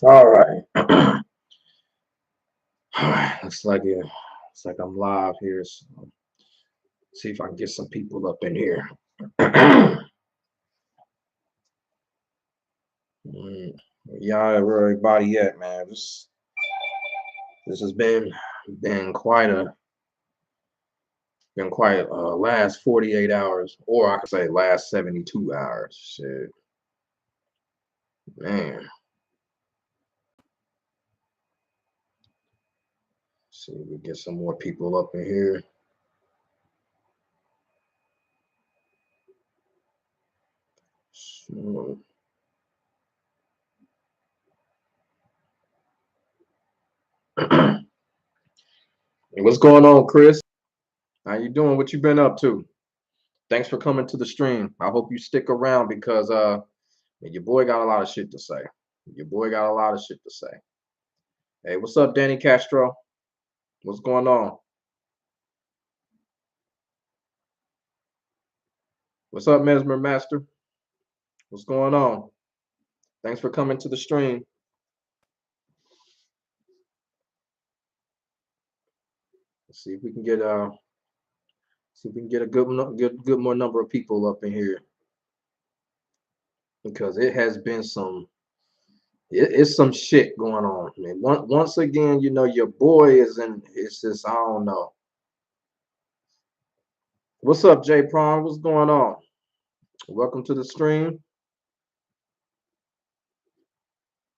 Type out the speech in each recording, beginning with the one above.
All right. All right. Looks like I'm live here. So see if I can get some people up in here. Mm, Y'all, where everybody at, man? This has been quite last 48 hours, or I could say last 72 hours. Shit, man. See if we get some more people up in here. So, what's going on, Chris? How you doing? What you been up to? Thanks for coming to the stream. I hope you stick around because your boy got a lot of shit to say. Your boy got a lot of shit to say. Hey, what's up, Danny Castro? What's going on? What's up, Mesmer Master? What's going on? Thanks for coming to the stream. Let's see if we can get a good more number of people up in here because it has been it's some shit going on. Man. Once again, your boy is in. It's just I don't know. What's up, J Prom? What's going on? Welcome to the stream.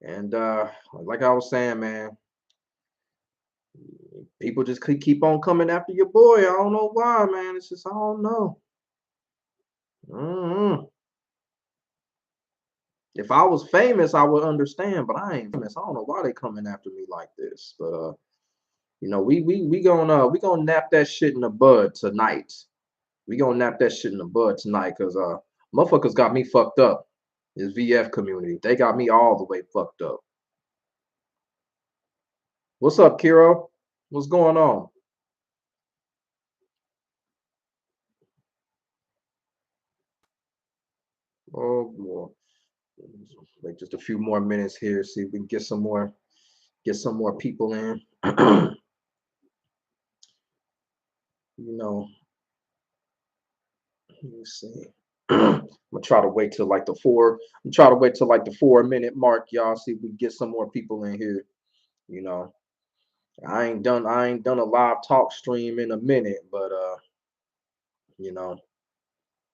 And like I was saying, man, people just keep on coming after your boy. I don't know why, man. It's just I don't know. Mm-hmm. If I was famous, I would understand, but I ain't famous. I don't know why they coming after me like this. But we gonna nap that shit in the bud tonight. We gonna nap that shit in the bud tonight, cause motherfuckers got me fucked up. This VF community, they got me all the way fucked up. What's up, Kiro? What's going on? Oh boy. Wait just a few more minutes here, see if we can get some more people in. you know, let me see. I'm gonna try to wait till like the four. I'm try to wait till like the 4 minute mark, y'all. See if we can get some more people in here. You know, I ain't done a live talk stream in a minute, but you know,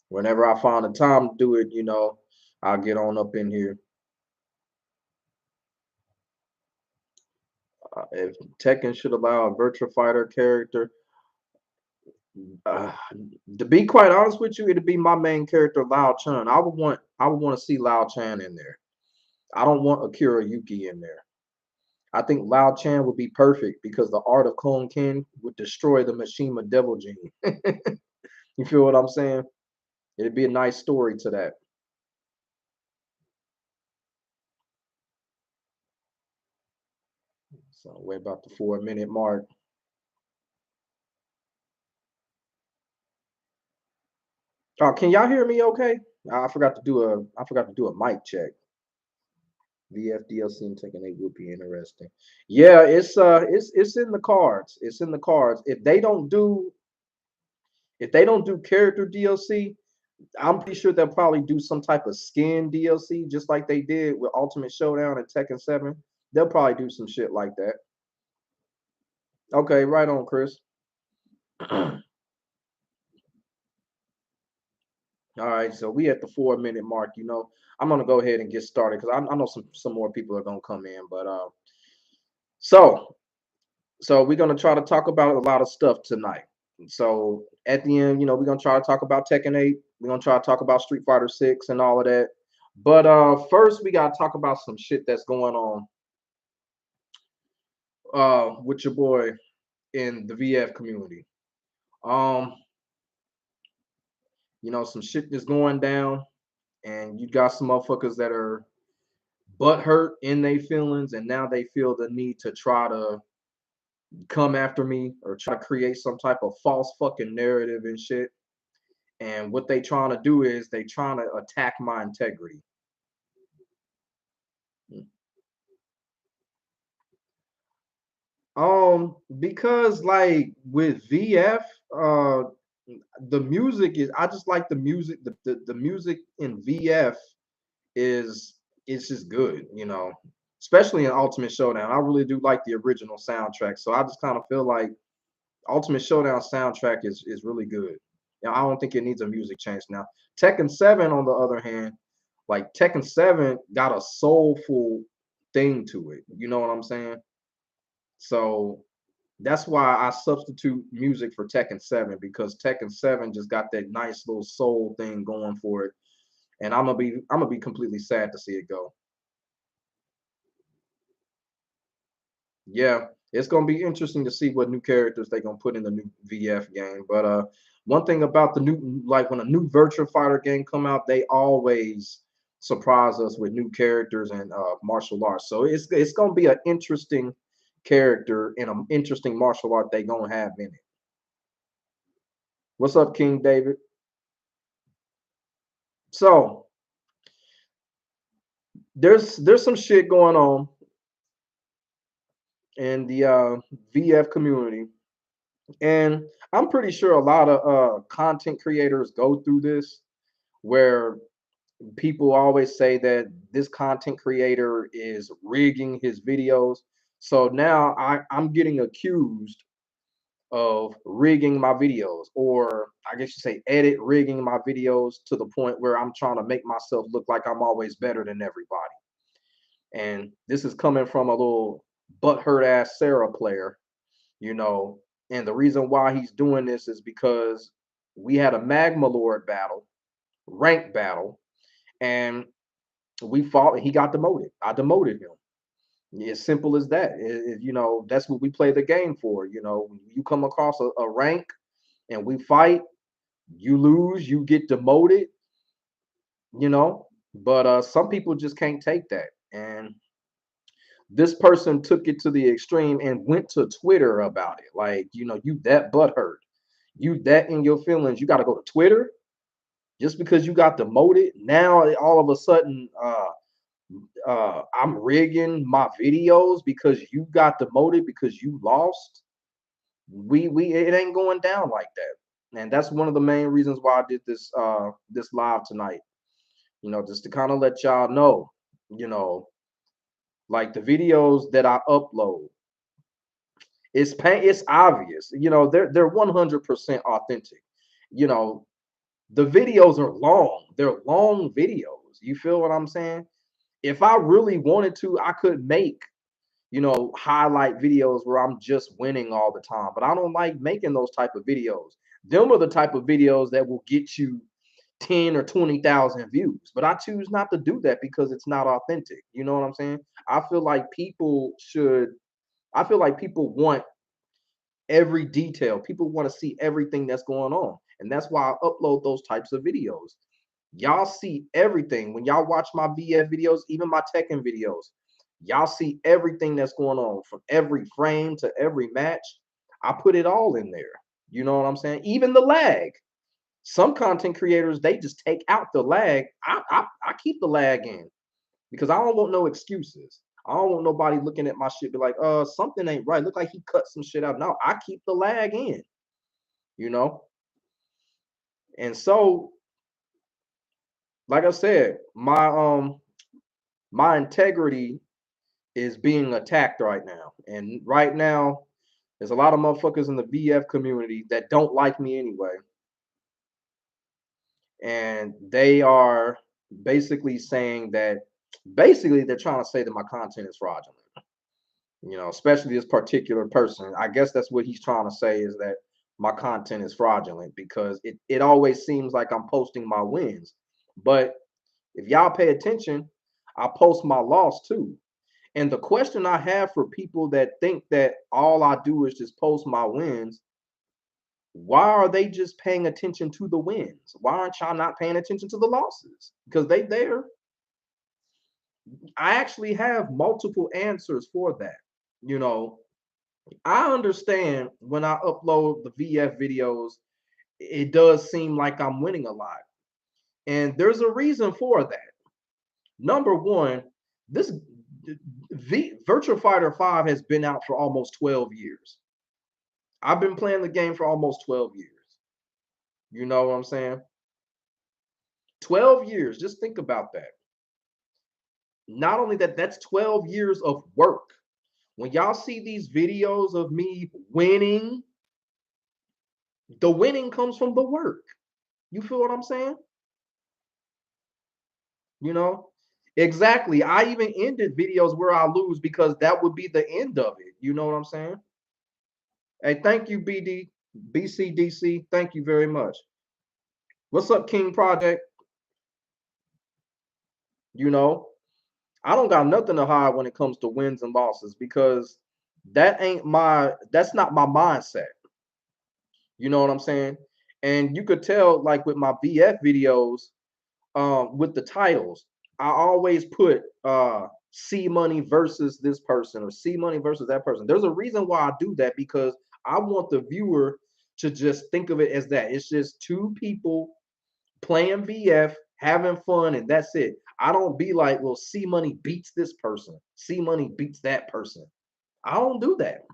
whenever I find the time to do it, I'll get on up in here. If Tekken should allow a virtual fighter character, uh, to be quite honest with you, it'd be my main character, Lao Chun. I would want to see Lao Chan in there. I don't want Akira Yuki in there. I think Lao Chan would be perfect because the art of Kong Ken would destroy the Mishima Devil Gene. You feel what I'm saying? It'd be a nice story to that. So we're about the 4 minute mark. Oh, can y'all hear me okay? I forgot to do a mic check. VFDLC and Tekken 8 would be interesting. Yeah, it's in the cards. It's in the cards. If they don't do character DLC, I'm pretty sure they'll probably do some type of skin DLC, just like they did with Ultimate Showdown and Tekken 7. They'll probably do some shit like that. Okay, right on, Chris. All right, so we at the 4 minute mark. I'm gonna go ahead and get started because I know some more people are gonna come in. But so so we're gonna try to talk about a lot of stuff tonight. So at the end, we're gonna try to talk about Tekken 8. We're gonna try to talk about Street Fighter 6 and all of that. But first we gotta talk about some shit that's going on with your boy in the VF community. Um, some shit is going down, and you got some motherfuckers that are butt hurt in their feelings, and now they feel the need to try to come after me or try to create some type of false fucking narrative and shit. And what they trying to do is they trying to attack my integrity. Because like with VF, the music is I just like the music. The music in VF is it's just good, especially in Ultimate Showdown. I really do like the original soundtrack. So I just kind of feel like Ultimate Showdown soundtrack is really good. I don't think it needs a music change now. Tekken 7, on the other hand, like Tekken 7 got a soulful thing to it. You know what I'm saying? So that's why I substitute music for Tekken 7, because Tekken 7 just got that nice little soul thing going for it. And I'm gonna be completely sad to see it go. Yeah, it's gonna be interesting to see what new characters they're gonna put in the new VF game. But one thing about the new, like when a new Virtua Fighter game come out, they always surprise us with new characters and martial arts. So it's gonna be an interesting character and an interesting martial art they gonna have in it. What's up, King David? So there's some shit going on in the VF community, and I'm pretty sure a lot of content creators go through this, where people always say that this content creator is rigging his videos. So now I'm getting accused of rigging my videos, or I guess you say edit rigging my videos, to the point where I'm trying to make myself look like I'm always better than everybody. And this is coming from a little butthurt ass Sarah player, you know. And the reason why he's doing this is because we had a Magma Lord battle, rank battle, and we fought and he got demoted. I demoted him. As simple as that. That's what we play the game for. When you come across a rank and we fight, you lose, you get demoted, you know. But some people just can't take that. And this person took it to the extreme and went to Twitter about it. Like, you that butthurt, you that in your feelings, you got to go to Twitter just because you got demoted. Now all of a sudden, I'm rigging my videos because you got demoted because you lost. We It ain't going down like that. And that's one of the main reasons why I did this live tonight. Just to kind of let y'all know, you know, like the videos that I upload, it's obvious. They're 100% authentic. You know, the videos are long. They're long videos. You feel what I'm saying? If I really wanted to, I could make, highlight videos where I'm just winning all the time. But I don't like making those type of videos. Them are the type of videos that will get you 10 or 20,000 views. But I choose not to do that because it's not authentic. You know what I'm saying? I feel like people should, I feel like people want every detail. People want to see everything that's going on. And that's why I upload those types of videos. Y'all see everything. When y'all watch my VF videos, even my Tekken videos, y'all see everything that's going on, from every frame to every match. I put it all in there. You know what I'm saying? Even the lag. Some content creators, they just take out the lag. I keep the lag in because I don't want no excuses. I don't want nobody looking at my shit be like, something ain't right. Look like he cut some shit out. No, I keep the lag in, you know? And so, like I said, my integrity is being attacked right now. And right now, there's a lot of motherfuckers in the VF community that don't like me anyway. And they are basically saying that, basically they're trying to say that my content is fraudulent. Especially this particular person. I guess that's what he's trying to say, is that my content is fraudulent because it always seems like I'm posting my wins. But if y'all pay attention, I post my loss too. And the question I have for people that think that all I do is just post my wins, why are they just paying attention to the wins? Why aren't y'all not paying attention to the losses? Because they there. I actually have multiple answers for that. You know, I understand when I upload the VF videos it does seem like I'm winning a lot. And there's a reason for that. Number one, this Virtua Fighter 5 has been out for almost 12 years. I've been playing the game for almost 12 years. You know what I'm saying? 12 years. Just think about that. Not only that, that's 12 years of work. When y'all see these videos of me winning, the winning comes from the work. You feel what I'm saying? You know? Exactly. I even ended videos where I lose because that would be the end of it. You know what I'm saying? Hey, thank you, BCDC. Thank you very much. What's up, King Project? You know, I don't got nothing to hide when it comes to wins and losses because that's not my mindset. You know what I'm saying? And you could tell, like with my VF videos, with the titles, I always put C Money versus this person or C Money versus that person. There's a reason why I do that because I want the viewer to just think of it as that. It's just two people playing VF, having fun, and that's it. I don't be like, well, C Money beats this person, C Money beats that person. I don't do that.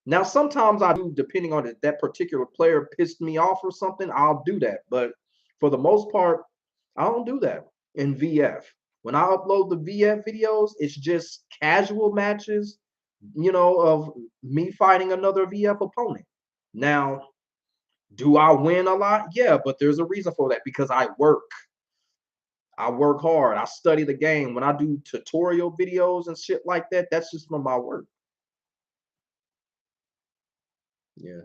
Now, sometimes I do, depending on it, that particular player pissed me off or something, I'll do that. But for the most part, I don't do that in VF. When I upload the VF videos, it's just casual matches, of me fighting another VF opponent. Now, do I win a lot? Yeah, but there's a reason for that because I work. I work hard. I study the game. When I do tutorial videos and shit like that, that's just from my work. Yeah.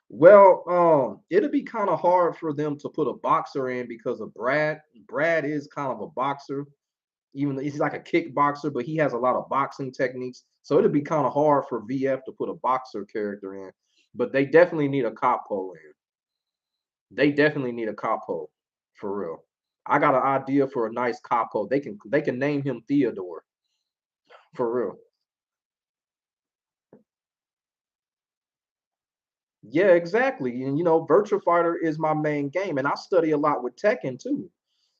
Well, it'll be kind of hard for them to put a boxer in because of Brad. Brad is kind of a boxer, even though he's like a kickboxer, but he has a lot of boxing techniques. So it'll be kind of hard for VF to put a boxer character in. But they definitely need a capo in. They definitely need a capo, for real. I got an idea for a nice capo. They can name him Theodore, for real. Yeah, exactly. And Virtua Fighter is my main game, and I study a lot with Tekken too.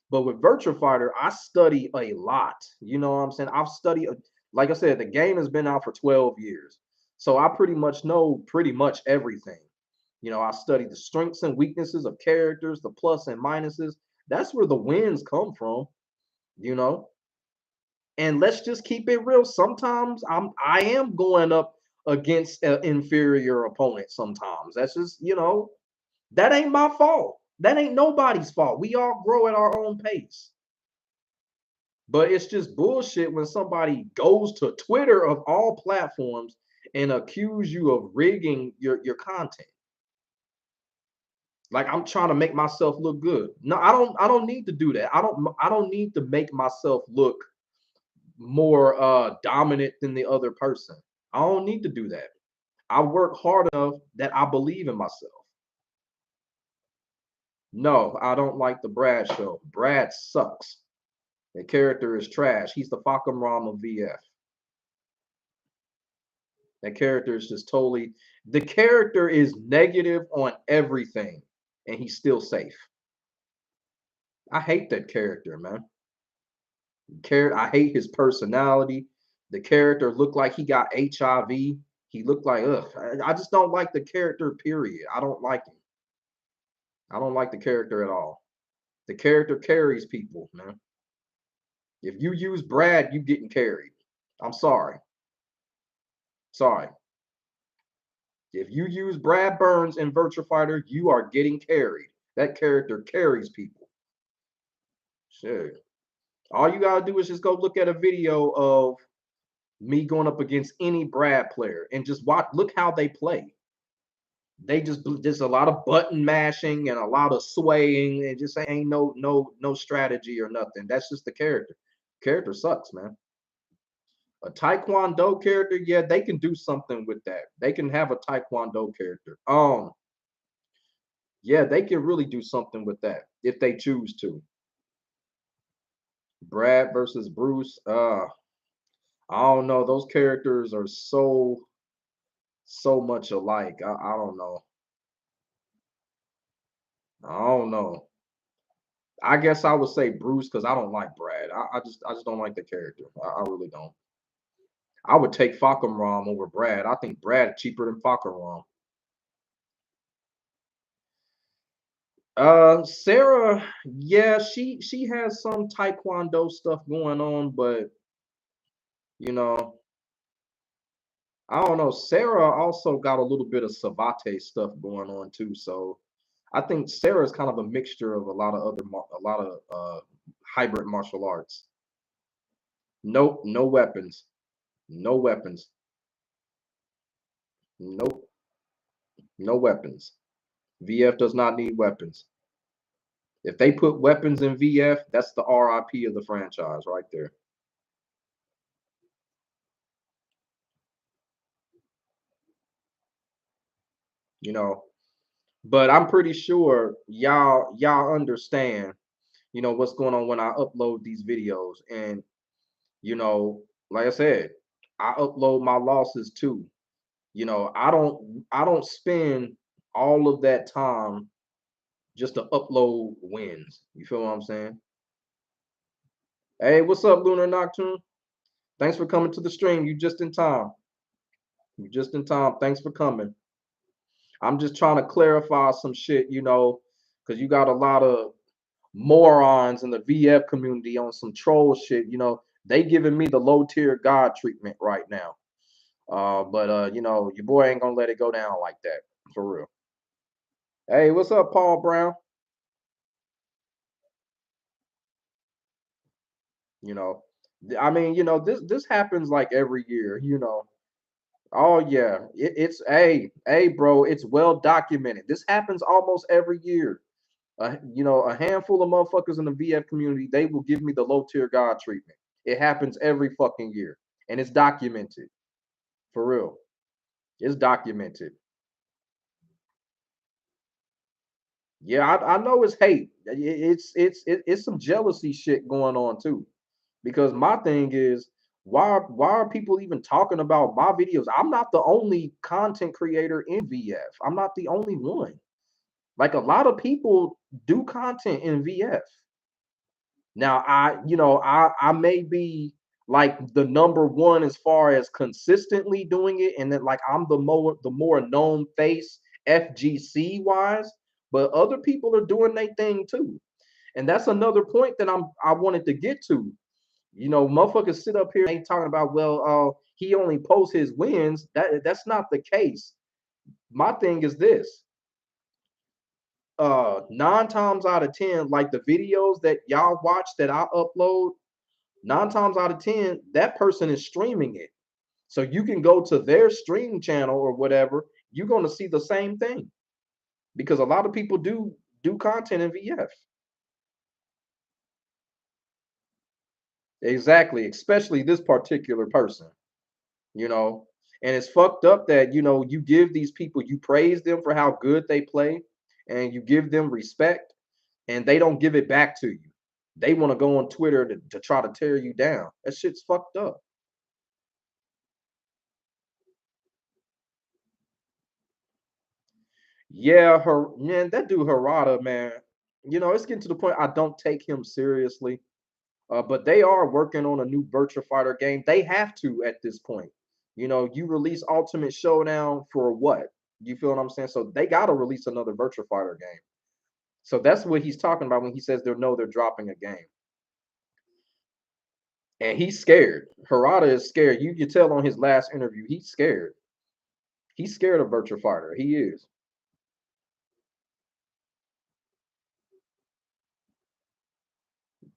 But with Virtua Fighter, I study a lot. You know what I'm saying? I've studied, like I said, the game has been out for 12 years. So I pretty much know pretty much everything. I study the strengths and weaknesses of characters, the plus and minuses. That's where the wins come from, you know? And let's just keep it real. Sometimes I am going up against an inferior opponent sometimes. That's just, that ain't my fault. That ain't nobody's fault. We all grow at our own pace. But it's just bullshit when somebody goes to Twitter of all platforms and accuse you of rigging your content. Like I'm trying to make myself look good. No, I don't need to do that. I don't need to make myself look more dominant than the other person. I don't need to do that. I work hard enough that I believe in myself. No, I don't like the Brad show. Brad sucks. The character is trash. He's the Fakam Ram of VF. That character is just totally, the character is negative on everything, and he's still safe. I hate that character, man. I hate his personality. The character looked like he got HIV. He looked like, ugh. I just don't like the character, period. I don't like him. I don't like the character at all. The character carries people, man. If you use Brad, you getting carried. I'm sorry. Sorry. If you use Brad Burns in Virtua Fighter, you are getting carried. That character carries people. Shit. All you gotta do is just go look at a video of me going up against any Brad player and just watch. Look how they play. They just a lot of button mashing and a lot of swaying. And just ain't no strategy or nothing. That's just the character. Character sucks, man. A Taekwondo character, yeah, they can do something with that. They can have a Taekwondo character. Yeah, they can really do something with that if they choose to. Brad versus Bruce. I don't know. Those characters are so much alike. I don't know. I don't know. I guess I would say Bruce because I don't like Brad. I just don't like the character. I really don't. I would take Rom over Brad. I think Brad cheaper than Rom. Sarah, yeah, she has some Taekwondo stuff going on, but you know, I don't know. Sarah also got a little bit of Savate stuff going on too. So I think Sarah's kind of a mixture of a lot of a lot of hybrid martial arts. Nope, no weapons, no weapons, nope, no weapons. VF does not need weapons. If they put weapons in VF, that's the RIP of the franchise right there. You know, but I'm pretty sure y'all understand, what's going on when I upload these videos. And, you know, like I said, I upload my losses too. I don't spend all of that time just to upload wins. You feel what I'm saying? Hey, what's up, Lunar Nocturne? Thanks for coming to the stream. You just in time. You just in time. Thanks for coming. I'm just trying to clarify some shit, because you got a lot of morons in the VF community on some troll shit. They giving me the low tier god treatment right now. But your boy ain't gonna let it go down like that for real. Hey, what's up, Paul Brown? You know, I mean, this happens like every year. Oh yeah, it's hey, bro, it's well documented. This happens almost every year. A handful of motherfuckers in the VF community, they will give me the low tier god treatment. It happens every fucking year, and it's documented for real. It's documented. Yeah, I know it's hate. It's some jealousy shit going on too. Because my thing is, why are people even talking about my videos? I'm not the only content creator in VF. I'm not the only one. Like a lot of people do content in VF. Now I may be like the number one as far as consistently doing it, and then like I'm the more known face FGC wise, but other people are doing their thing too. And that's another point that I wanted to get to. Motherfuckers sit up here and they talking about, well, he only posts his wins. That's not the case. My thing is this: 9 times out of 10, like the videos that y'all watch that I upload, 9 times out of 10, that person is streaming it. So you can go to their stream channel or whatever, you're gonna see the same thing because a lot of people do content in VF. Exactly, especially this particular person. you know. And it's fucked up that, you give these people, you praise them for how good they play and you give them respect and they don't give it back to you. They want to go on Twitter to try to tear you down. That shit's fucked up. Yeah, man, that dude Harada, man. It's getting to the point I don't take him seriously. But they are working on a new Virtua Fighter game. They have to at this point. You release Ultimate Showdown for what? You feel what I'm saying? So they got to release another Virtua Fighter game. So that's what he's talking about when he says they're dropping a game. And he's scared. Harada is scared. You can tell on his last interview, he's scared. He's scared of Virtua Fighter. He is.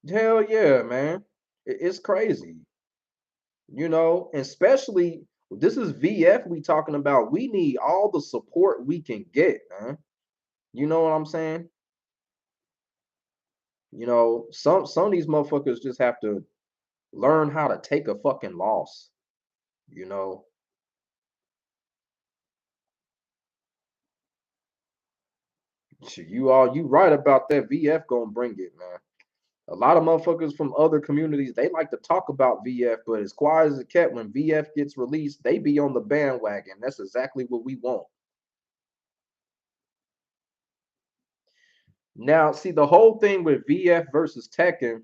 Hell yeah, man. It's crazy. Especially this is VF we talking about. We need all the support we can get, man. You know what I'm saying? Some of these motherfuckers just have to learn how to take a fucking loss. You know, you right about that. VF gonna bring it, man. A lot of motherfuckers from other communities they like to talk about VF, but as quiet as it kept when VF gets released, they be on the bandwagon. That's exactly what we want. Now, see the whole thing with VF versus Tekken,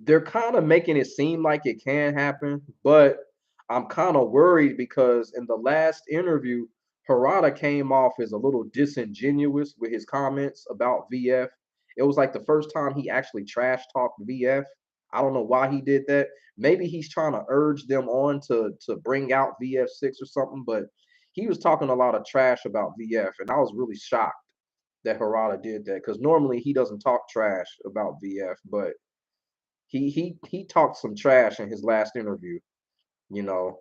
they're kind of making it seem like it can happen, but I'm kind of worried because in the last interview, Harada came off as a little disingenuous with his comments about VF. It was like the first time he actually trash talked VF. I don't know why he did that. Maybe he's trying to urge them on to bring out VF6 or something, but he was talking a lot of trash about VF, and I was really shocked that Harada did that because normally he doesn't talk trash about VF, but he talked some trash in his last interview, you know,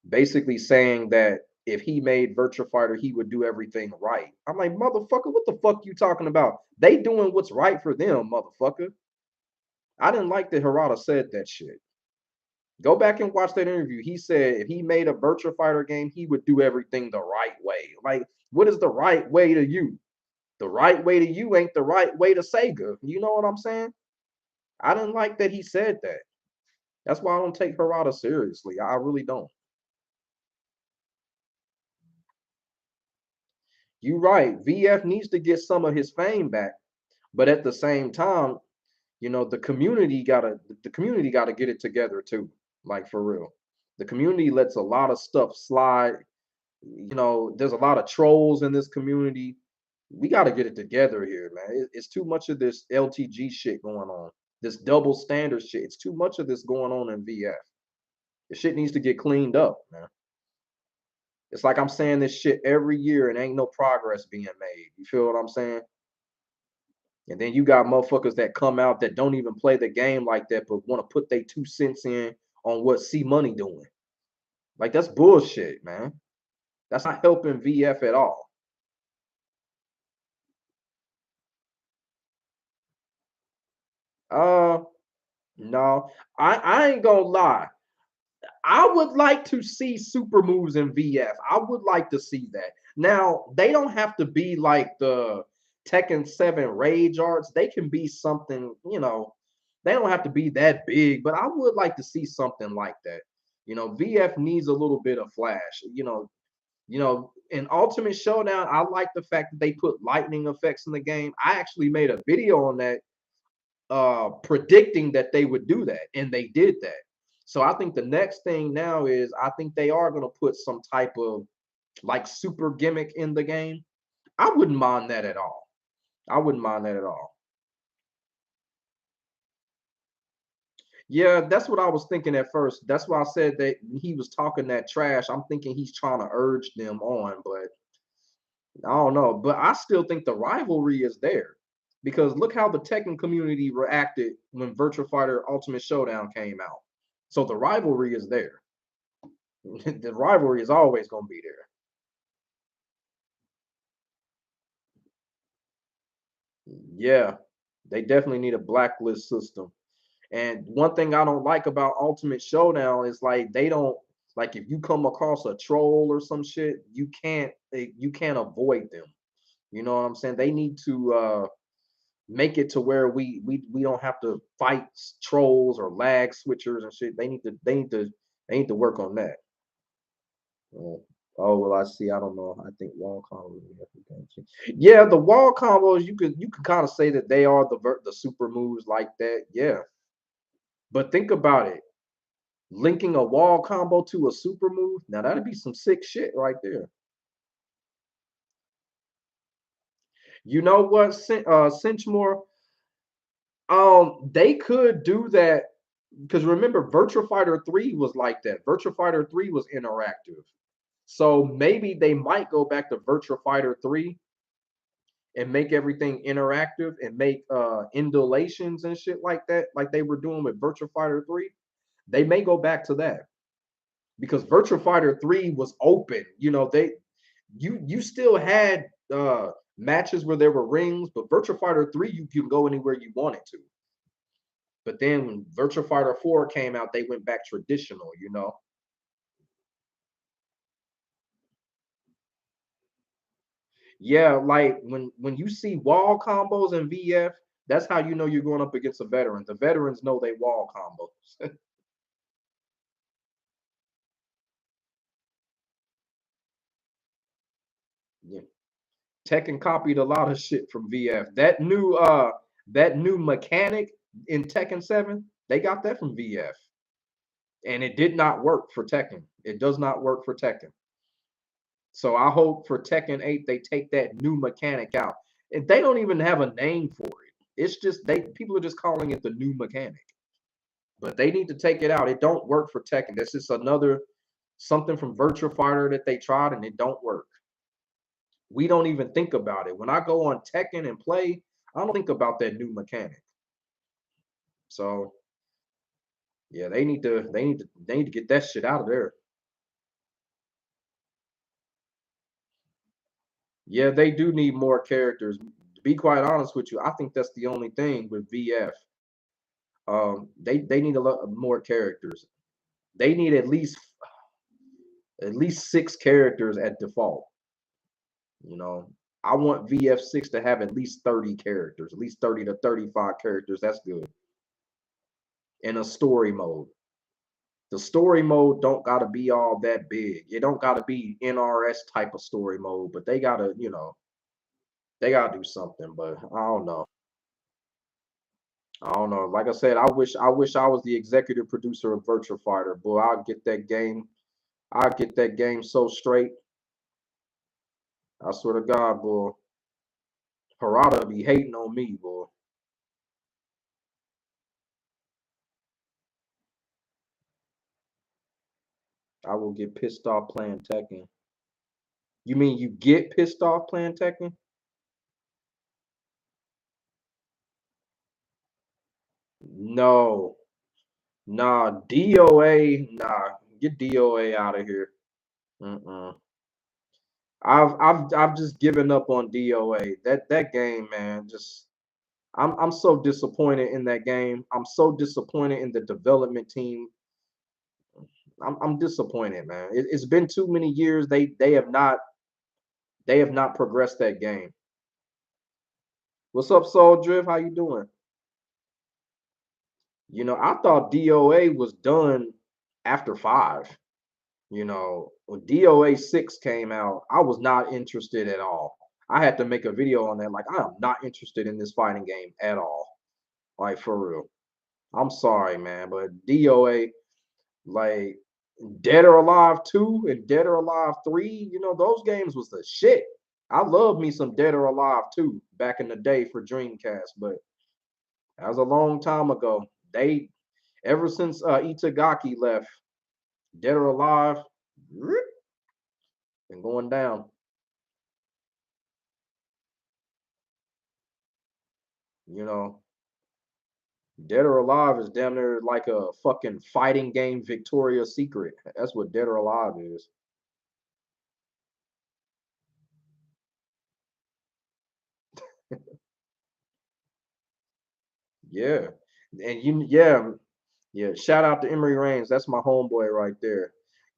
basically saying that if he made Virtua Fighter, he would do everything right. I'm like, motherfucker, what the fuck you talking about? They doing what's right for them, motherfucker. I didn't like that Harada said that shit. Go back and watch that interview. He said if he made a Virtua Fighter game, he would do everything the right way. Like, what is the right way to you? The right way to you ain't the right way to Sega. You know what I'm saying? I didn't like that he said that. That's why I don't take Harada seriously. I really don't. You're right. VF needs to get some of his fame back, but at the same time, the community gotta get it together too. Like for real. The community lets a lot of stuff slide. There's a lot of trolls in this community. We gotta get it together here, man. It's too much of this LTG shit going on. This double standard shit. It's too much of this going on in VF. The shit needs to get cleaned up, man. It's like I'm saying this shit every year and ain't no progress being made. You feel what I'm saying? And then you got motherfuckers that come out that don't even play the game like that, but want to put their 2 cents in on what C Money doing. Like that's bullshit, man. That's not helping VF at all. Uh, no, I ain't gonna lie. I would like to see super moves in VF. I would like to see that. Now, they don't have to be like the Tekken 7 Rage Arts. They can be something, they don't have to be that big, but I would like to see something like that. VF needs a little bit of flash. In Ultimate Showdown, I like the fact that they put lightning effects in the game. I actually made a video on that predicting that they would do that, and they did that. So I think the next thing now is I think they are going to put some type of like super gimmick in the game. I wouldn't mind that at all. I wouldn't mind that at all. Yeah, that's what I was thinking at first. That's why I said that he was talking that trash. I'm thinking he's trying to urge them on, but I don't know. But I still think the rivalry is there because look how the Tekken community reacted when Virtua Fighter Ultimate Showdown came out. So the rivalry is there. The rivalry is always going to be there. Yeah, they definitely need a blacklist system. And one thing I don't like about Ultimate Showdown is like they don't like if you come across a troll or some shit, you can't avoid them. You know what I'm saying? They need to make it to where we don't have to fight trolls or lag switchers and shit. They need to work on that. Oh, oh well, I see. I don't know. I think wall combos. Yeah, the wall combos. You could kind of say that they are the super moves like that. Yeah, but think about it. Linking a wall combo to a super move. Now that'd be some sick shit right there. You know what, Cinchmore? They could do that because remember, Virtua Fighter 3 was like that. Virtua Fighter 3 was interactive. So maybe they might go back to Virtua Fighter 3 and make everything interactive and make indulations and shit like that, like they were doing with Virtua Fighter 3. They may go back to that because Virtua Fighter 3 was open. You still had matches where there were rings, but Virtua Fighter 3 you can go anywhere you wanted to. But then when Virtua Fighter 4 came out, they went back traditional. Yeah, like when you see wall combos in VF, that's how you know you're going up against a veteran. The veterans know they wall combos. Yeah. Tekken copied a lot of shit from VF. That new mechanic in Tekken 7, they got that from VF. And it did not work for Tekken. It does not work for Tekken. So I hope for Tekken 8 they take that new mechanic out. And they don't even have a name for it. It's just people are just calling it the new mechanic. But they need to take it out. It don't work for Tekken. This is another something from Virtua Fighter that they tried and it don't work. We don't even think about it. When I go on Tekken and play, I don't think about that new mechanic. So yeah, they need to get that shit out of there. Yeah, they do need more characters. To be quite honest with you, I think that's the only thing with VF. They need a lot more characters. They need at least 6 characters at default. You know, I want VF6 to have at least 30 characters, at least 30 to 35 characters. That's good. In a story mode. The story mode don't gotta be all that big. It don't gotta be NRS type of story mode, but they gotta, they gotta do something. But I don't know. I don't know. Like I said, I wish I was the executive producer of Virtua Fighter. Boy, I'll get that game. I'll get that game so straight. I swear to God, boy. Harada be hating on me, boy. I will get pissed off playing Tekken. You mean you get pissed off playing Tekken? No. Nah, DOA, nah. Get DOA out of here. Mm-mm. I've just given up on DOA. That game, man, just I'm so disappointed in that game. I'm so disappointed in the development team. I'm disappointed, man. It's been too many years. They have not progressed that game. What's up, Soul Drift? How you doing? I thought DOA was done after 5. When DOA 6 came out, I was not interested at all. I had to make a video on that. Like, I am not interested in this fighting game at all. Like, for real. I'm sorry, man, but DOA, like, Dead or Alive 2 and Dead or Alive 3, those games was the shit. I love me some Dead or Alive 2 back in the day for Dreamcast, but that was a long time ago. Ever since Itagaki left, Dead or Alive, been going down. You know, Dead or Alive is damn near like a fucking fighting game Victoria's Secret. That's what Dead or Alive is. Yeah. And yeah. Shout out to Emery Reigns. That's my homeboy right there.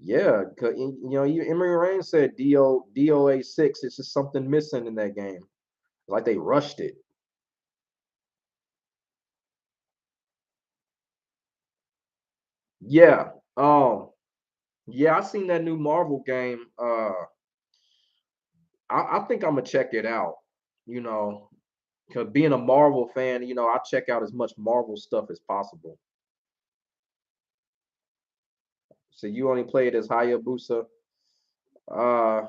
Yeah, Emery Reigns said DOA 6. It's just something missing in that game. Like they rushed it. Yeah. Yeah, I seen that new Marvel game. I think I'm gonna check it out. You know, because being a Marvel fan, I check out as much Marvel stuff as possible. So you only played as Hayabusa. Uh,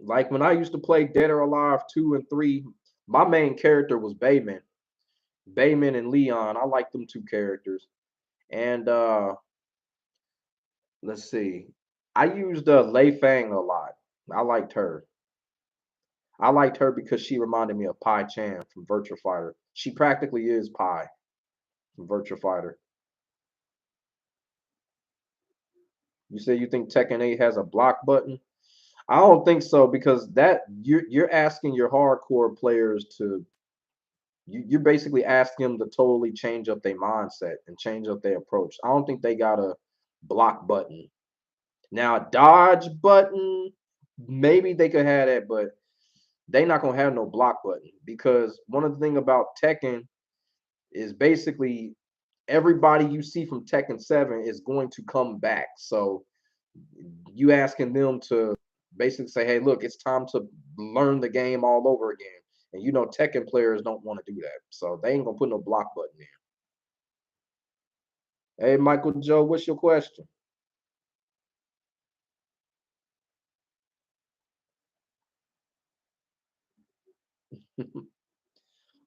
like when I used to play Dead or Alive 2 and 3, my main character was Bayman. Bayman and Leon. I like them 2 characters. And let's see. I used Lei Fang a lot. I liked her. I liked her because she reminded me of Pai Chan from Virtua Fighter. She practically is Pai from Virtua Fighter. You say you think Tekken 8 has a block button? I don't think so because that you're asking your hardcore players to you're basically asking them to totally change up their mindset and change up their approach. I don't think they got a block button. Now a dodge button, maybe they could have that, but they not gonna have no block button because one of the thing about Tekken is basically everybody you see from Tekken 7 is going to come back. So you asking them to Basically say, hey, look, it's time to learn the game all over again. And you know, Tekken players don't want to do that, so they ain't gonna put no block button in. Hey, Michael Joe, what's your question?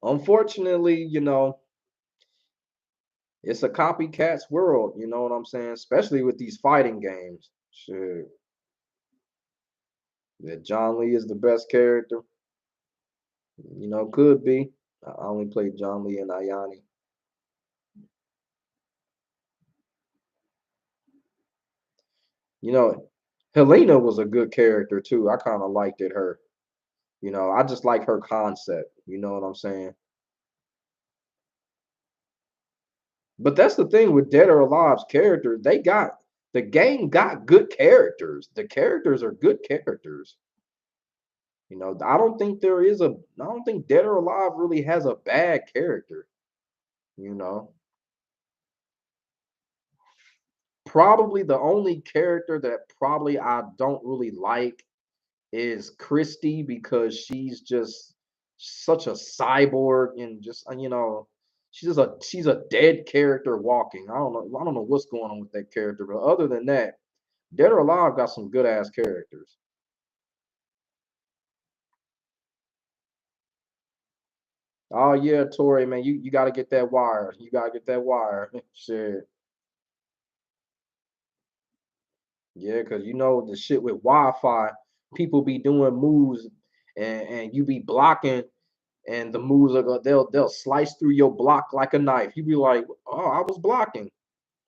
Unfortunately, it's a copycat's world. You know what I'm saying? Especially with these fighting games. Shit, that John Lee is the best character. Could be. I only played John Lee and Ayani. You know, Helena was a good character too. I kind of liked it her. I just like her concept. You know what I'm saying? But that's the thing with Dead or Alive's characters. The game got good characters. The characters are good characters. I don't think Dead or Alive really has a bad character. You know, probably the only character that probably I don't really like is Christy because she's just such a cyborg and just she's a dead character walking. I don't know what's going on with that character, but other than that, Dead or Alive got some good ass characters. Oh yeah, Tori, man, you gotta get that wire. You gotta get that wire. Shit. Yeah, because the shit with Wi-Fi, people be doing moves and you be blocking and the moves are going they'll slice through your block like a knife. You be like, oh, I was blocking.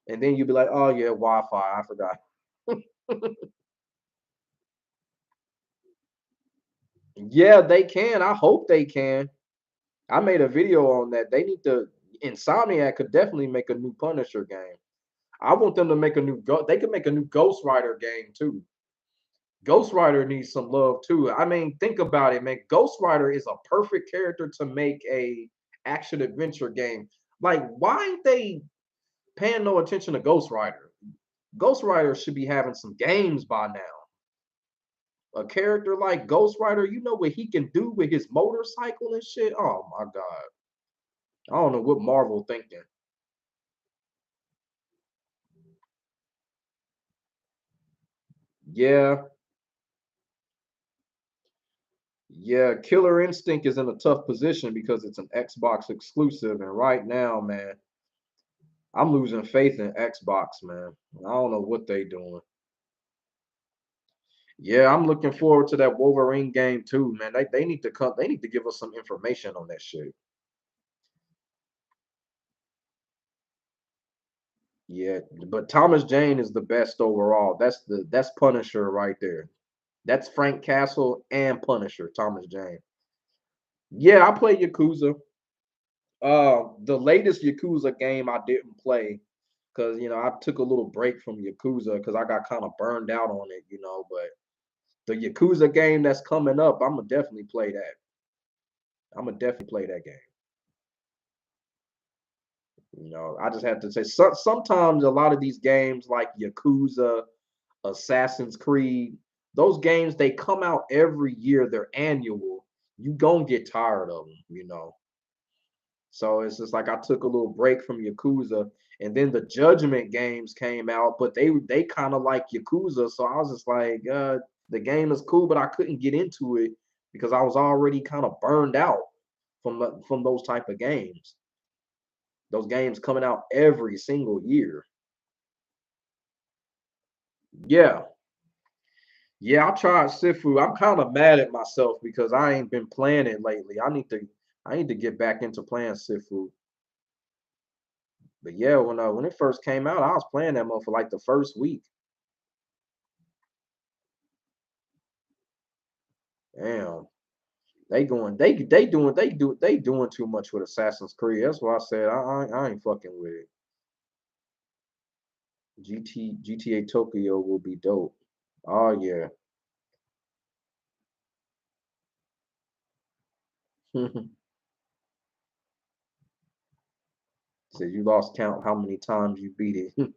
And then you be like, oh yeah, Wi-Fi, I forgot. Yeah, they can. I hope they can. I made a video on that. They need to Insomniac could definitely make a new Punisher game. I want them to make a new go. They could make a new Ghost Rider game too. Ghost Rider needs some love too. I mean, think about it, man. Ghost Rider is a perfect character to make a action adventure game. Like, why ain't they paying no attention to Ghost Rider? Ghost Rider should be having some games by now. A character like Ghost Rider, you know what he can do with his motorcycle and shit. Oh my god, I don't know what Marvel thinking. Yeah, yeah. Killer Instinct is in a tough position because it's an Xbox exclusive, and right now, man, I'm losing faith in Xbox, man. I don't know what they doing. Yeah, I'm looking forward to that Wolverine game too, man. They need to come. They need to give us some information on that shit. Yeah, but Thomas Jane is the best overall. That's Punisher right there. That's Frank Castle and Punisher, Thomas Jane. Yeah, I play Yakuza. The latest Yakuza game I didn't play because I took a little break from Yakuza because I got kind of burned out on it, But the Yakuza game that's coming up, I'm gonna definitely play that. I'm gonna definitely play that game. I just have to say, sometimes a lot of these games like Yakuza, Assassin's Creed, those games they come out every year. They're annual. You gonna get tired of them. So it's just like I took a little break from Yakuza, and then the Judgment games came out, but they kind of like Yakuza, so I was just like, the game is cool, but I couldn't get into it because I was already kind of burned out from those type of games. Those games coming out every single year. Yeah, yeah, I tried Sifu. I'm kind of mad at myself because I ain't been playing it lately. I need to get back into playing Sifu. But yeah, when it first came out, I was playing that mother for like the first week. Damn, they doing too much with Assassin's Creed. That's why I said I ain't fucking with it. GTA Tokyo will be dope. Oh yeah. Said you lost count how many times you beat it.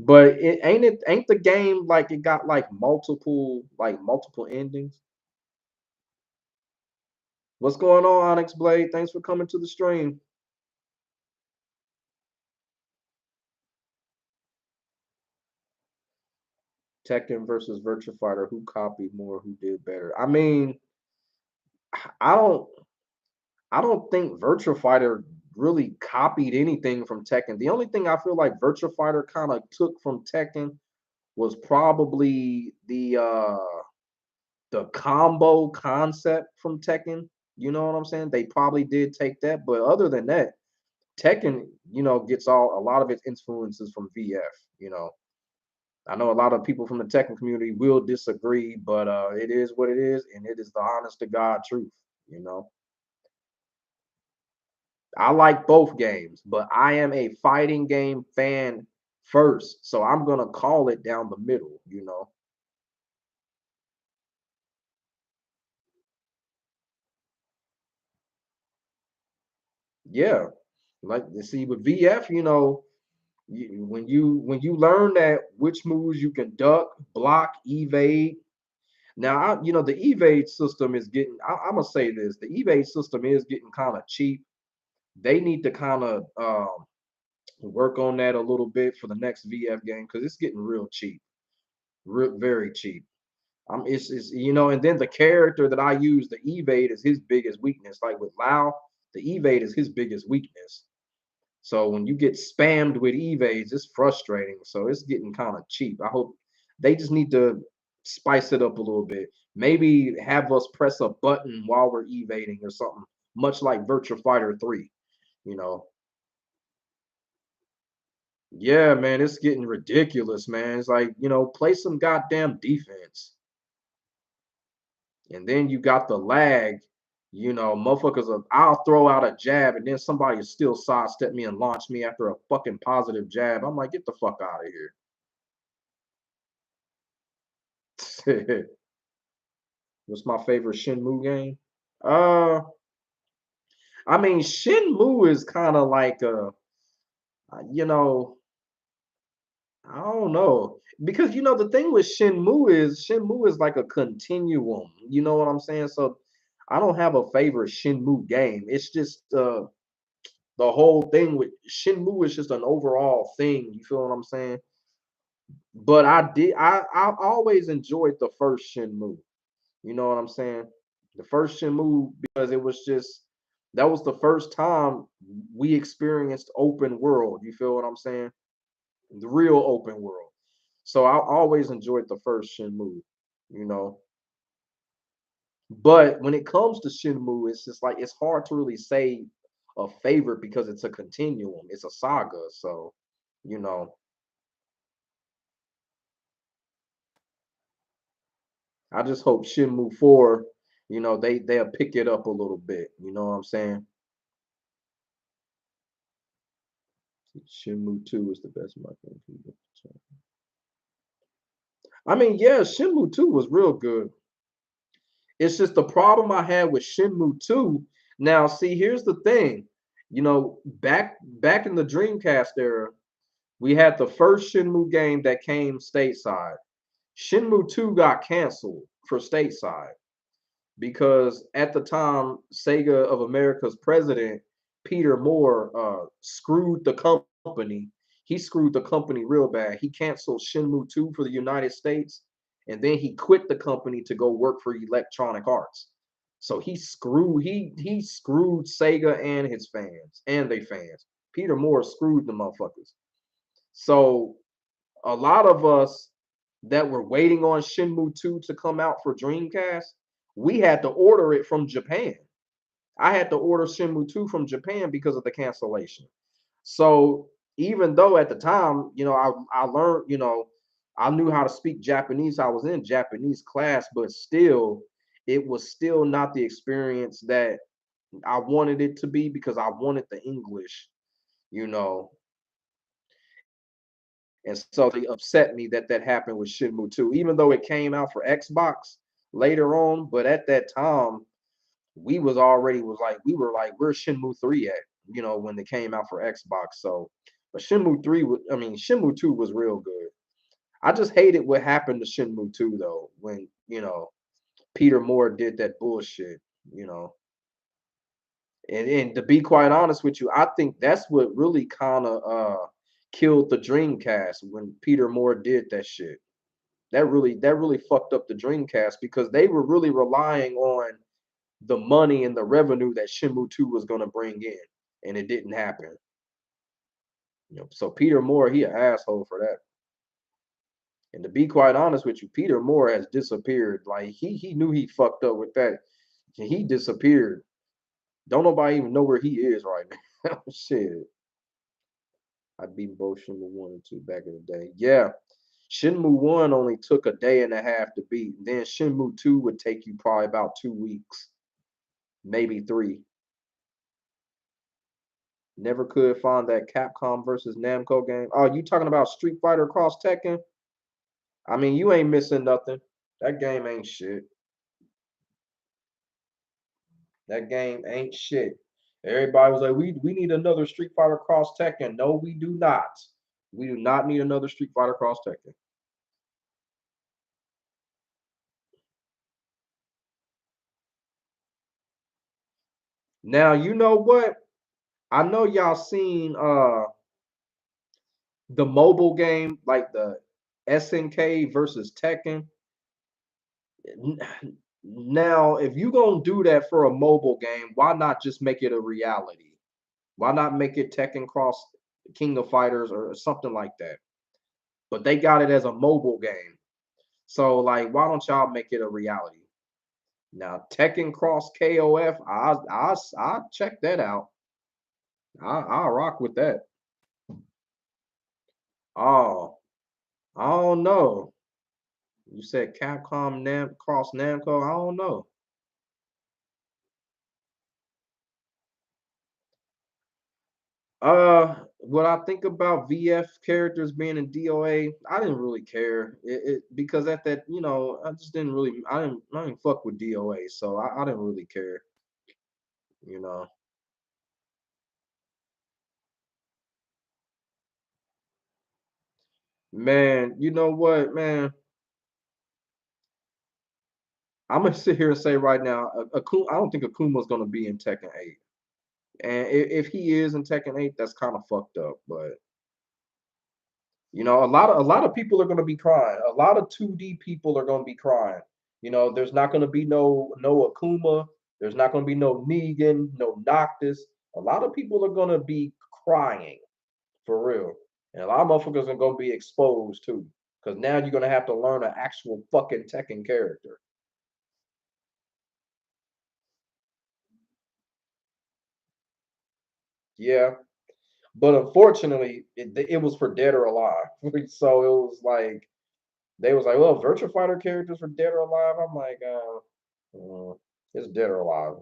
But it ain't the game like it got like multiple endings. What's going on, Onyx Blade? Thanks for coming to the stream. Tekken versus Virtua Fighter. Who copied more? Who did better? I mean, I don't I don't think Virtua Fighter really copied anything from Tekken. The only thing I feel like Virtua Fighter kind of took from Tekken was probably the combo concept from Tekken. You know what I'm saying? They probably did take that, but other than that, Tekken, gets a lot of its influences from VF. You know, I know a lot of people from the Tekken community will disagree, but it is what it is, and it is the honest to God truth. You know, I like both games, but I am a fighting game fan first, so I'm gonna call it down the middle. Yeah, like you see with VF, when you learn that which moves you can duck, block, evade. Now, the evade system is getting. I'm gonna say this: the evade system is getting kind of cheap. They need to kind of work on that a little bit for the next VF game because it's getting real cheap, very cheap. And then the character that I use, the evade, is his biggest weakness. Like with Lao, the evade is his biggest weakness. So when you get spammed with evades, it's frustrating. So it's getting kind of cheap. I hope they just need to spice it up a little bit. Maybe have us press a button while we're evading or something, much like Virtua Fighter 3. You know, yeah, man, it's getting ridiculous, man. It's like, play some goddamn defense. And then you got the lag. Motherfuckers, I'll throw out a jab and then somebody will still sidestep me and launch me after a fucking positive jab. I'm like, get the fuck out of here. What's my favorite Shenmue game? Uh, I mean, Shenmue is kind of like you know, I don't know because the thing with Shenmue is like a continuum. You know what I'm saying? So I don't have a favorite Shenmue game. It's just the whole thing with Shenmue is just an overall thing. You feel what I'm saying? But I always enjoyed the first Shenmue. You know what I'm saying? The first Shenmue because it was just that was the first time we experienced open world. You feel what I'm saying? The real open world. So I always enjoyed the first Shenmue. You know, but when it comes to Shenmue, it's just like it's hard to really say a favorite because it's a continuum. It's a saga. So you know, I just hope Shenmue 4, they'll pick it up a little bit. You know what I'm saying? Shenmue 2 is the best marketing. I mean, yeah, Shenmue 2 was real good. It's just the problem I had with Shenmue 2. Now, see, here's the thing. Back in the Dreamcast era, we had the first Shenmue game that came stateside. Shenmue 2 got canceled for stateside because at the time, Sega of America's president, Peter Moore, screwed the company. He screwed the company real bad. He canceled Shenmue 2 for the United States, and then he quit the company to go work for Electronic Arts. So he screwed Sega and his fans and they fans. Peter Moore screwed the motherfuckers. So a lot of us that were waiting on Shenmue 2 to come out for Dreamcast, we had to order it from Japan. I had to order Shenmue 2 from Japan because of the cancellation. So even though at the time, I learned, I knew how to speak Japanese. I was in Japanese class, but still, it was still not the experience that I wanted it to be because I wanted the English, you know. And so they upset me that that happened with Shenmue 2, even though it came out for Xbox later on. But at that time, we were like, where's Shenmue 3 at? When it came out for Xbox. So But Shenmue 3 was, I mean, Shenmue 2 was real good. I just hated what happened to Shenmue 2 though, when, Peter Moore did that bullshit, you know. And to be quite honest with you, I think that's what really kind of killed the Dreamcast when Peter Moore did that shit. That really fucked up the Dreamcast because they were really relying on the money and the revenue that Shenmue 2 was going to bring in, and it didn't happen. So Peter Moore, he an asshole for that. And to be quite honest with you, Peter Moore has disappeared. Like he knew he fucked up with that. He disappeared. Don't nobody even know where he is right now. Shit. I beat both Shenmue 1 and 2 back in the day. Yeah. Shenmue 1 only took a day and a half to beat. Then Shenmue 2 would take you probably about 2 weeks, maybe 3. Never could find that Capcom versus Namco game. Oh, you talking about Street Fighter Cross Tekken? I mean, you ain't missing nothing. That game ain't shit. That game ain't shit. Everybody was like, we need another Street Fighter Cross Tekken. No, we do not. We do not need another Street Fighter Cross Tekken. Now, you know what? I know y'all seen the mobile game, like the SNK versus Tekken. Now, if you gonna do that for a mobile game, why not just make it a reality? Why not make it Tekken Cross King of Fighters or something like that? But they got it as a mobile game. So like, why don't y'all make it a reality? Now, Tekken Cross KOF, I check that out. I'll rock with that. Oh, I don't know. You said Capcom Cross Namco. I don't know. What I think about VF characters being in DOA, I didn't really care. Because at that, I just didn't really, I didn't fuck with DOA, so I didn't really care. You know, man. You know what, man? I'm gonna sit here and say right now, I don't think Akuma's gonna be in Tekken 8. And if he is in Tekken 8, that's kind of fucked up. But a lot of people are going to be crying. A lot of 2D people are going to be crying. There's not going to be no Akuma. There's not going to be no Negan, no Noctis. A lot of people are going to be crying for real, and a lot of motherfuckers are going to be exposed too. Because now you're going to have to learn an actual fucking Tekken character. Yeah, but unfortunately, it was for Dead or Alive. So it was like they was like, well, virtual fighter characters for Dead or Alive. I'm like, it's Dead or Alive.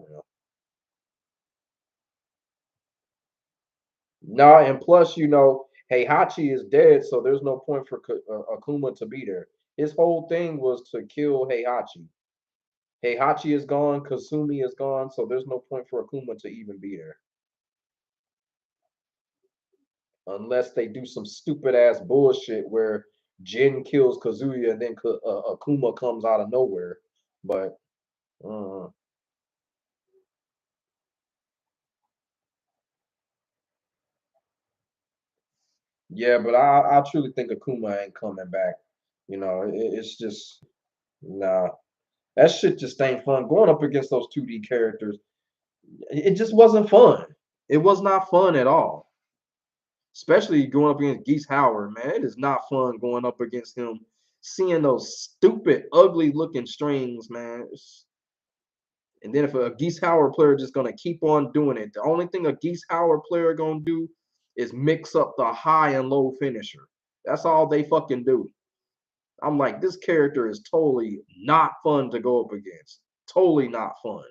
Nah, and plus, Heihachi is dead, so there's no point for Akuma to be there. His whole thing was to kill Heihachi. Heihachi is gone, Kasumi is gone, so there's no point for Akuma to even be there. Unless they do some stupid ass bullshit where Jin kills Kazuya and then Akuma comes out of nowhere. But uh, yeah, but I truly think Akuma ain't coming back. It's just nah. That shit just ain't fun. Going up against those 2D characters, it just wasn't fun. It was not fun at all. Especially going up against Geese Howard, man. It is not fun going up against him. Seeing those stupid, ugly looking strings, man. And then if a Geese Howard player just gonna keep on doing it, the only thing a Geese Howard player gonna do is mix up the high and low finisher. That's all they fucking do. I'm like, this character is totally not fun to go up against. Totally not fun.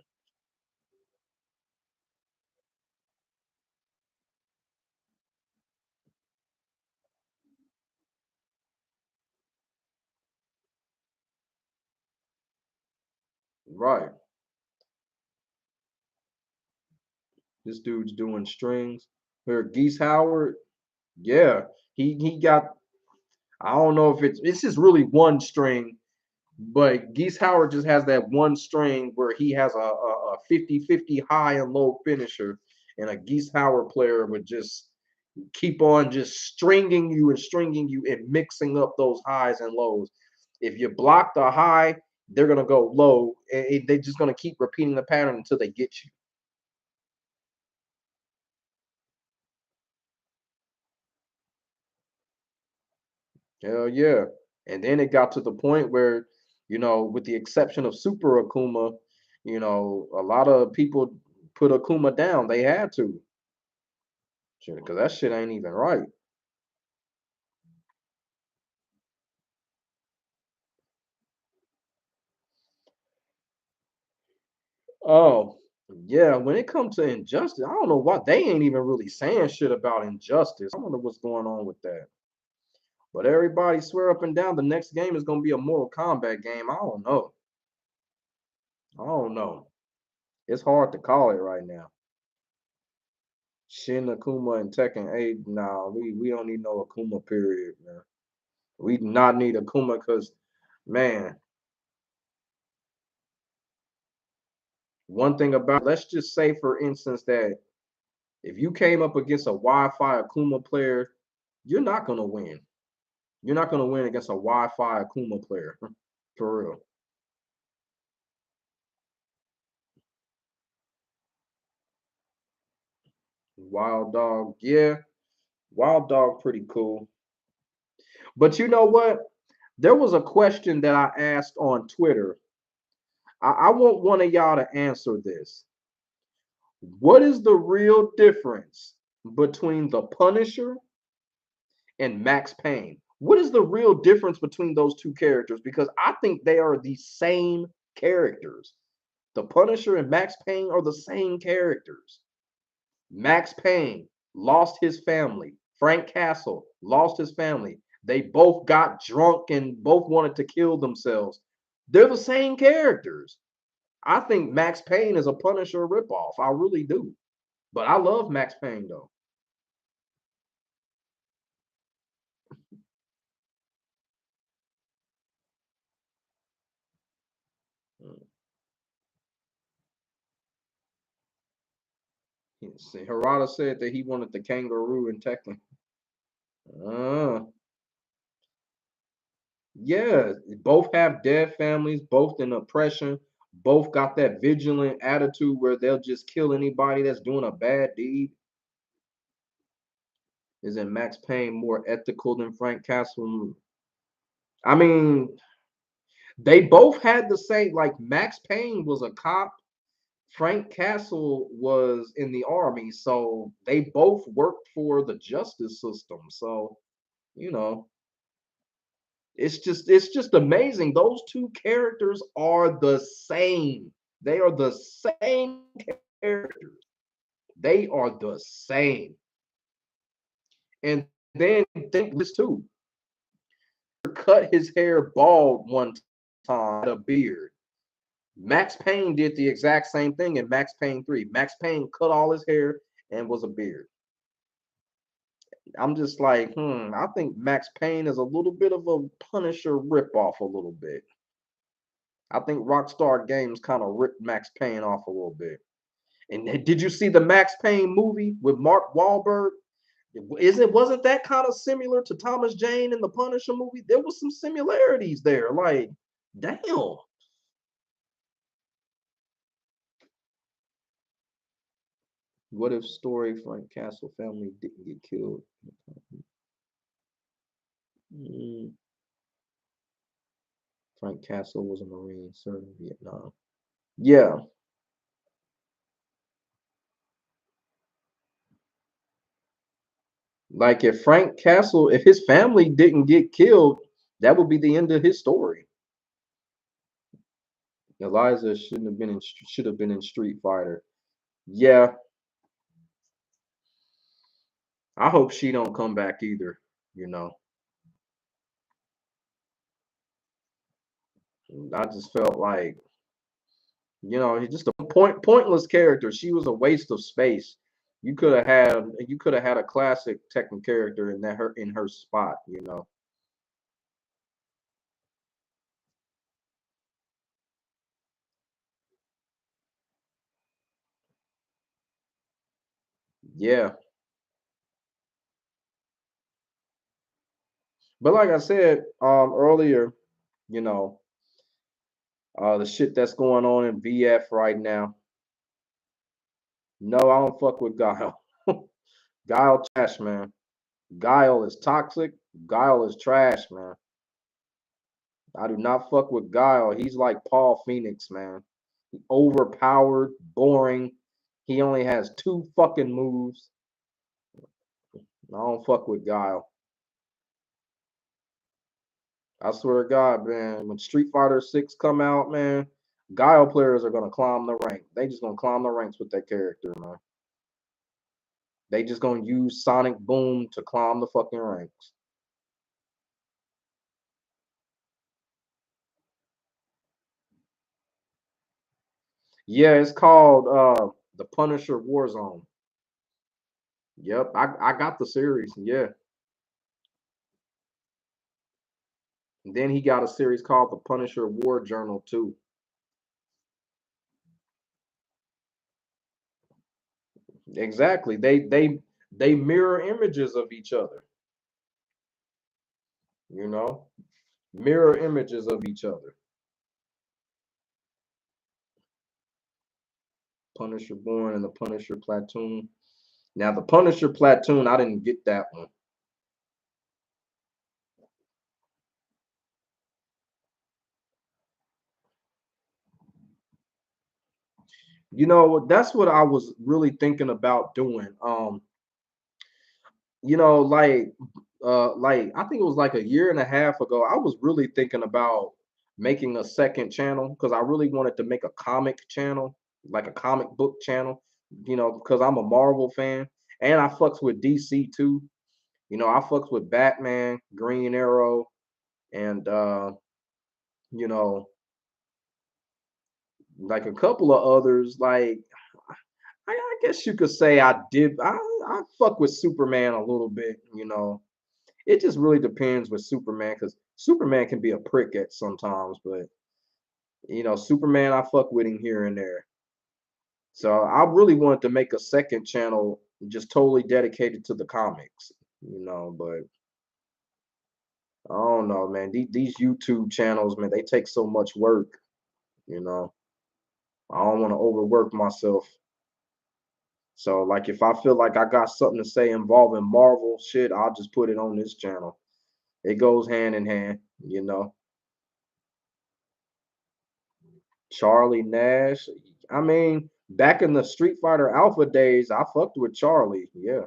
Right. This dude's doing strings. Here, Geese Howard. Yeah, he got. I don't know if it's just really one string, but Geese Howard just has that one string where he has a 50-50 high and low finisher, and a Geese Howard player would just keep on just stringing you and mixing up those highs and lows. If you block the high, they're gonna go low, and they're just gonna keep repeating the pattern until they get you. Hell yeah. And then it got to the point where, with the exception of Super Akuma, a lot of people put Akuma down. They had to, because that shit ain't even right. Oh, yeah. When it comes to Injustice, I don't know why they ain't even really saying shit about Injustice. I wonder what's going on with that. But everybody swear up and down the next game is gonna be a Mortal Kombat game. I don't know. I don't know. It's hard to call it right now. Shin Akuma and Tekken 8. Nah, we don't need no Akuma period, man. We do not need Akuma because, man, one thing about let's just say for instance that if you came up against a Wi-Fi Akuma player, you're not gonna win. You're not gonna win against a Wi-Fi Akuma player. For real. Wild Dog, yeah. Wild Dog pretty cool. But you know what? There was a question that I asked on Twitter. I want one of y'all to answer this. What is the real difference between the Punisher and Max Payne? What is the real difference between those two characters? Because I think they are the same characters. The Punisher and Max Payne are the same characters. Max Payne lost his family. Frank Castle lost his family. They both got drunk and both wanted to kill themselves. They're the same characters. I think Max Payne is a Punisher ripoff. I really do. But I love Max Payne though. Harada said that he wanted the kangaroo in Tekken. Uh, yeah, both have dead families, both in oppression, both got that vigilant attitude where they'll just kill anybody that's doing a bad deed. Isn't Max Payne more ethical than Frank Castle? I mean, they both had the same, like Max Payne was a cop, Frank Castle was in the army, so they both worked for the justice system. So, you know, it's just amazing. Those two characters are the same. They are the same characters. They are the same. And then think this too. Cut his hair bald one time, had a beard. Max Payne did the exact same thing in Max Payne 3. Max Payne cut all his hair and was a beard. I'm just like, I think Max Payne is a little bit of a Punisher ripoff a little bit. I think Rockstar Games kind of ripped Max Payne off a little bit. And did you see the Max Payne movie with Mark Wahlberg? Wasn't that kind of similar to Thomas Jane in the Punisher movie? There was some similarities there. Like, damn. What if Story Frank Castle family didn't get killed? Mm, Frank Castle was a Marine, served in Vietnam. Yeah, like if Frank Castle, if his family didn't get killed, that would be the end of his story. Eliza should have been in Street Fighter. Yeah, I hope she don't come back either. You know, I just felt like just a pointless character. She was a waste of space. You could have had a classic Tekken character in her spot, you know. Yeah. But like I said earlier, you know, the shit that's going on in VF right now. No, I don't fuck with Guile. Guile trash, man. Guile is toxic. Guile is trash, man. I do not fuck with Guile. He's like Paul Phoenix, man. Overpowered, boring. He only has two fucking moves. I don't fuck with Guile. I swear to God, man, when Street Fighter 6 come out, man, Guile players are gonna climb the rank. They just gonna climb the ranks with that character, man. They just gonna use Sonic Boom to climb the fucking ranks. Yeah, it's called the Punisher Warzone. Yep, I got the series. Yeah. And then he got a series called the Punisher War Journal too. Exactly. They mirror images of each other, you know? Mirror images of each other. Punisher Born and the Punisher Platoon. Now the Punisher Platoon, I didn't get that one. You know, that's what I was really thinking about doing. You know, like I think it was like a year and a half ago, I was really thinking about making a second channel because I really wanted to make a comic channel, like a comic book channel, you know, because I'm a Marvel fan and I fucks with DC too. You know, I fucks with Batman, Green Arrow, and you know, like a couple of others. Like I guess you could say I fuck with Superman a little bit, you know. It just really depends with Superman because Superman can be a prick at sometimes, but you know, Superman, I fuck with him here and there. So I really wanted to make a second channel just totally dedicated to the comics, you know, but I don't know, man. These YouTube channels, man, they take so much work, you know. I don't want to overwork myself. So like if I feel like I got something to say involving Marvel shit, I'll just put it on this channel. It goes hand in hand, you know. Charlie Nash. I mean, back in the Street Fighter Alpha days, I fucked with Charlie. Yeah.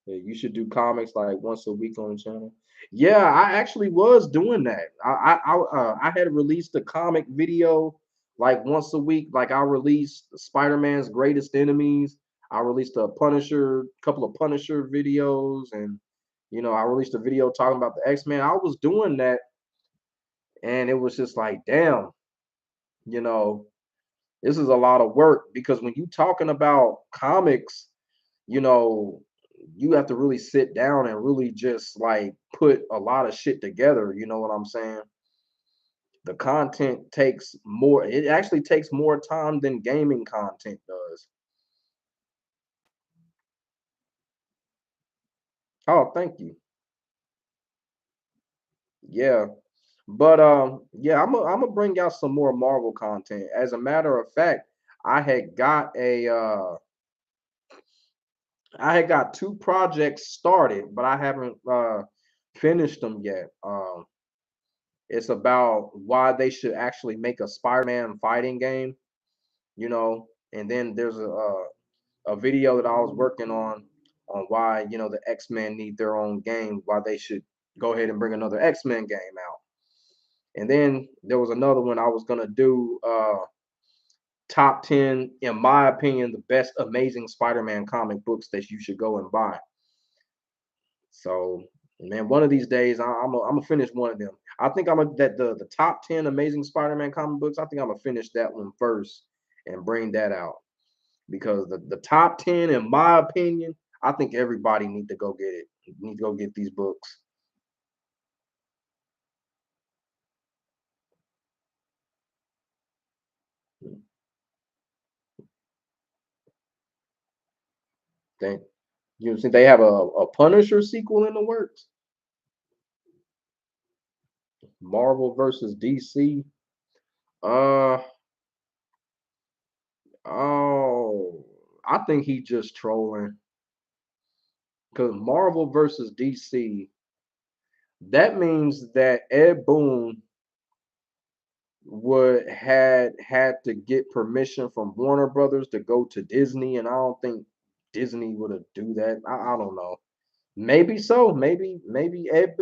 Yeah, you should do comics like once a week on the channel. Yeah, I actually was doing that. I had released a comic video like once a week. Like I released Spider-Man's Greatest Enemies. I released a Punisher, couple of Punisher videos, and you know, I released a video talking about the X-Men. I was doing that, and it was just like, damn, you know, this is a lot of work because when you talking about comics, you know, you have to really sit down and really just like put a lot of shit together. You know what I'm saying? The content takes more, it actually takes more time than gaming content does. Oh, thank you. Yeah. But yeah, I'm gonna bring out some more Marvel content. As a matter of fact, I had got a I had got two projects started, but I haven't finished them yet. It's about why they should actually make a Spider-Man fighting game, you know. And then there's a video that I was working on why you know the X-Men need their own game, why they should go ahead and bring another X-Men game out. And then there was another one I was gonna do top 10, in my opinion, the best Amazing Spider-Man comic books that you should go and buy. So, man, one of these days I'm gonna finish one of them. I think I'm gonna that the top 10 Amazing Spider-Man comic books. I think I'm gonna finish that one first and bring that out. because the top 10, in my opinion, I think everybody need to go get it. Need to go get these books. They, you see, they have a Punisher sequel in the works. Marvel versus DC. Uh oh, I think he just trolling because Marvel versus DC. That means that Ed Boon would had to get permission from Warner Brothers to go to Disney, and I don't think Disney would have do that. I don't know. Maybe so. Maybe Ed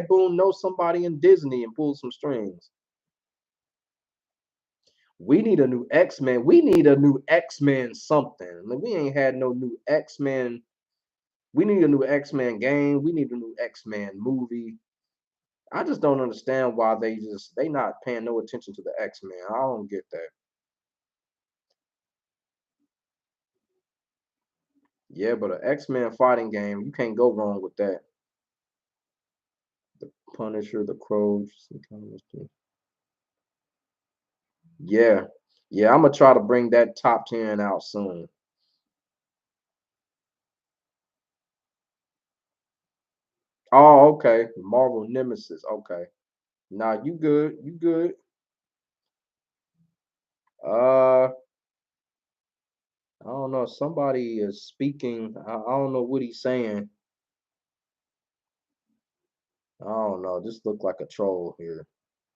Boon knows somebody in Disney and pull some strings. We need a new X-Men. We need a new X-Men something. Like, we ain't had no new X-Men. We need a new X-Men game. We need a new X-Men movie. I just don't understand why they not paying no attention to the X-Men. I don't get that. Yeah, but an X-Men fighting game, you can't go wrong with that. The Punisher, the Crow. Yeah. Yeah, I'm gonna try to bring that top 10 out soon. Oh, okay. Marvel Nemesis. Okay. Nah, you good. You good. I don't know. Somebody is speaking. I don't know what he's saying. I don't know. This look like a troll here.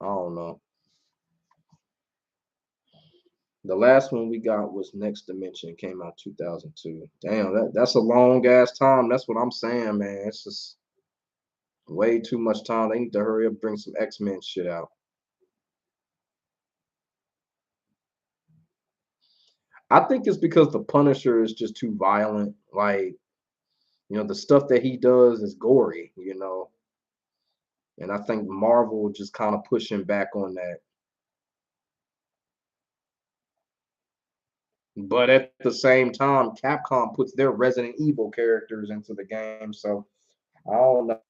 I don't know. The last one we got was Next Dimension. Came out 2002. Damn, that's a long ass time. That's what I'm saying, man. It's just way too much time. They need to hurry up, bring some X-Men shit out. I think it's because the Punisher is just too violent. Like, the stuff that he does is gory. And I think Marvel just kind of pushing back on that. But at the same time, Capcom puts their Resident Evil characters into the game, so I don't know.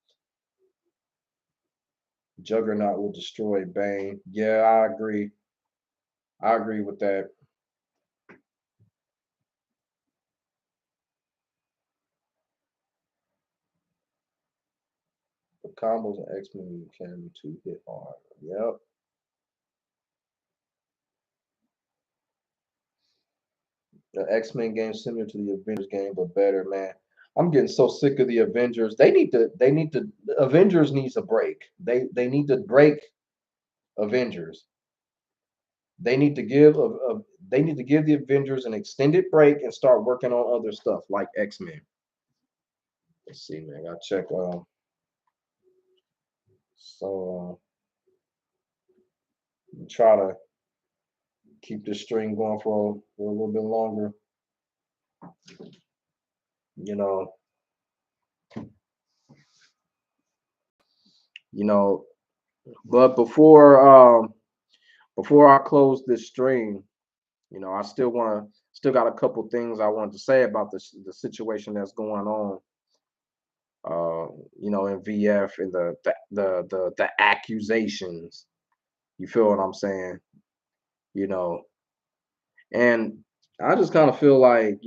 Juggernaut will destroy Bane. Yeah, I agree. I agree with that. The combos in X-Men can be too hit hard. Yep. The X-Men game similar to the Avengers game, but better, man. I'm getting so sick of the Avengers. They need to Avengers needs a break. They need to break Avengers. They need to give the Avengers an extended break and start working on other stuff like X-Men. Let's see, man. I gotta check. So try to keep this string going for a little bit longer. You know, you know. But before I close this stream, I still got a couple things I wanted to say about the situation that's going on. Uh, in VF and the accusations. You feel what I'm saying? You know, and I just kind of feel like,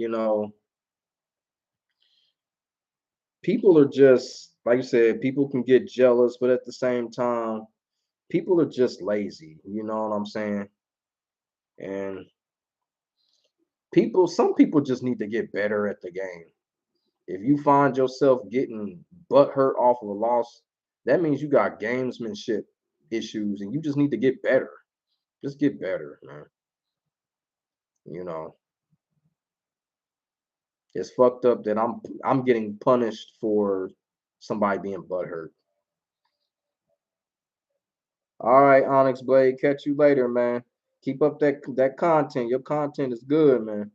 people are just like you said, people can get jealous, but at the same time, people are just lazy. You know what I'm saying? And some people just need to get better at the game. If you find yourself getting butt hurt off of a loss, that means you got gamesmanship issues, and you just need to get better. Just get better, man. You know, it's fucked up that I'm getting punished for somebody being butthurt. All right, Onyx Blade, catch you later, man. Keep up that content. Your content is good, man.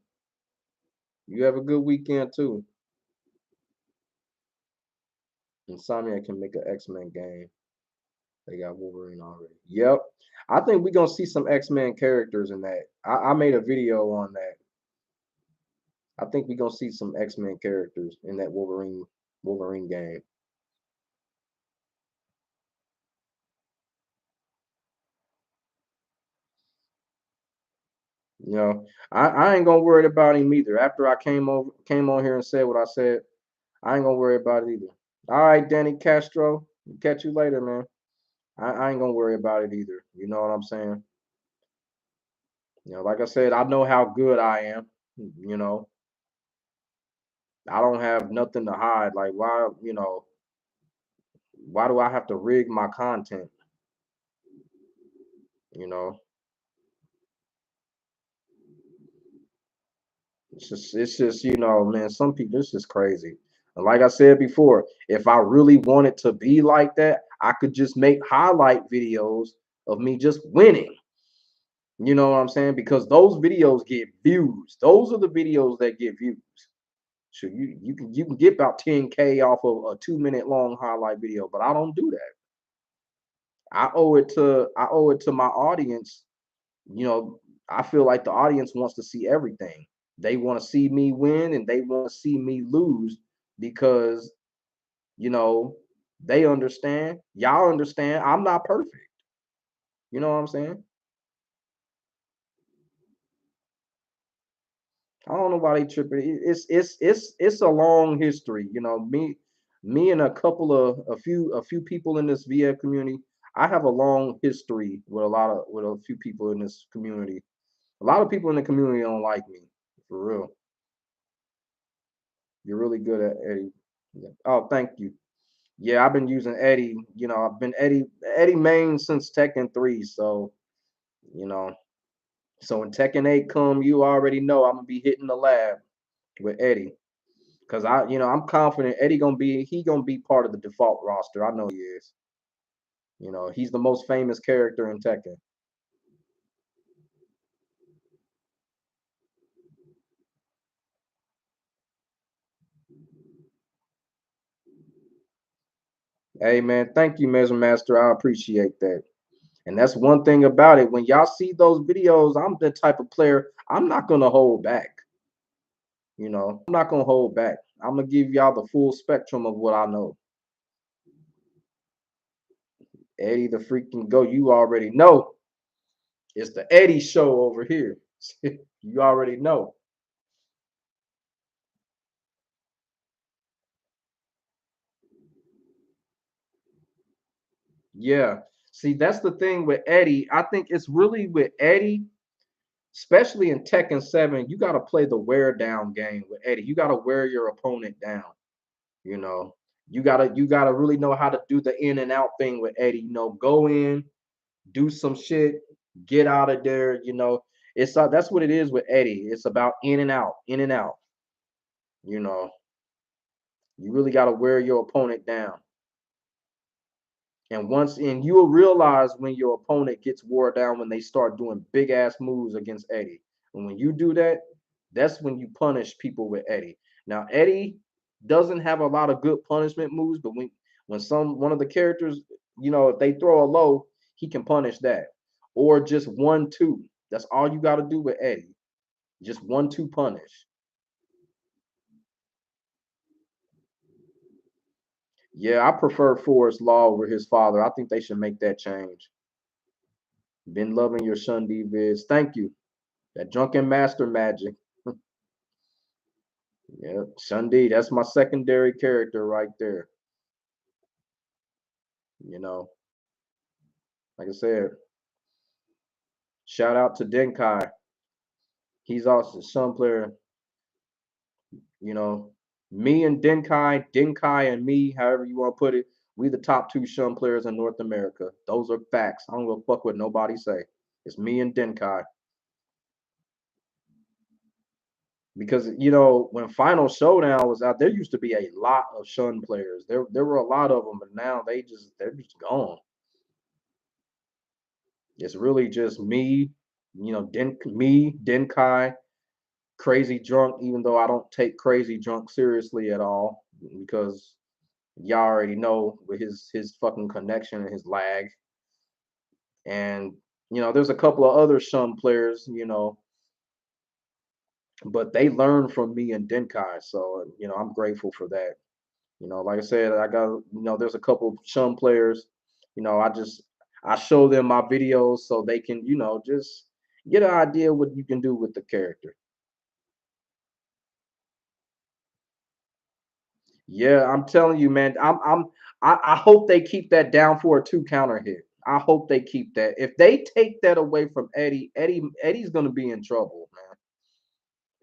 You have a good weekend too. Insomnia can make an X-Men game. They got Wolverine already. Yep. I think we're gonna see some X-Men characters in that. I made a video on that. I think we're gonna see some X-Men characters in that Wolverine game. You know, I ain't gonna worry about him either. After I came on here and said what I said, I ain't gonna worry about it either. All right, Danny Castro, catch you later, man. I ain't gonna worry about it either. You know what I'm saying? You know, like I said, I know how good I am. You know, I don't have nothing to hide. Like why, why do I have to rig my content? You know, it's just, man, some people, this is crazy. And like I said before, if I really wanted to be like that, I could just make highlight videos of me just winning. You know what I'm saying? Because those videos get views. Those are the videos that get views. So you can get about 10K off of a 2 minute long highlight video, but I don't do that. I owe it to my audience. You know, I feel like the audience wants to see everything. They want to see me win and they want to see me lose because, you know, they understand. Y'all understand I'm not perfect. You know what I'm saying? I don't know why they tripping. It's a long history. You know, me and a few people in this VF community. I have a long history with a few people in this community. A lot of people in the community don't like me, for real. You're really good at Eddie. Yeah. Oh, thank you. Yeah, I've been using Eddie. You know, I've been Eddie main since Tekken 3. So, you know, so when Tekken 8 come, you already know I'm gonna be hitting the lab with Eddie. Cause I'm confident Eddie gonna be part of the default roster. I know he is. You know, he's the most famous character in Tekken. Hey man, thank you, Measure Master. I appreciate that. And that's one thing about it. When y'all see those videos, I'm the type of player, I'm not gonna hold back. I'm not gonna hold back. I'm gonna give y'all the full spectrum of what I know. Eddie the freaking go. You already know. It's the Eddie show over here. You already know. Yeah. See, that's the thing with Eddie. I think it's really with Eddie, especially in Tekken 7, you gotta play the wear down game with Eddie. You gotta wear your opponent down, you know. You gotta really know how to do the in and out thing with Eddie. Go in, do some shit, get out of there. That's what it is with Eddie. It's about in and out, in and out. You know, you really got to wear your opponent down. And you'll realize when your opponent gets wore down when they start doing big ass moves against Eddie. And when you do that, that's when you punish people with Eddie. Now Eddie doesn't have a lot of good punishment moves, but when some one of the characters, if they throw a low, he can punish that. Or just 1-2. That's all you got to do with Eddie. Just 1-2 punish. Yeah, I prefer Forrest Law over his father. I think they should make that change. Been loving your Shundi vids. Thank you. That drunken master magic. Yeah, Shundi, that's my secondary character right there. You know, like I said, shout out to Denkai. He's also a Sun player. You know, me and Denkai and me, however you want to put it, we the top two Shun players in North America. Those are facts. I don't give a fuck what nobody say. It's me and Denkai. Because when Final Showdown was out, there used to be a lot of Shun players. There were a lot of them, but now they're just gone. It's really just me, Denkai, Crazy Drunk. Even though I don't take Crazy Drunk seriously at all, because y'all already know with his fucking connection and his lag. And there's a couple of other Shun players, but they learn from me and Denkai. So, I'm grateful for that. Like I said, I got, there's a couple of Chum players, I show them my videos so they can, just get an idea what you can do with the character. Yeah, I'm telling you, man. I hope they keep that down for a two counter hit. I hope they keep that. If they take that away from Eddie's gonna be in trouble, man.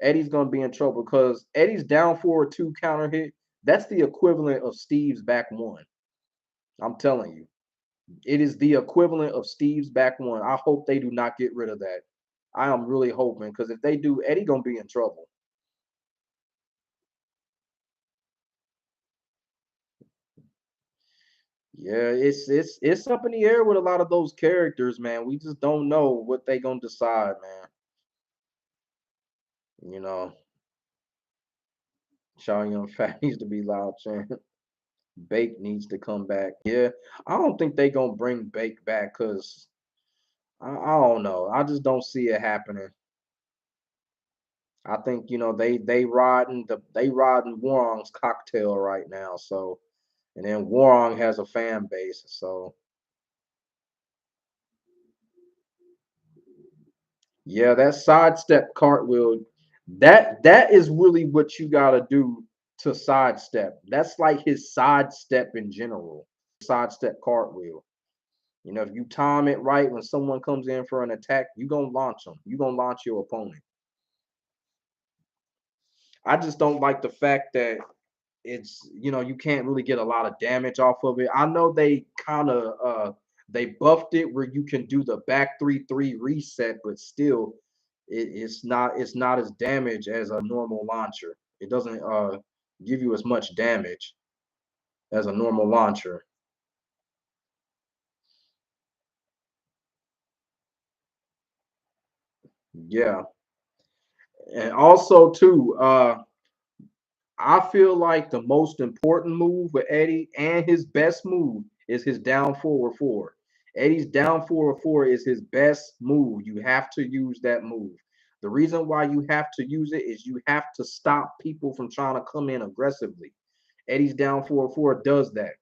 Eddie's gonna be in trouble because Eddie's down for a two counter hit. That's the equivalent of Steve's back one. I'm telling you. It is the equivalent of Steve's back one. I hope they do not get rid of that. I am really hoping because if they do, Eddie gonna be in trouble. Yeah, it's up in the air with a lot of those characters, man. We just don't know what they gonna decide, man. You know, Chow Yun Fat needs to be loud chant. Bake needs to come back. Yeah, I don't think they gonna bring Bake back because I don't know. I just don't see it happening. I think they riding Warong's cocktail right now. So, and then Warong has a fan base. So yeah, that sidestep cartwheel, that is really what you gotta do to sidestep. That's like his sidestep in general. Sidestep cartwheel. If you time it right when someone comes in for an attack, you gonna launch them. You gonna launch your opponent. I just don't like the fact that you can't really get a lot of damage off of it. I know they kind of they buffed it where you can do the back 3-3 reset, but still it's not as damage as a normal launcher. It doesn't give you as much damage as a normal launcher. Yeah. And also too, I feel like the most important move with Eddie and his best move is his down forward four. Eddie's down forward four is his best move. You have to use that move. The reason why you have to use it is you have to stop people from trying to come in aggressively. Eddie's down forward four does that.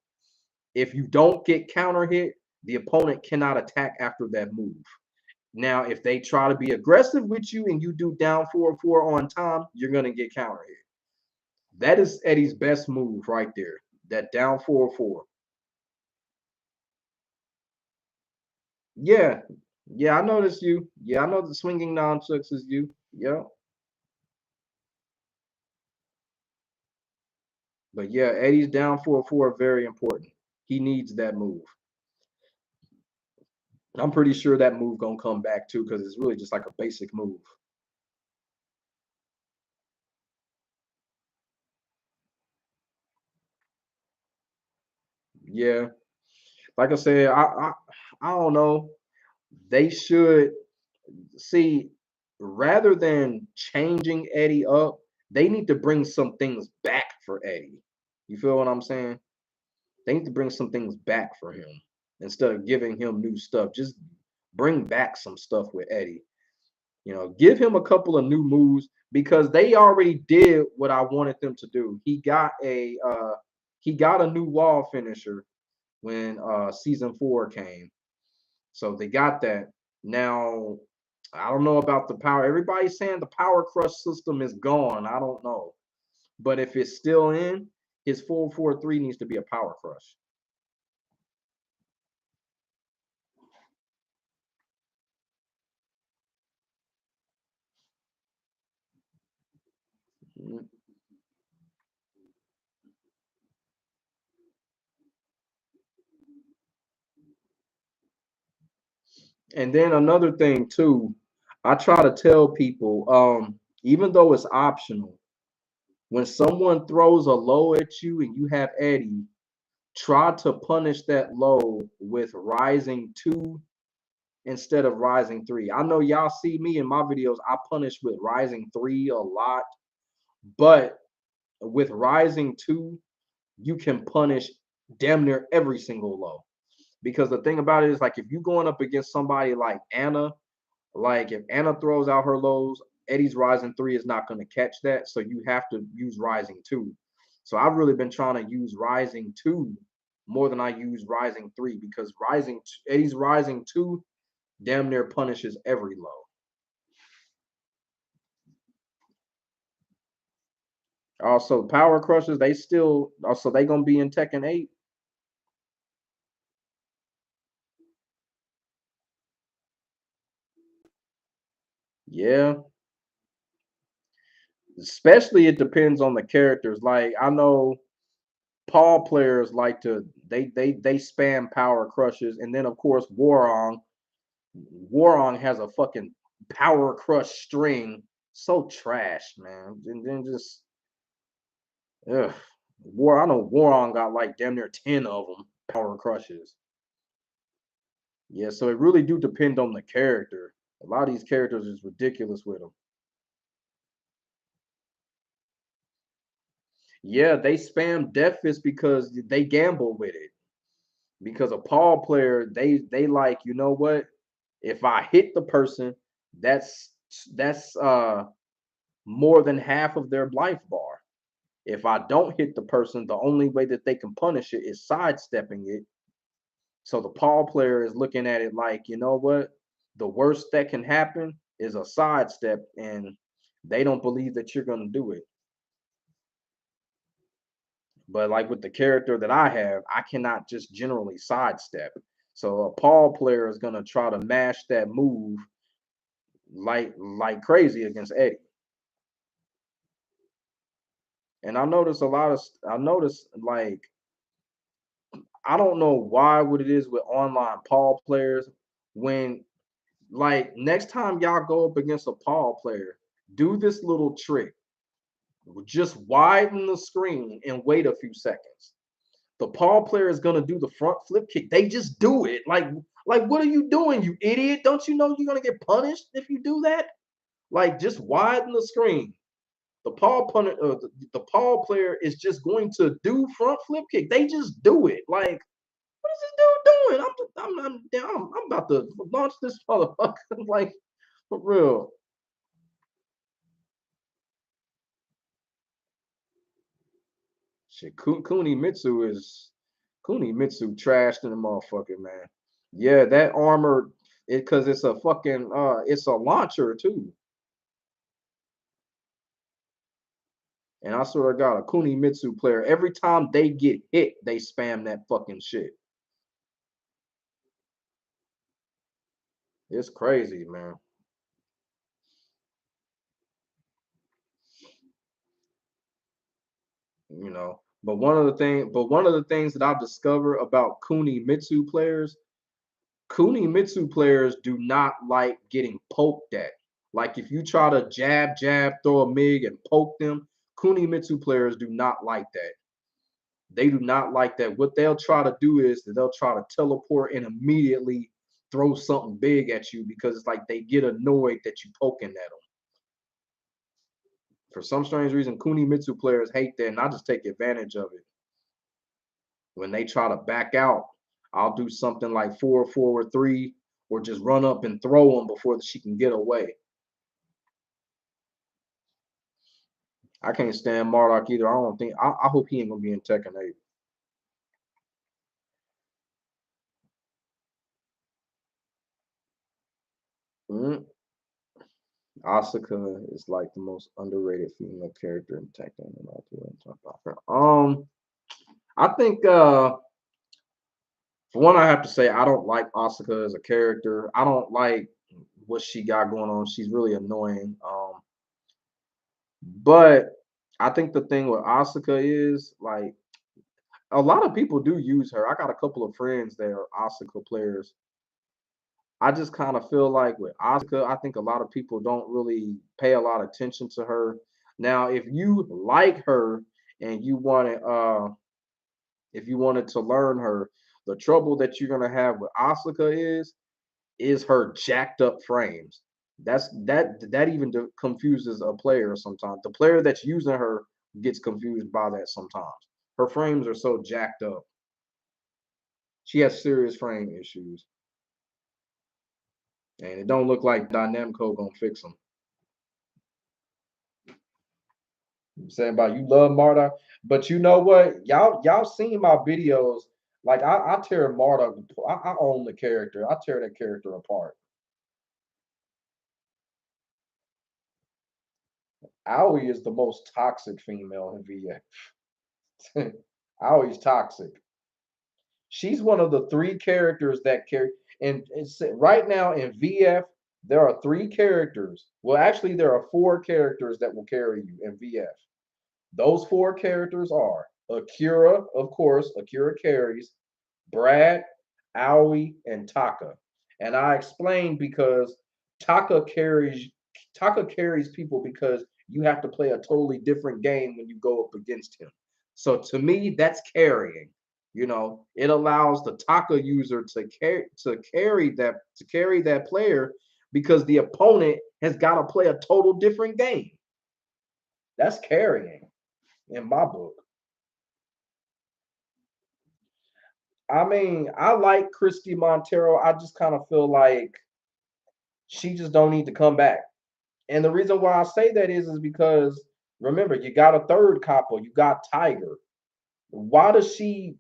If you don't get counter hit, the opponent cannot attack after that move. Now, if they try to be aggressive with you and you do down forward four on time, you're gonna get counter hit. That is Eddie's best move right there. That down 4-4. Yeah. Yeah, I noticed you. Yeah, I know the swinging nunchucks is you. Yeah. But yeah, Eddie's down 4-4 very important. He needs that move. I'm pretty sure that move gonna come back too because it's really just like a basic move. Yeah. Like I said, I don't know. They should see rather than changing Eddie up, they need to bring some things back for Eddie. You feel what I'm saying? They need to bring some things back for him instead of giving him new stuff. Just bring back some stuff with Eddie. Give him a couple of new moves because they already did what I wanted them to do. He got a new wall finisher when season 4 came. So they got that. Now, I don't know about the power. Everybody's saying the power crush system is gone. I don't know. But if it's still in, his 443 needs to be a power crush. Mm. And then another thing too, I try to tell people, even though it's optional, when someone throws a low at you and you have Eddie, try to punish that low with rising two instead of rising three. I know y'all see me in my videos, I punish with rising three a lot, but with rising two, you can punish damn near every single low. Because the thing about it is like if you're going up against somebody like Anna, like if Anna throws out her lows, Eddie's Rising 3 is not going to catch that, so you have to use Rising 2. So I've really been trying to use Rising 2 more than I use Rising 3 because Eddie's Rising 2 damn near punishes every low. Also, Power Crushers, they still also they gonna be in Tekken 8. Yeah. Especially it depends on the characters. Like I know Paul players like to they spam Power Crushers, and then of course Warong has a fucking Power Crush string. So trash, man. And then just ugh. I know Warong got like damn near 10 of them Power Crushes. Yeah, so it really do depend on the character. A lot of these characters is ridiculous with them. Yeah, they spam Death Fist because they gamble with it. Because a Paul player, they like, you know what? If I hit the person, that's that's more than half of their life bar. If I don't hit the person, the only way that they can punish it is sidestepping it. So the Paul player is looking at it like, you know what? The worst that can happen is a sidestep, and they don't believe that you're gonna do it. But like with the character that I have, I cannot just generally sidestep. So a Paul player is gonna try to mash that move like crazy against Eddie. And I notice like I don't know why what it is with online Paul players when like next time y'all go up against a Paul player, do this little trick. Just widen the screen and wait a few seconds. The Paul player is gonna do the front flip kick. They just do it. Like what are you doing, you idiot? Don't you know you're gonna get punished if you do that? Like just widen the screen. The Paul player is just going to do front flip kick. They just do it. Like what is this dude doing? I'm about to launch this motherfucker. Like for real. Shit, Kuni Mitsu trashed in the motherfucker, man. Yeah, that armor, it because it's a fucking it's a launcher too. And I sort of got a Kuni Mitsu player. Every time they get hit, they spam that fucking shit. It's crazy, man. You know. But one of the things that I've discovered about Kuni Mitsu players do not like getting poked at. Like if you try to jab, throw a mig and poke them, Kuni Mitsu players do not like that. They do not like that. What they'll try to do is that they'll try to teleport and immediately throw something big at you because it's like they get annoyed that you poking at them. For some strange reason, Kuni Mitsu players hate that, and I just take advantage of it. When they try to back out, I'll do something like forward three, or just run up and throw them before she can get away. I can't stand Marduk either. I don't think. I hope he ain't gonna be in Tekken 8. Mm. Asuka is like the most underrated female character in Tekken. And I'll do it. Talk about her. I think for one, I have to say I don't like Asuka as a character. I don't like what she got going on. She's really annoying. But I think the thing with Asuka is like a lot of people do use her. I got a couple of friends that are Asuka players. I just kind of feel like with Asuka, I think a lot of people don't really pay a lot of attention to her. Now, if you like her and if you wanted to learn her, the trouble that you're gonna have with Asuka is her jacked up frames. That even confuses a player sometimes. The player that's using her gets confused by that sometimes. Her frames are so jacked up. She has serious frame issues, and it don't look like Dynamico gonna fix them. I'm saying about you love Marduk, but you know what? Y'all seen my videos. Like I tear Marduk. I own the character. I tear that character apart. Aoi is the most toxic female in VF. Aoi's toxic. She's one of the three characters that carry. And it's right now in VF, there are three characters. Well, actually, there are four characters that will carry you in VF. Those four characters are Akira, of course, Akira carries, Brad, Aoi, and Taka. And I explained because Taka carries Taka carries people because you have to play a totally different game when you go up against him. So to me, that's carrying. It allows the Taka user to carry that player because the opponent has got to play a total different game. That's carrying in my book. I mean, I like Christy Montero. I just kind of feel like she just don't need to come back. And the reason why I say that is because remember, you got a third couple, you got Tiger. Why does she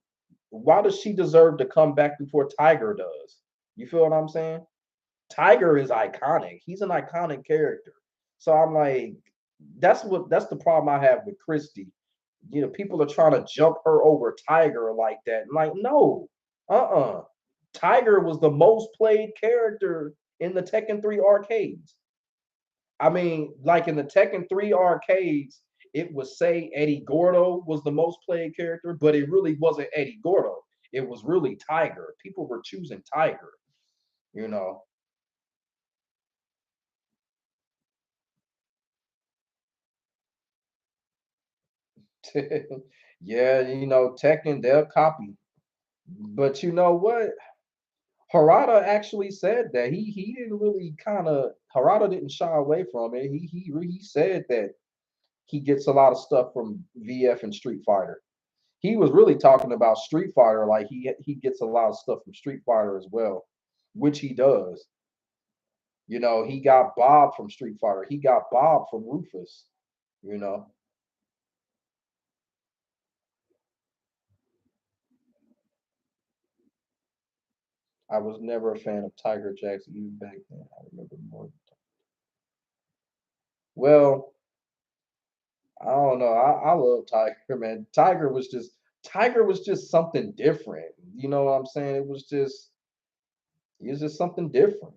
why does she deserve to come back before Tiger does? You feel what I'm saying? Tiger is iconic. He's an iconic character. So I'm like, that's the problem I have with Christy. People are trying to jump her over Tiger like that. Like, no, Tiger was the most played character in the Tekken 3 arcades. I mean, like in the Tekken 3 arcades, it would say Eddie Gordo was the most played character, but it really wasn't Eddie Gordo. It was really Tiger. People were choosing Tiger, you know. Yeah, Tekken, they'll copy. But you know what? Harada actually said that he didn't really kind of Harada didn't shy away from it. He said that he gets a lot of stuff from VF and Street Fighter. He was really talking about Street Fighter, like he gets a lot of stuff from Street Fighter as well, which he does. He got Bob from Street Fighter. He got Bob from Rufus. You know, I was never a fan of Tiger Jackson even back then. I remember more. Well, I don't know. I love Tiger, man. Tiger was just something different. You know what I'm saying? He was just something different.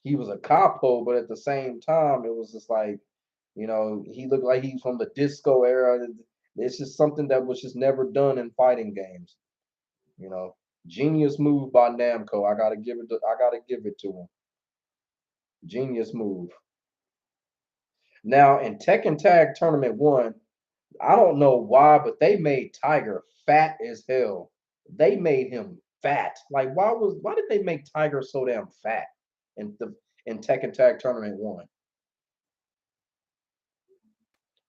He was a capo, but at the same time, it was just like, he looked like he's from the disco era. It's just something that was just never done in fighting games. You know, Genius move by Namco. I gotta give it to him. Genius move. Now in Tekken Tag Tournament One, I don't know why, but they made Tiger fat as hell. They made him fat. Like why did they make Tiger so damn fat in the in Tekken Tag Tournament One?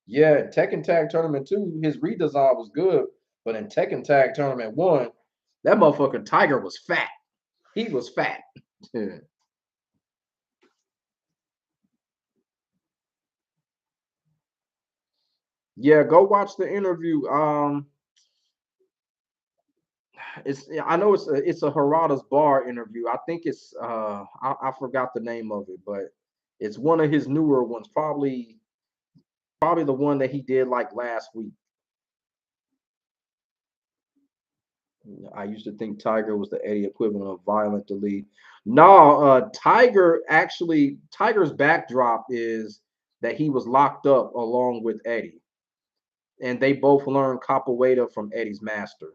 Yeah, Tekken Tag Tournament 2, his redesign was good, but in Tekken Tag Tournament 1, that motherfucker Tiger was fat. He was fat. Yeah, go watch the interview. I know it's a Harada's Bar interview. I think I forgot the name of it, but it's one of his newer ones, probably the one that he did like last week. I used to think Tiger was the Eddie equivalent of Violent Delete. No, Tiger's backdrop is that he was locked up along with Eddie, and they both learned capoeira from Eddie's master.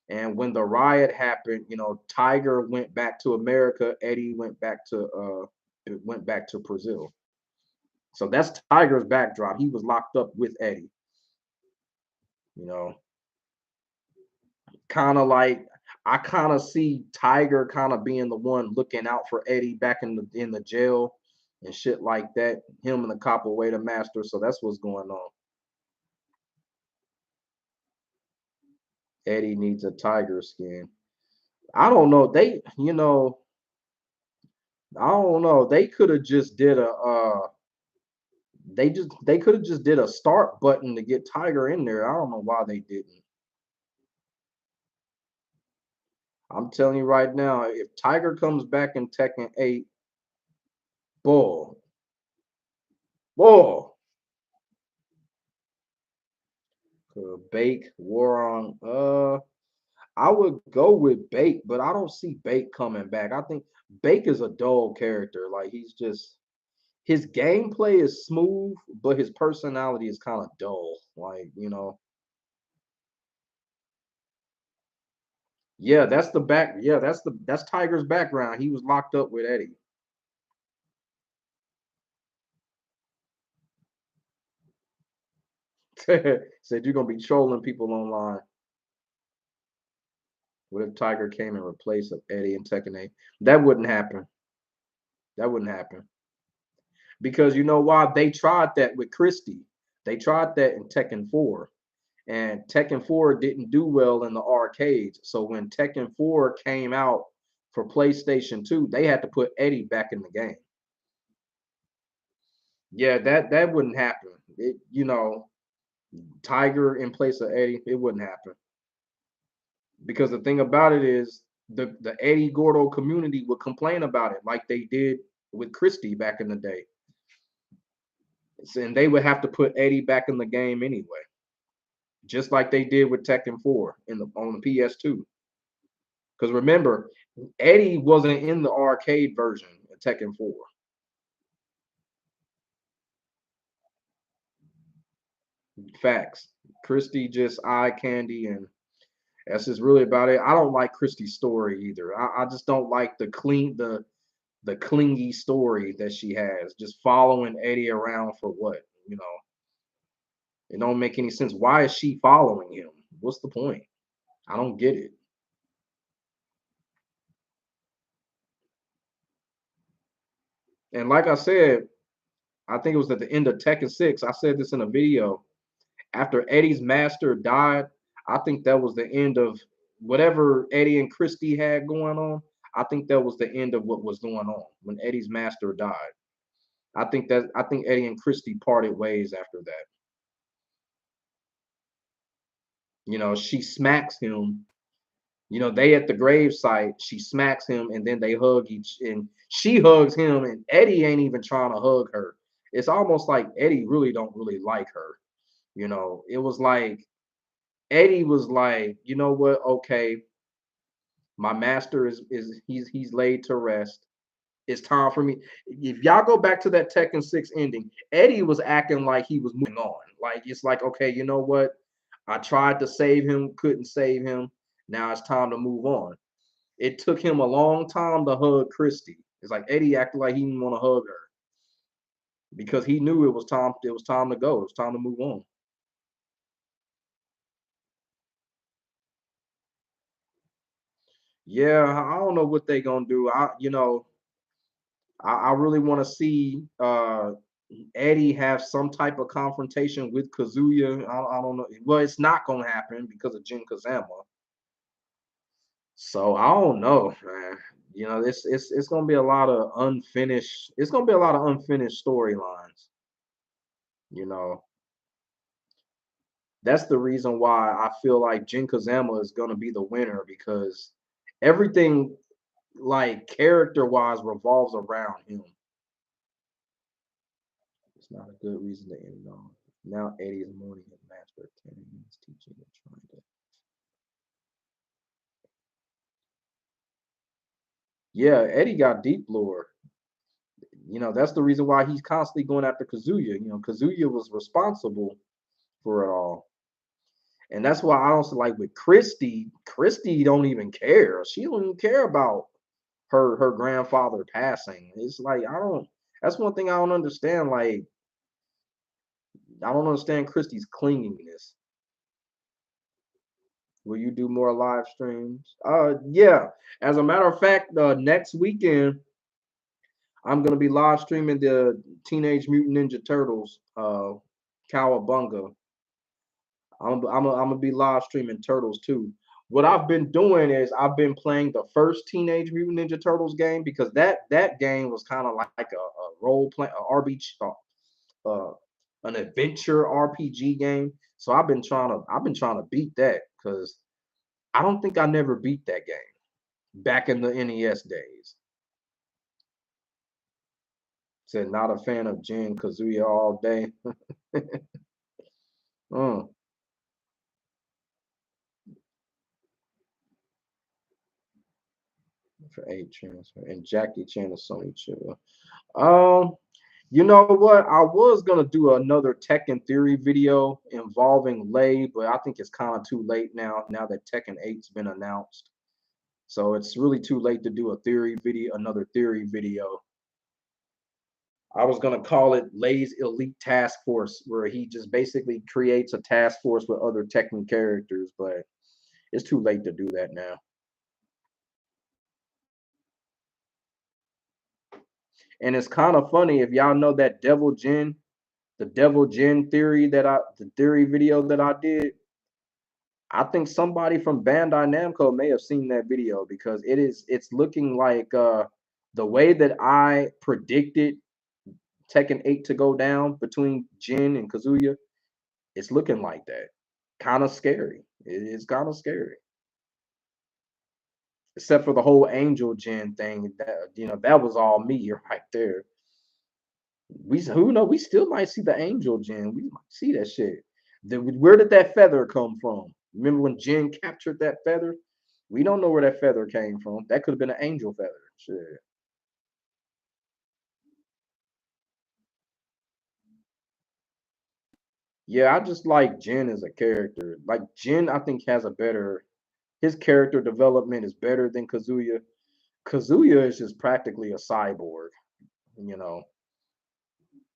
And when the riot happened, Tiger went back to America, Eddie went back to Brazil. So that's Tiger's backdrop. He was locked up with Eddie. You know, kind of like I kind of see Tiger kind of being the one looking out for Eddie back in the jail and shit like that. Him and the capoeira master. So that's what's going on. Eddie needs a tiger skin. I don't know. I don't know. They could have just did They could have just did a start button to get Tiger in there. I don't know why they didn't. I'm telling you right now, if Tiger comes back in Tekken 8, bull, bull. Bake, War I would go with Bake, but I don't see Bake coming back. I think Bake is a dull character. Like he's just his gameplay is smooth, but his personality is kind of dull. Like, yeah, that's the back. Yeah, that's Tiger's background. He was locked up with Eddie. Said you're gonna be trolling people online. What if Tiger came in replace of Eddie and Tekken 8? That wouldn't happen. That wouldn't happen. Because you know why? They tried that with Christie. They tried that in Tekken 4. And Tekken 4 didn't do well in the arcades. So when Tekken 4 came out for PlayStation 2, they had to put Eddie back in the game. Yeah, that wouldn't happen. Tiger in place of Eddie, it wouldn't happen. Because the thing about it is the Eddie Gordo community would complain about it like they did with Christie back in the day. And they would have to put Eddie back in the game anyway, just like they did with Tekken 4 on the PS2. Because remember, Eddie wasn't in the arcade version of Tekken 4. Facts. Christie just eye candy, and that's just really about it. I don't like Christie's story either. I just don't like the clingy story that she has, just following Eddie around for what? You know, it don't make any sense. Why is she following him? What's the point? I don't get it. And like I said, I think it was at the end of Tekken 6. I said this in a video. After Eddie's master died, I think that was the end of whatever Eddie and Christie had going on. I think that was the end of what was going on when Eddie's master died. I think Eddie and Christie parted ways after that. She smacks him. They at the gravesite, she smacks him and then they hug each and she hugs him and Eddie ain't even trying to hug her. It's almost like Eddie really don't really like her. It was like Eddie was like, you know what? Okay, my master is he's laid to rest. It's time for me. If y'all go back to that Tekken 6 ending, Eddie was acting like he was moving on. Like it's like, okay, you know what? I tried to save him, couldn't save him. Now it's time to move on. It took him a long time to hug Christy. It's like Eddie acted like he didn't want to hug her because he knew it was time. It was time to go. It was time to move on. Yeah, I don't know what they gonna do. I really want to see Eddie have some type of confrontation with Kazuya. I don't know. Well, it's not gonna happen because of Jin Kazama. So I don't know, man. It's gonna be a lot of unfinished. It's gonna be a lot of unfinished storylines. You know, that's the reason why I feel like Jin Kazama is gonna be the winner because everything, like character wise, revolves around him. It's not a good reason to end it on. Now Eddie is mourning his master, telling him his teaching and trying to. Yeah, Eddie got deep lore. That's the reason why he's constantly going after Kazuya. Kazuya was responsible for it all. And that's why I don't like with Christy. Christy don't even care. She don't even care about her grandfather passing. It's like I don't. That's one thing I don't understand. Like I don't understand Christy's clinginess. Will you do more live streams? Yeah. As a matter of fact, next weekend I'm gonna be live streaming the Teenage Mutant Ninja Turtles, Cowabunga. I'm gonna be live streaming Turtles too. What I've been doing is I've been playing the first Teenage Mutant Ninja Turtles game because that game was kind of like a role play, a RB, an adventure RPG game. So I've been trying to beat that because I don't think I never beat that game back in the NES days. Said not a fan of Jin Kazuya all day. Mm, for 8 transfer and Jackie Chan and Sony Chill. Um, you know what? I was gonna do another Tekken theory video involving Lei, but I think it's kind of too late now. Now that Tekken 8's been announced, so it's really too late to do a theory video, another theory video. I was gonna call it Lei's Elite Task Force, where he just basically creates a task force with other Tekken characters, but it's too late to do that now. And it's kind of funny if y'all know that the Devil Jin theory the theory video that I did. I think somebody from Bandai Namco may have seen that video because it's looking like the way that I predicted Tekken 8 to go down between Jin and Kazuya, it's looking like that. Kind of scary. It's kind of scary. Except for the whole Angel Jin thing, that was all me right there. Who know, we still might see the Angel Jin. We might see that shit. Where did that feather come from? Remember when Jin captured that feather? We don't know where that feather came from. That could have been an angel feather. Shit. Yeah, I just like Jin as a character. Like Jin, I think has a better his character development is better than Kazuya. Kazuya is just practically a cyborg. You know,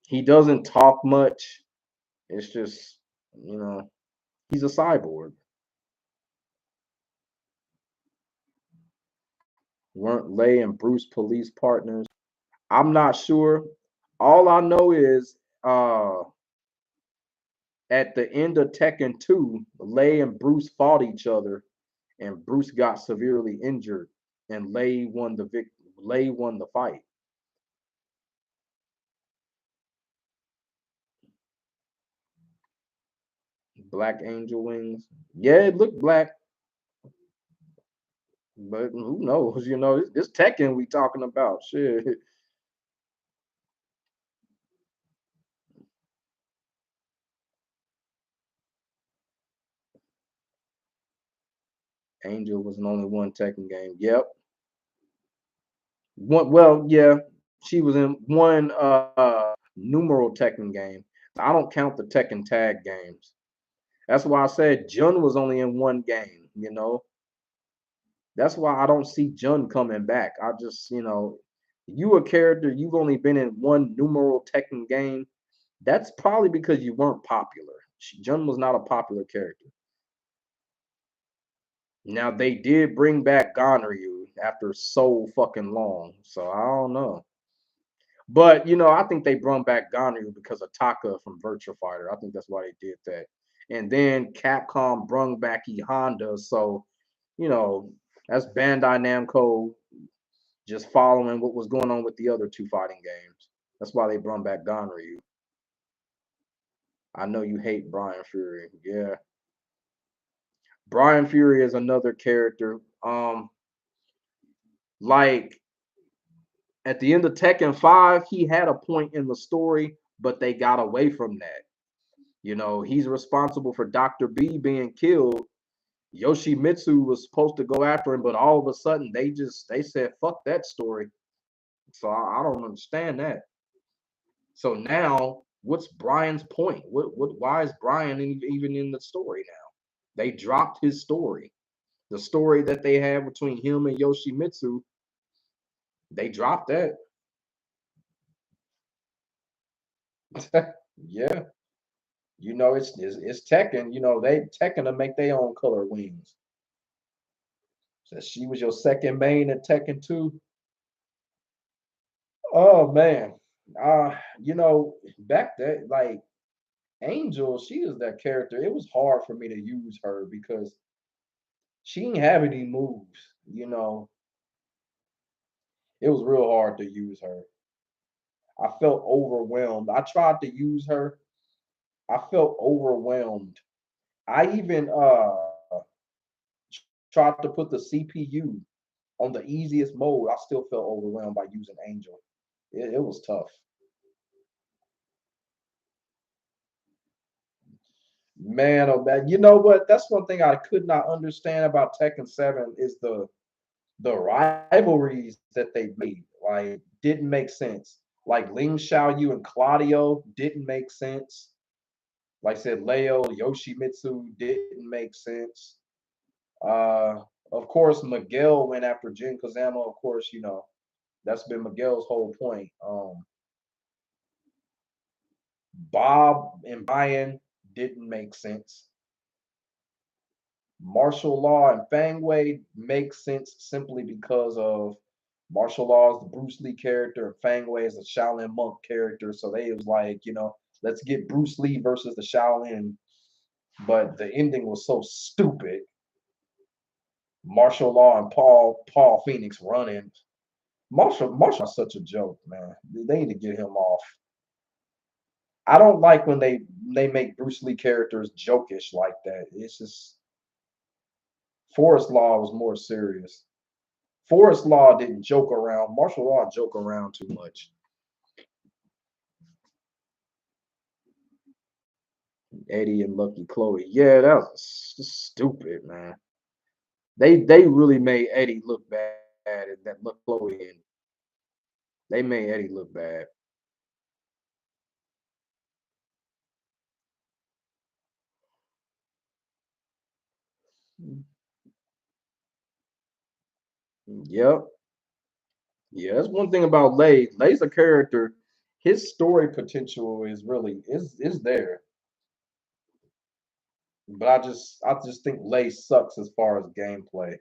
he doesn't talk much. It's just, you know, he's a cyborg. Weren't Lei and Bruce police partners? I'm not sure. All I know is at the end of Tekken 2, Lei and Bruce fought each other and Bruce got severely injured and Lei won the fight. Black angel wings. Yeah, it looked black, but who knows? This Tekken we talking about. Shit. Angel was in only one Tekken game. Yep. Yeah, she was in one numeral Tekken game. I don't count the Tekken tag games. That's why I said Jun was only in one game. That's why I don't see Jun coming back. I just, you a character, you've only been in one numeral Tekken game. That's probably because you weren't popular. Jun was not a popular character. Now they did bring back Ganryu after so fucking long. So I don't know. But I think they brought back Ganryu because of Taka from Virtua Fighter. I think that's why they did that. And then Capcom brung back E Honda, so you know that's Bandai Namco just following what was going on with the other two fighting games. That's why they brought back Ganryu. I know you hate Brian Fury. Yeah, Brian Fury is another character. Like at the end of Tekken 5, he had a point in the story, but they got away from that. He's responsible for Dr. B being killed. Yoshimitsu was supposed to go after him, but all of a sudden they said fuck that story. So I don't understand that. So now what's Brian's point? Why is Brian even in the story now? They dropped his story. The story that they had between him and Yoshimitsu, they dropped that. Yeah. It's Tekken. They Tekken to make their own color wings. So she was your second main at Tekken 2. Oh man. Back then, like Angel, she is that character. It was hard for me to use her because she didn't have any moves. It was real hard to use her. I felt overwhelmed. I tried to use her I felt overwhelmed. I even tried to put the CPU on the easiest mode. I still felt overwhelmed by using Angel. It was tough. Man, oh man. You know what? That's one thing I could not understand about Tekken 7 is the rivalries that they made. Like didn't make sense. Like Ling Xiaoyu and Claudio didn't make sense. Like I said, Leo, Yoshimitsu didn't make sense. Uh, of course, Miguel went after Jin Kazama. Of course, that's been Miguel's whole point. Bob and Brian didn't make sense. Martial Law and Fang Wei makes sense simply because of Martial Law is the Bruce Lee character and Fang Wei is the Shaolin monk character. So they was like, let's get Bruce Lee versus the Shaolin. But the ending was so stupid. Martial Law and Paul Phoenix running. Marshall is such a joke, man. They need to get him off. I don't like when they make Bruce Lee characters jokish like that. It's just Forest Law was more serious. Forest Law didn't joke around. Martial Law joke around too much. Eddie and Lucky Chloe. Yeah, that was stupid, man. They really made Eddie look bad and that look Chloe and they made Eddie look bad. Yep. Yeah, that's one thing about Lay. Lay's a character. His story potential is really is there. But I just think Lay sucks as far as gameplay.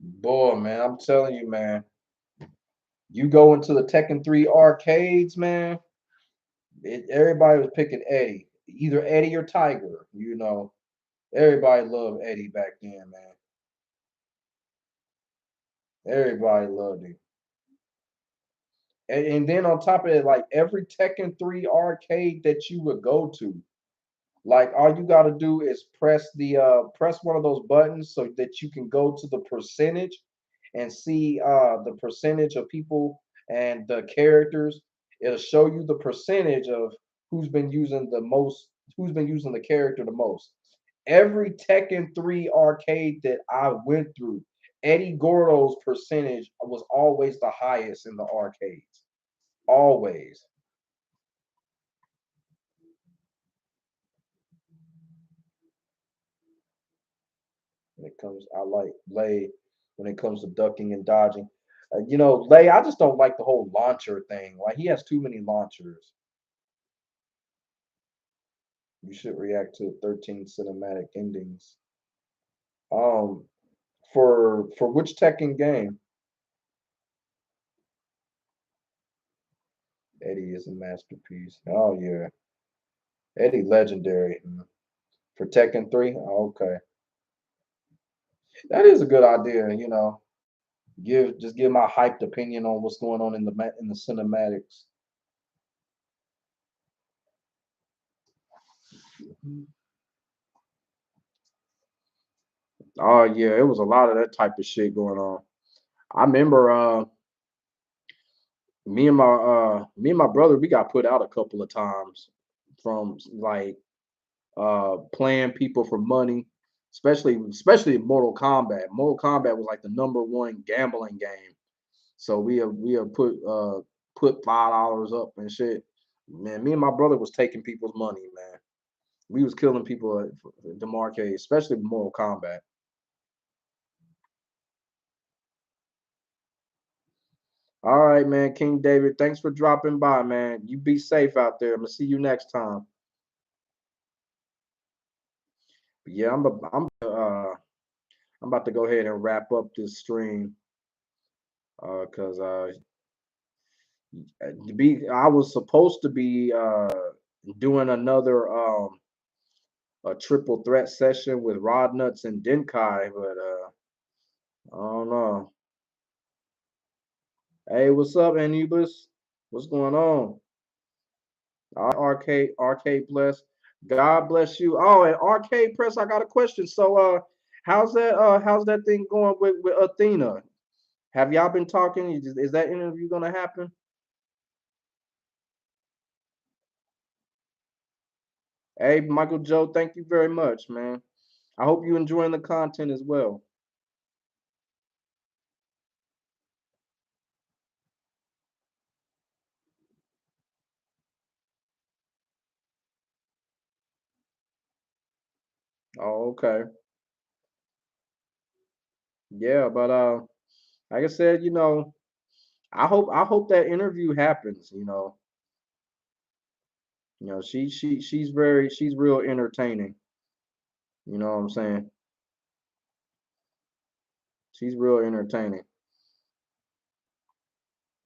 Boy, man, I'm telling you, man. You go into the Tekken 3 arcades, man. Everybody was picking Eddie, either Eddie or Tiger. Everybody loved Eddie back then, man. Everybody loved him. And then on top of it, like every Tekken 3 arcade that you would go to, like all you got to do is press one of those buttons so that you can go to the percentage and see the percentage of people and the characters. It'll show you the percentage of who's been using the most, who's been using the character the most. Every Tekken 3 arcade that I went through, Eddie Gordo's percentage was always the highest in the arcades. Always. I like Lay when it comes to ducking and dodging. Lay, I just don't like the whole launcher thing. Like he has too many launchers. You should react to 13 cinematic endings. Um, for which Tekken game? Eddie is a masterpiece. Oh yeah, Eddie legendary. For Tekken 3. Oh, okay, that is a good idea. Give my hyped opinion on what's going on in the cinematics. Oh yeah, it was a lot of that type of shit going on. I remember me and my brother, we got put out a couple of times from like playing people for money, especially in Mortal Kombat. Mortal Kombat was like the number one gambling game. So we have put $5 up and shit. Man, me and my brother was taking people's money, man. We was killing people at the arcade, especially Mortal Kombat. All right, man, King David, thanks for dropping by, man. You be safe out there. I'm gonna see you next time. But yeah, I'm about to go ahead and wrap up this stream because I was supposed to be doing another a triple threat session with Rod Nuts and Denkai, but I don't know. Hey, what's up, Anubis? What's going on? All right, Arcade Bless. God bless you. Oh, and Arcade Press, I got a question. So how's that thing going with Athena? Have y'all been talking? Is that interview gonna happen? Hey, Michael Joe, thank you very much, man. I hope you enjoying the content as well. Oh, okay. Yeah, but like I said, I hope that interview happens, she's real entertaining. You know what I'm saying? She's real entertaining.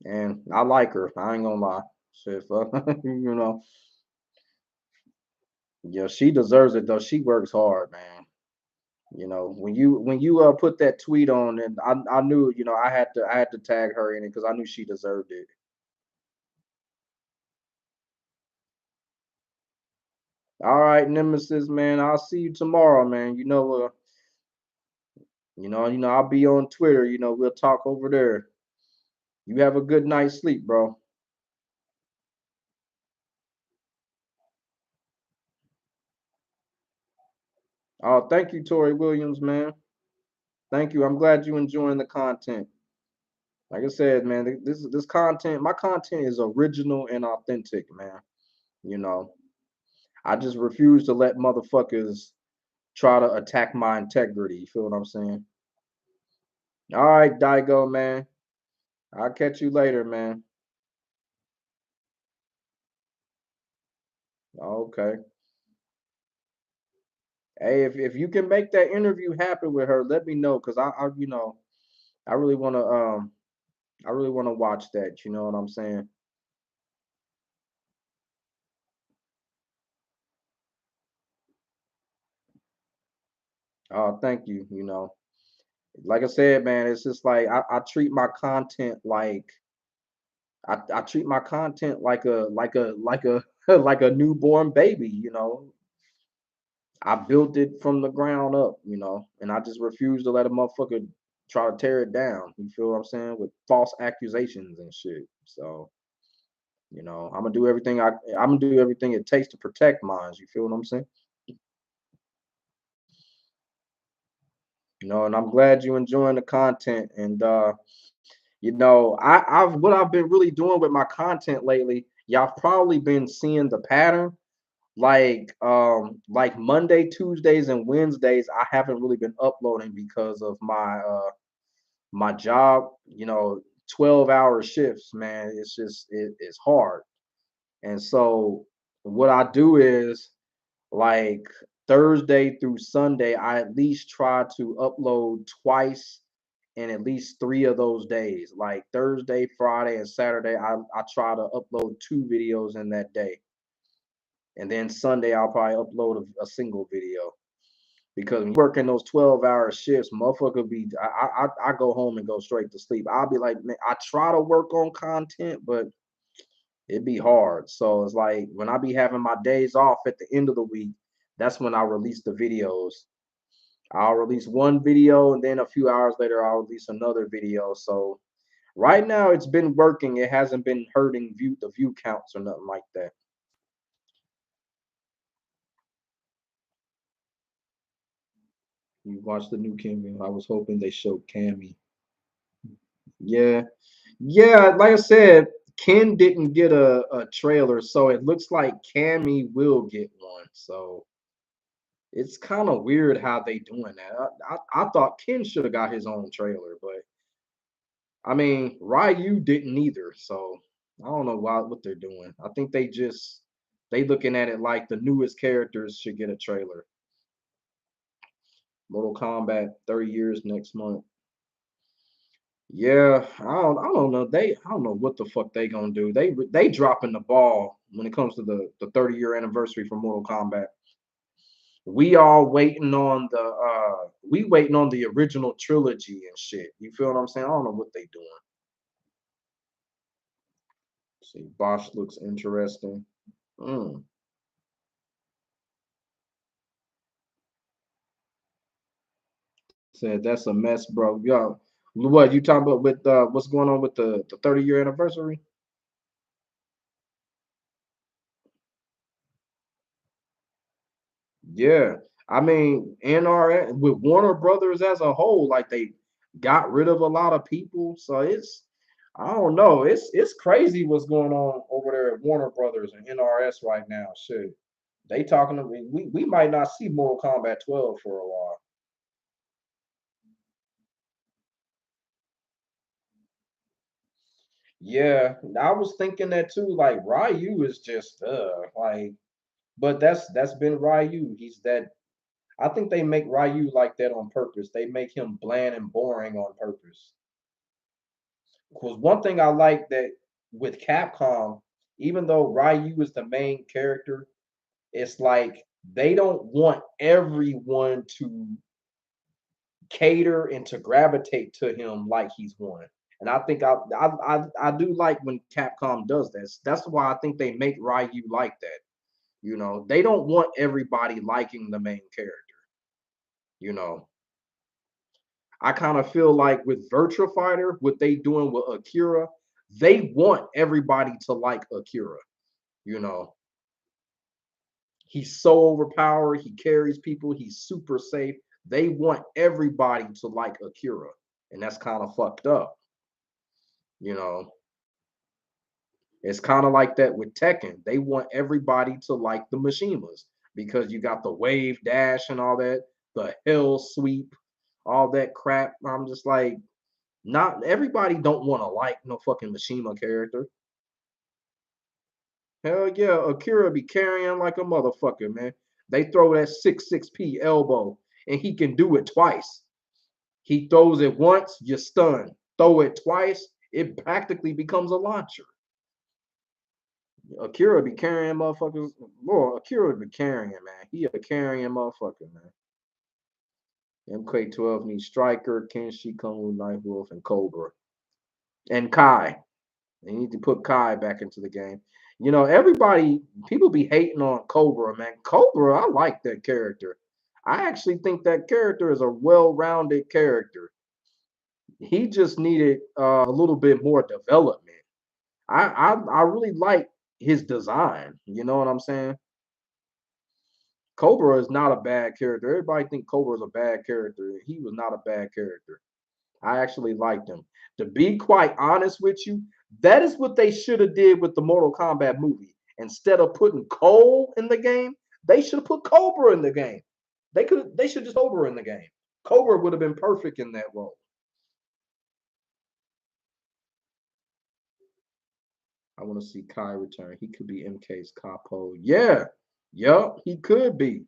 And I like her. I ain't gonna lie. Shit, fuck, yeah, she deserves it though. She works hard, man. When you put that tweet on, and I knew, I had to tag her in it because I knew she deserved it. All right, Nemesis, man. I'll see you tomorrow, man. I'll be on Twitter. We'll talk over there. You have a good night's sleep, bro. Oh, thank you, Tori Williams, man. Thank you. I'm glad you enjoying the content. Like I said, man, this content, my content is original and authentic, man. You know, I just refuse to let motherfuckers try to attack my integrity. You feel what I'm saying? All right, Daigo, man. I'll catch you later, man. Okay. Hey, if you can make that interview happen with her, let me know, cause I really wanna watch that. You know what I'm saying? Thank you. Like I said, man, it's just like I treat my content like I treat my content like a like a newborn baby. I built it from the ground up, and I just refuse to let a motherfucker try to tear it down. You feel what I'm saying? With false accusations and shit. So, I'm gonna do everything it takes to protect mine. You feel what I'm saying? And I'm glad you enjoying the content. And I've what I've been really doing with my content lately, y'all probably been seeing the pattern. Like Monday, Tuesdays, and Wednesdays, I haven't really been uploading because of my job. 12-hour shifts, man. It's just it's hard. And so what I do is, like, Thursday through Sunday, I at least try to upload twice in at least 3 of those days. Like Thursday, Friday, and Saturday, I try to upload 2 videos in that day. And then Sunday, I'll probably upload a single video. Because when you working those 12-hour shifts, motherfucker be I go home and go straight to sleep. I'll be like, man, I try to work on content, but it'd be hard. So it's like when I be having my days off at the end of the week, that's when I release the videos. I'll release one video, and then a few hours later I'll release another video. So right now it's been working. It hasn't been hurting the view counts or nothing like that. You watched the new Kimmy. I was hoping they showed Cammy. Yeah. Yeah, like I said, Ken didn't get a trailer, so it looks like Cammy will get one. So it's kind of weird how they doing that. I thought Ken should have got his own trailer, but I mean Ryu didn't either. So I don't know what they're doing. I think they looking at it like the newest characters should get a trailer. Mortal Kombat 30 years next month. Yeah, I don't know. I don't know what the fuck they gonna do. They dropping the ball when it comes to the 30-year anniversary for Mortal Kombat. We all waiting on the original trilogy and shit. You feel what I'm saying? I don't know what they doing. See, Bosch looks interesting. Mm. Said that's a mess, bro. Yo, what you talking about with what's going on with the 30-year anniversary? Yeah. I mean, NRS with Warner Brothers as a whole, like they got rid of a lot of people. So it's I don't know. It's crazy what's going on over there at Warner Brothers and NRS right now. Shit. They talking to me. We might not see Mortal Kombat 12 for a while. Yeah, I was thinking that too. Like Ryu is just like, but that's been Ryu. He's that. I think they make Ryu like that on purpose. They make him bland and boring on purpose. Because one thing I like that with Capcom, even though Ryu is the main character, it's like they don't want everyone to cater and to gravitate to him like he's one. And I think I do like when Capcom does this. That's why I think they make Ryu like that. You know, they don't want everybody liking the main character. You know, I kind of feel like with Virtua Fighter, what they doing with Akira, they want everybody to like Akira. You know, he's so overpowered, he carries people, he's super safe. They want everybody to like Akira, and that's kind of fucked up. You know, it's kind of like that with Tekken. They want everybody to like the Mishimas because you got the wave dash and all that, the hell sweep, all that crap. I'm just like, not everybody don't want to like no fucking Mishima character. Hell yeah, Akira be carrying like a motherfucker, man. They throw that 6-6P elbow and he can do it twice. He throws it once, you're stunned. Throw it twice, it practically becomes a launcher. Akira be carrying motherfuckers. Boy, Akira be carrying, man. He a carrying motherfucker, man. MK12 needs Striker, Kenshi, Kung Knife Wolf, and Cobra. And Kai. They need to put Kai back into the game. You know, everybody, people be hating on Cobra, man. Cobra, I like that character. I actually think that character is a well-rounded character. He just needed a little bit more development. I really like his design. You know what I'm saying? Cobra is not a bad character. Everybody think Cobra is a bad character. He was not a bad character. I actually liked him. To be quite honest with you, that is what they should have did with the Mortal Kombat movie. Instead of putting Cole in the game, they should have put Cobra in the game. They should just Cobra in the game. Cobra would have been perfect in that role. I want to see Kai return. He could be MK's capo. Yeah. Yup, he could be.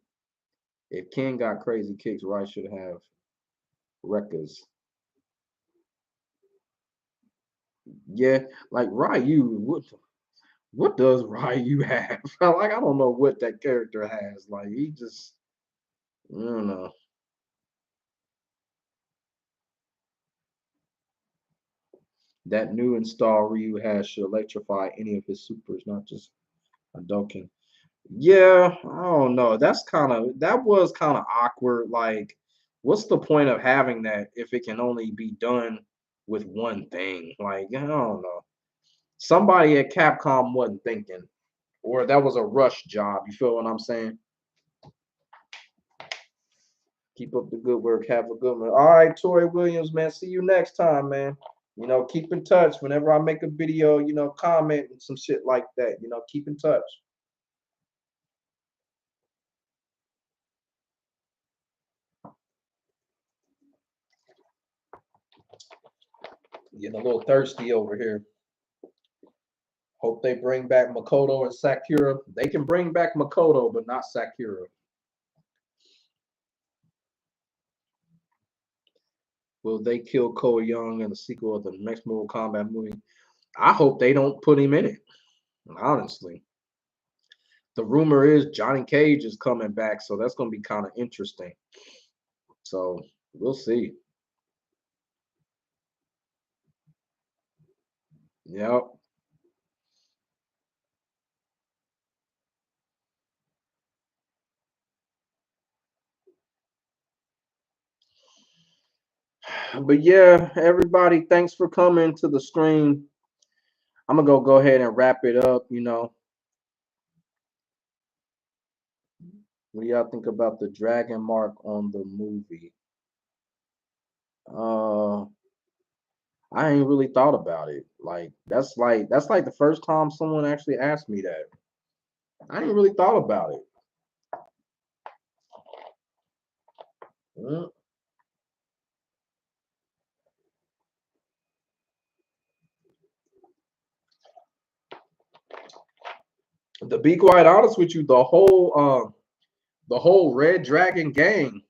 If Ken got crazy kicks, Rice should have Rekkas. Yeah, like Ryu, what does Ryu have? Like I don't know what that character has. Like he just I don't know. That new install Ryu has should electrify any of his supers, not just Hadouken. Yeah, I don't know. That was kind of awkward. Like, what's the point of having that if it can only be done with one thing? Like, I don't know. Somebody at Capcom wasn't thinking, or that was a rush job. You feel what I'm saying? Keep up the good work. Have a good one. All right, Tori Williams, man. See you next time, man. You know, keep in touch. Whenever I make a video, you know, comment and some shit like that. You know, keep in touch. Getting a little thirsty over here. Hope they bring back Makoto and Sakura. They can bring back Makoto, but not Sakura. Will they kill Cole Young in the sequel of the next Mortal Kombat movie? I hope they don't put him in it, honestly. The rumor is Johnny Cage is coming back, so that's gonna be kind of interesting. So we'll see. Yep. But yeah, everybody, thanks for coming to the stream. I'm gonna go ahead and wrap it up. What do y'all think about the dragon mark on the movie? Uh, I ain't really thought about it. Like that's like the first time someone actually asked me that. I ain't really thought about it. Mm. To be quite honest with you, the whole Red Dragon gang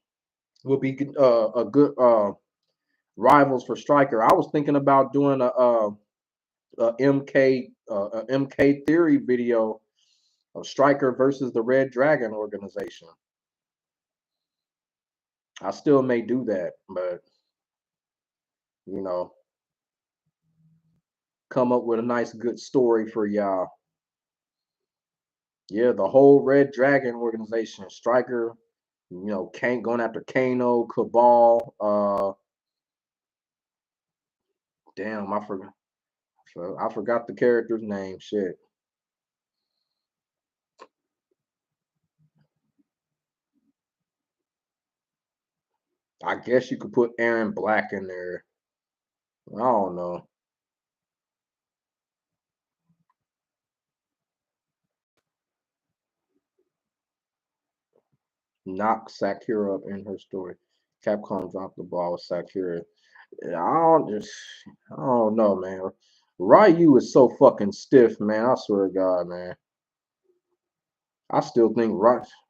will be a good rivals for Striker. I was thinking about doing a MK theory video of Striker versus the Red Dragon organization. I still may do that, but you know, come up with a nice good story for y'all. Yeah, the whole Red Dragon organization, Striker, Kane going after Kano, Cabal. Damn, I forgot. I forgot the character's name. Shit. I guess you could put Aaron Black in there. I don't know. Knock Sakura up in her story. Capcom dropped the ball with Sakura. I don't know, man. Ryu is so fucking stiff, man. I swear to God, man. I still think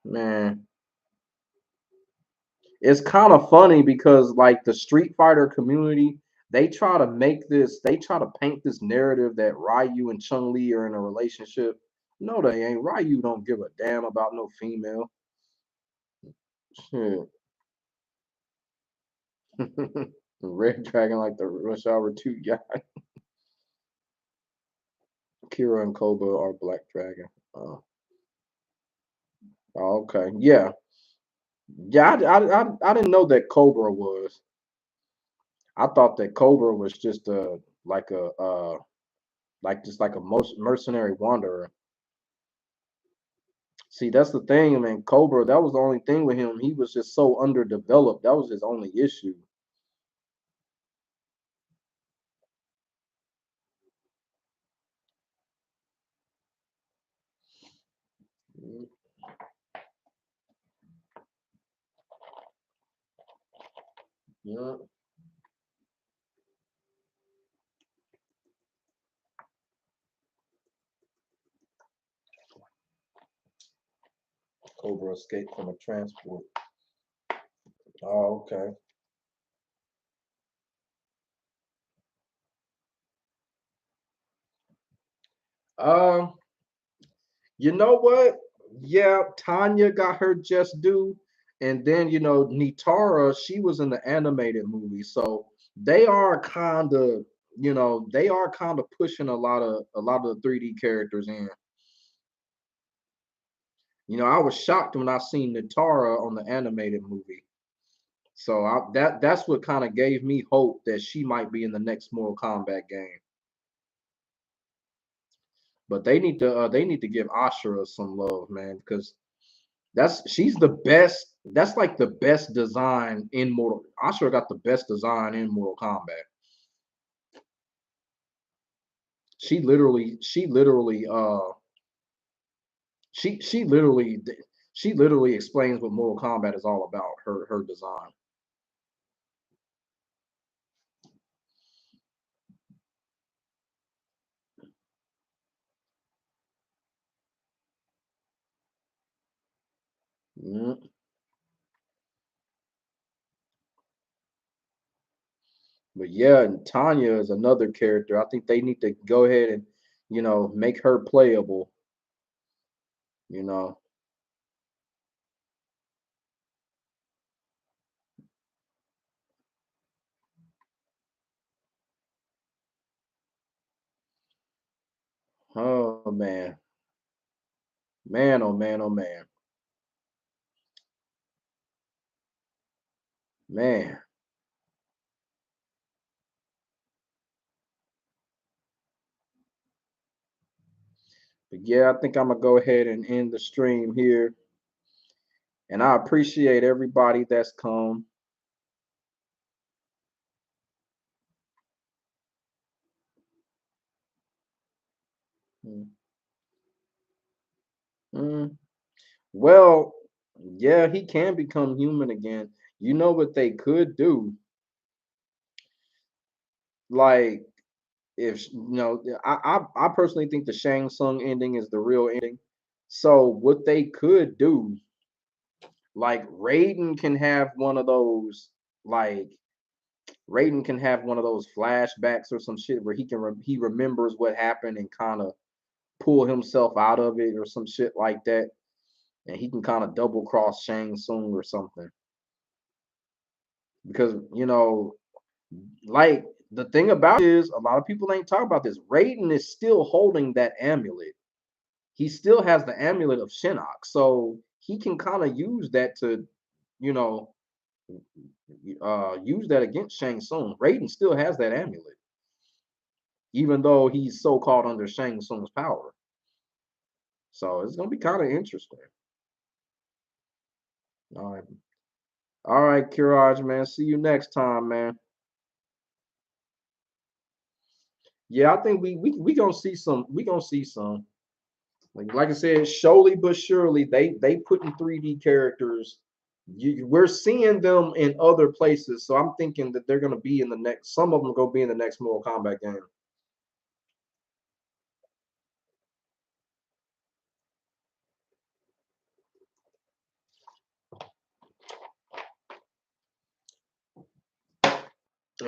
man. It's kind of funny because like the Street Fighter community, they try to paint this narrative that Ryu and Chun Li are in a relationship. No, they ain't. Ryu don't give a damn about no female. Shit. Red Dragon like the Rush Hour 2 guy. Kira and Koba are Black Dragon. Okay. Yeah. Yeah, I didn't know that Cobra was. I thought that Cobra was just like a just like a mercenary wanderer. See, that's the thing, I mean, Cobra, that was the only thing with him. He was just so underdeveloped. That was his only issue. Mm, yeah, Cobra escaped from a transport. Oh, okay. Um, you know what? Yeah, Tanya got her just due, and then Nitara, she was in the animated movie, so they are kind of, they are kind of pushing a lot of the 3D characters in. I was shocked when I seen Nitara on the animated movie. So that's what kind of gave me hope that she might be in the next Mortal Kombat game. But they need to give Ashura some love, man, because she's the best. That's like the best design in Mortal. Ashura got the best design in Mortal Kombat. She literally explains what Mortal Kombat is all about. Her design. Mm. But yeah, and Tanya is another character. I think they need to go ahead and make her playable. you know. Oh man. Man, oh man, oh man. Man. But yeah, I think I'm gonna go ahead and end the stream here. And I appreciate everybody that's come. Mm. Mm. Well, yeah, he can become human again. You know what they could do? Like, if I personally think the Shang Tsung ending is the real ending. So what they could do, like Raiden can have one of those, like Raiden can have one of those flashbacks or some shit where he remembers what happened and kind of pull himself out of it or some shit like that, and he can kind of double cross Shang Tsung or something. Because like the thing about it is a lot of people ain't talking about this. Raiden is still holding that amulet. He still has the amulet of Shinnok, so he can kind of use that to, you know, use that against Shang Tsung. Raiden still has that amulet, even though he's so called under Shang Tsung's power. So it's gonna be kind of interesting. All right, all right, Kiraj, man. See you next time, man. Yeah, I think we gonna see some. We gonna see some. Like I said, slowly but surely, they put in 3D characters. We're seeing them in other places, so I'm thinking that they're gonna be in the next. Some of them are gonna be in the next Mortal Kombat game.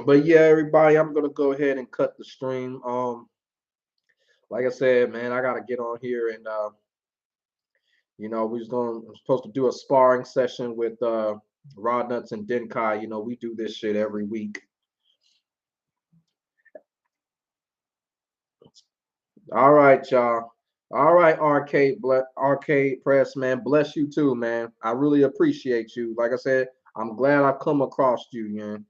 But yeah, everybody, I'm gonna go ahead and cut the stream. Like I said, man, I gotta get on here and we're supposed to do a sparring session with Rod Nuts and Denkai. We do this shit every week. All right, y'all. All right, Arcade Press, man. Bless you too, man. I really appreciate you. Like I said, I'm glad I come across you, man.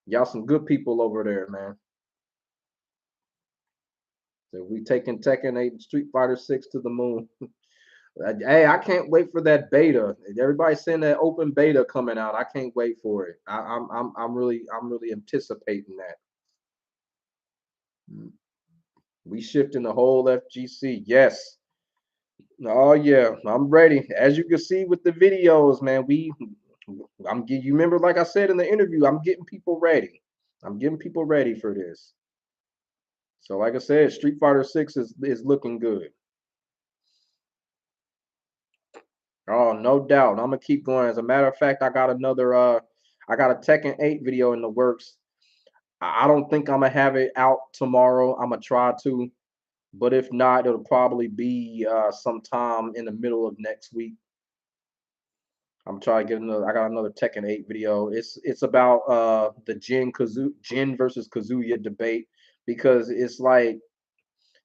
Y'all some good people over there, man. So we taking Tekken 8 and Street Fighter 6 to the moon. Hey, I can't wait for that beta. Everybody's saying that open beta coming out. I can't wait for it. I'm really anticipating that. Mm. We shifting the whole FGC. Yes. Oh yeah, I'm ready. As you can see with the videos, man, you remember like I said in the interview, I'm getting people ready. I'm getting people ready for this. So like I said, Street Fighter 6 is looking good. Oh, no doubt. I'm gonna keep going. As a matter of fact, I got a Tekken 8 video in the works. I don't think I'm gonna have it out tomorrow. I'm gonna try to, but if not, it'll probably be sometime in the middle of next week. I'm trying to get another. I got another Tekken 8 video. It's about the Jin versus Kazuya debate because it's like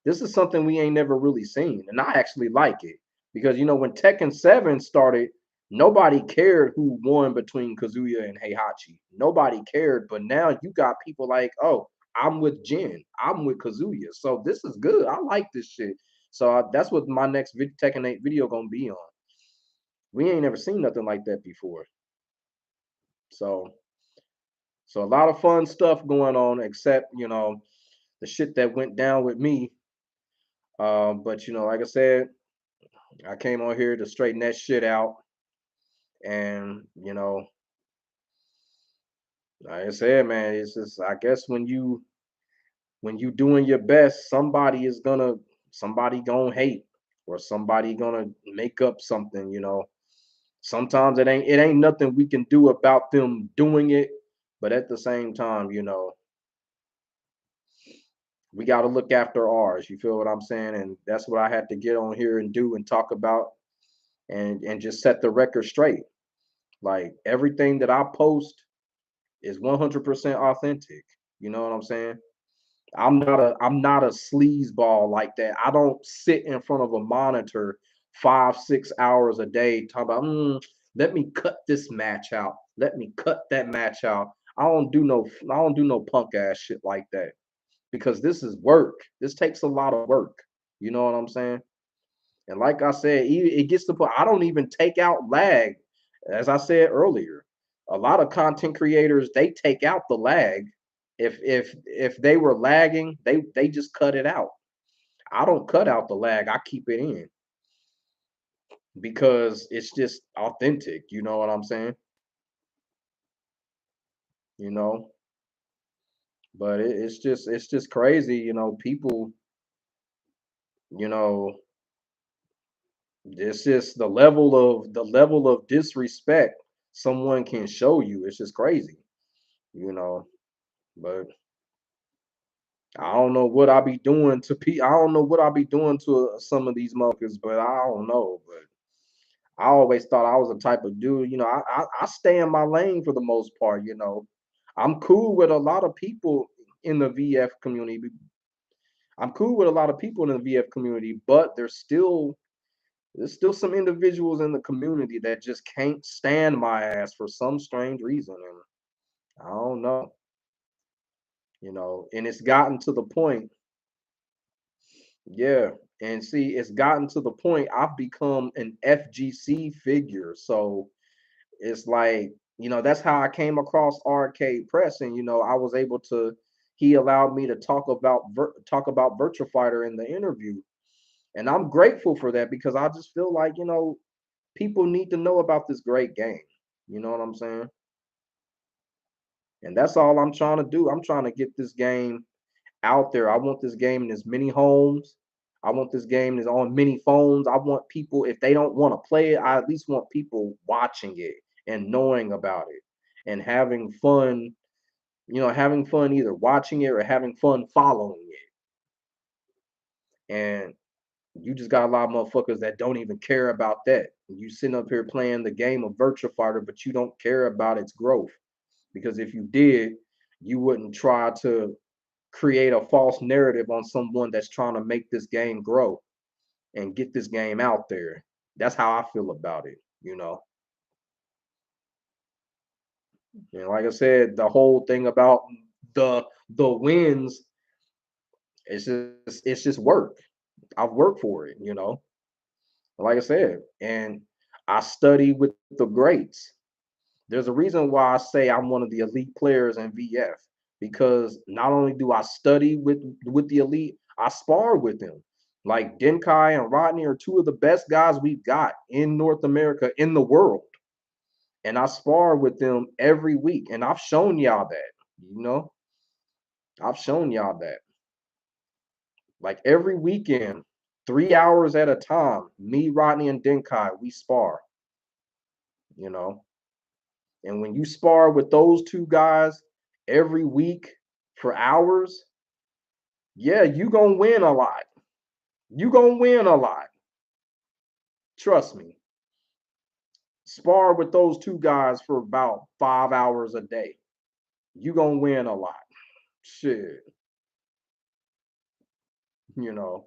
this is something we ain't never really seen, and I actually like it because when Tekken 7 started, nobody cared who won between Kazuya and Heihachi. Nobody cared, but now you got people like, oh, I'm with Jin, I'm with Kazuya, so this is good. I like this shit. So that's what my next Tekken 8 video gonna be on. We ain't never seen nothing like that before. So a lot of fun stuff going on, except the shit that went down with me. But like I said, I came on here to straighten that shit out. And like I said, man, it's just I guess when you doing your best, somebody gonna hate or somebody gonna make up something. Sometimes it ain't nothing we can do about them doing it, but at the same time, We got to look after ours. You feel what I'm saying? And that's what I had to get on here and do and talk about and just set the record straight. Like everything that I post is 100% authentic. You know what I'm saying? I'm not a sleazeball like that. I don't sit in front of a monitor 5, 6 hours a day talking about let me cut this match out. Let me cut that match out. I don't do no punk ass shit like that because this is work. This takes a lot of work. You know what I'm saying? And like I said, it gets to the point I don't even take out lag. As I said earlier, a lot of content creators they take out the lag. If they were lagging, they just cut it out. I don't cut out the lag. I keep it in because it's just authentic. You know what I'm saying? You know, but it's just crazy. People. You know, it's just the level of disrespect someone can show you. It's just crazy. You know, but I don't know what I be doing to I don't know what I be doing to some of these motherfuckers, but I don't know. But I always thought I was the type of dude. I stay in my lane for the most part. I'm cool with a lot of people in the VF community. I'm cool with a lot of people in the VF community, but there's still some individuals in the community that just can't stand my ass for some strange reason, and I don't know. And it's gotten to the point. Yeah. And see, it's gotten to the point I've become an FGC figure. So it's like, that's how I came across Arcade Press. And, I was able to, he allowed me to talk about Virtua Fighter in the interview. And I'm grateful for that because I just feel like, people need to know about this great game. You know what I'm saying? And that's all I'm trying to do. I'm trying to get this game out there. I want this game in as many homes. I want this game is on many phones. I want people, if they don't want to play it, I at least want people watching it and knowing about it and having fun either watching it or having fun following it. And you just got a lot of motherfuckers that don't even care about that. You sitting up here playing the game of Virtua Fighter, but you don't care about its growth. Because if you did, you wouldn't try to create a false narrative on someone that's trying to make this game grow and get this game out there. That's how I feel about it. And like I said, the whole thing about the wins, it's just work. I've worked for it. Like I said, and I study with the greats. There's a reason why I say I'm one of the elite players in VF because not only do I study with the elite, I spar with them. Like Denkai and Rodney are two of the best guys we've got in North America, in the world. And I spar with them every week. And I've shown y'all that, you know, I've shown y'all that. Like every weekend, 3 hours at a time, me, Rodney, and Denkai, we spar, you know. And when you spar with those two guys every week for hours, yeah, you gonna win a lot. You gonna win a lot. Trust me. Spar with those two guys for about 5 hours a day. You gonna win a lot. Shit, you know.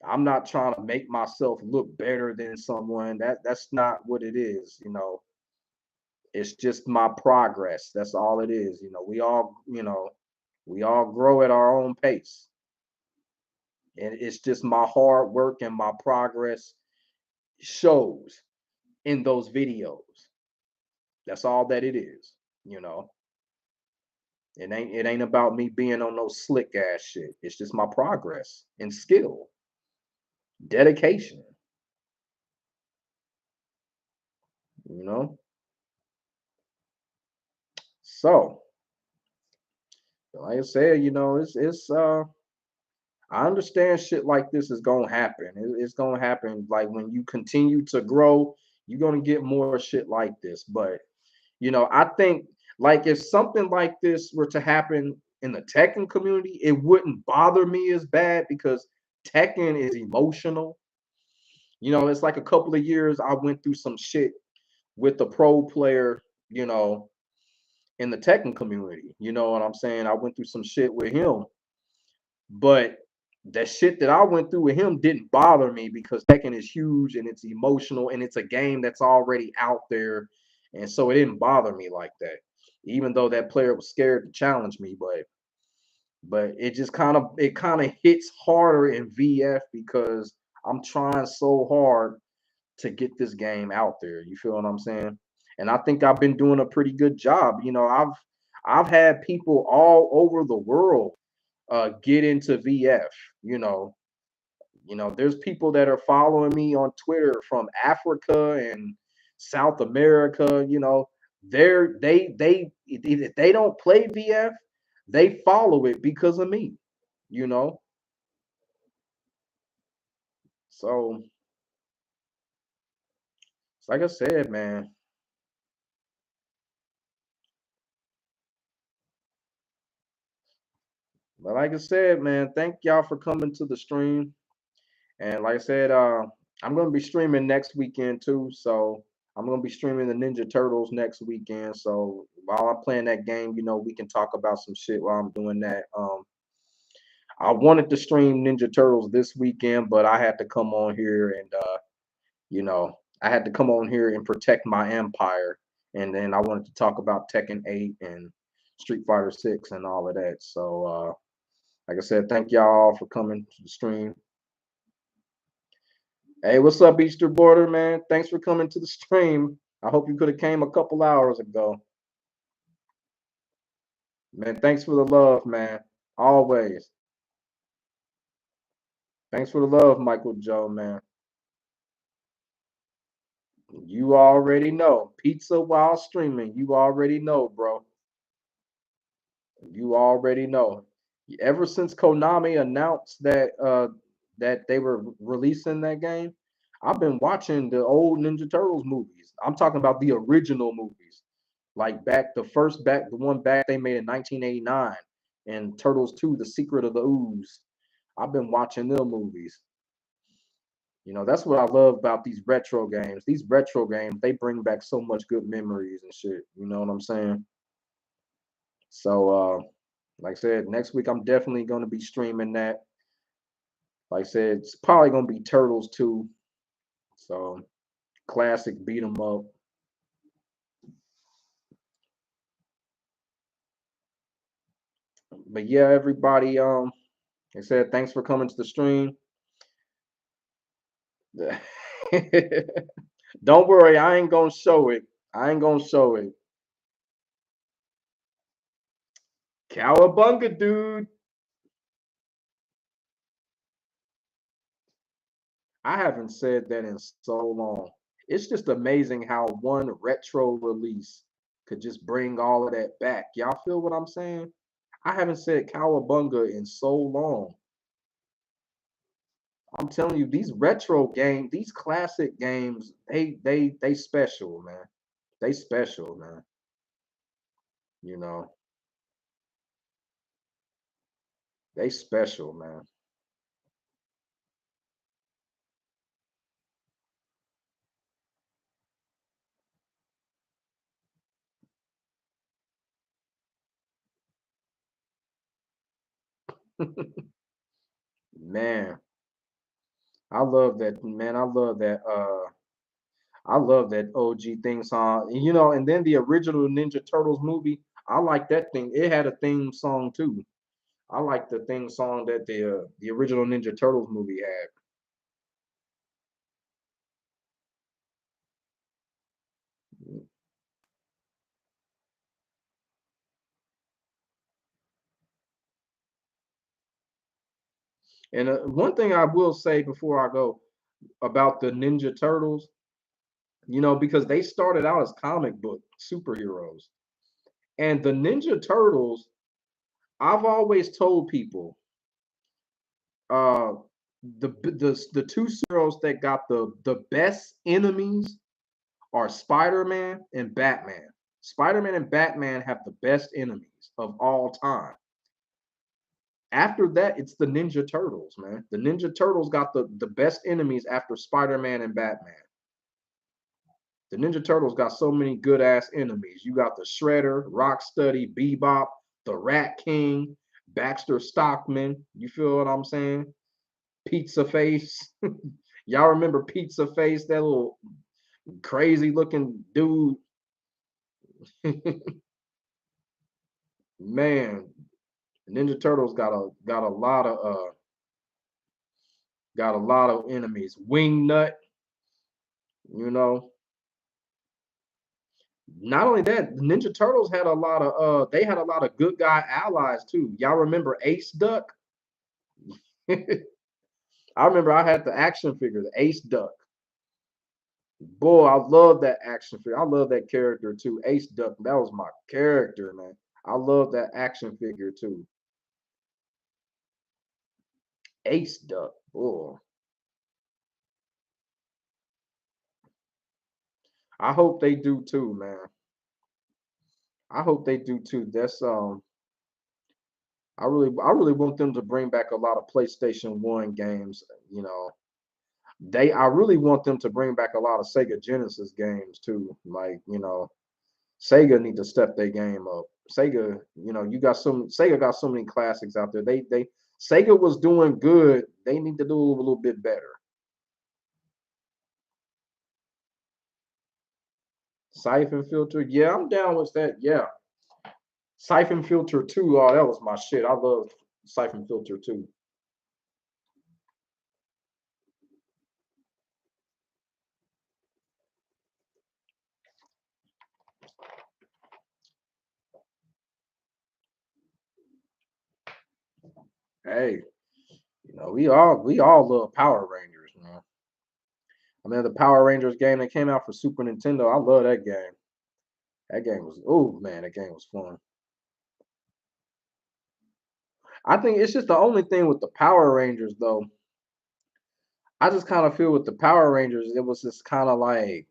I'm not trying to make myself look better than someone. That's not what it is. It's just my progress. That's all it is. We all grow at our own pace. And it's just my hard work and my progress shows in those videos. That's all that it is, you know. It ain't about me being on no slick ass shit. It's just my progress and skill, dedication, you know. So, like I said, it's I understand shit like this is gonna happen. It's gonna happen. Like when you continue to grow, you're gonna get more shit like this. But I think like if something like this were to happen in the Tekken community, it wouldn't bother me as bad because Tekken is emotional. It's like a couple of years I went through some shit with the pro player, in the Tekken community. You know what I'm saying? I went through some shit with him, but that shit that I went through with him didn't bother me because Tekken is huge and it's emotional and it's a game that's already out there. And so it didn't bother me like that. Even though that player was scared to challenge me, but it just kind of hits harder in VF because I'm trying so hard to get this game out there. You feel what I'm saying? And I think I've been doing a pretty good job. I've had people all over the world get into VF. You know, there's people that are following me on Twitter from Africa and South America. If they don't play VF, they follow it because of me. You know, so like I said, man. But like I said, man, thank y'all for coming to the stream. And like I said, I'm gonna be streaming next weekend too. So I'm gonna be streaming the Ninja Turtles next weekend. So while I'm playing that game, we can talk about some shit while I'm doing that. I wanted to stream Ninja Turtles this weekend, but I had to come on here and you know, I had to come on here and protect my empire. And then I wanted to talk about Tekken 8 and Street Fighter 6 and all of that. So like I said, thank y'all for coming to the stream. Hey, what's up, Easter Border, man? Thanks for coming to the stream. I hope you could have came a couple hours ago. Man, thanks for the love, man. Always. Thanks for the love, Michael Joe, man. You already know. Pizza while streaming. You already know, bro. You already know. Ever since Konami announced that they were releasing that game, I've been watching the old Ninja Turtles movies. I'm talking about the original movies. Like the one back they made in 1989 and Turtles 2, The Secret of the Ooze. I've been watching them movies. That's what I love about these retro games. These retro games, they bring back so much good memories and shit. You know what I'm saying? So like I said, next week I'm definitely gonna be streaming that. Like I said, it's probably gonna be Turtles 2. So classic beat 'em up. But yeah, everybody, like I said, thanks for coming to the stream. Don't worry, I ain't gonna show it. I ain't gonna show it. Cowabunga, dude. I haven't said that in so long. It's just amazing how one retro release could just bring all of that back. Y'all feel what I'm saying? I haven't said Cowabunga in so long. I'm telling you, these retro games, these classic games, they special, man. They special, man. You know, they special, man. Man, I love that, man. I love that OG theme song. And then the original Ninja Turtles movie, I like that thing. It had a theme song too. I like the theme song that the original Ninja Turtles movie had. And one thing I will say before I go about the Ninja Turtles, because they started out as comic book superheroes. And the Ninja Turtles, I've always told people, uh, the two superheroes that got the best enemies are Spider-Man and Batman. Spider-Man and Batman have the best enemies of all time. After that, it's the Ninja Turtles, man. The Ninja Turtles got the best enemies after Spider-Man and Batman. The Ninja Turtles got so many good ass enemies. You got the Shredder, Rocksteady, Bebop, the Rat King, Baxter Stockman. You feel what I'm saying? Pizza Face. Y'all remember Pizza Face, that little crazy looking dude? Man, Ninja Turtles got a lot of enemies. Wing Nut, you know. Not only that, the Ninja Turtles had a lot of they had a lot of good guy allies too. Y'all remember Ace Duck? I remember I had the action figure, the Ace Duck. Boy, I love that action figure. I love that character too. Ace Duck, that was my character, man. I love that action figure too. Ace Duck. Boy. I hope they do too, man. I hope they do too. That's I really want them to bring back a lot of PlayStation 1 games, you know. I really want them to bring back a lot of Sega Genesis games too. Like, Sega need to step their game up. Sega, Sega got so many classics out there. They Sega was doing good. They need to do a little bit better. Siphon Filter, yeah, I'm down with that. Yeah. Siphon Filter 2, oh, that was my shit. I love Siphon Filter 2. Hey, we all love Power Rangers, man. I mean, the Power Rangers game that came out for Super Nintendo, I love that game. That game was, oh man, that game was fun. I think it's just the only thing with the Power Rangers though. I just kind of feel with the Power Rangers, it was just kind of like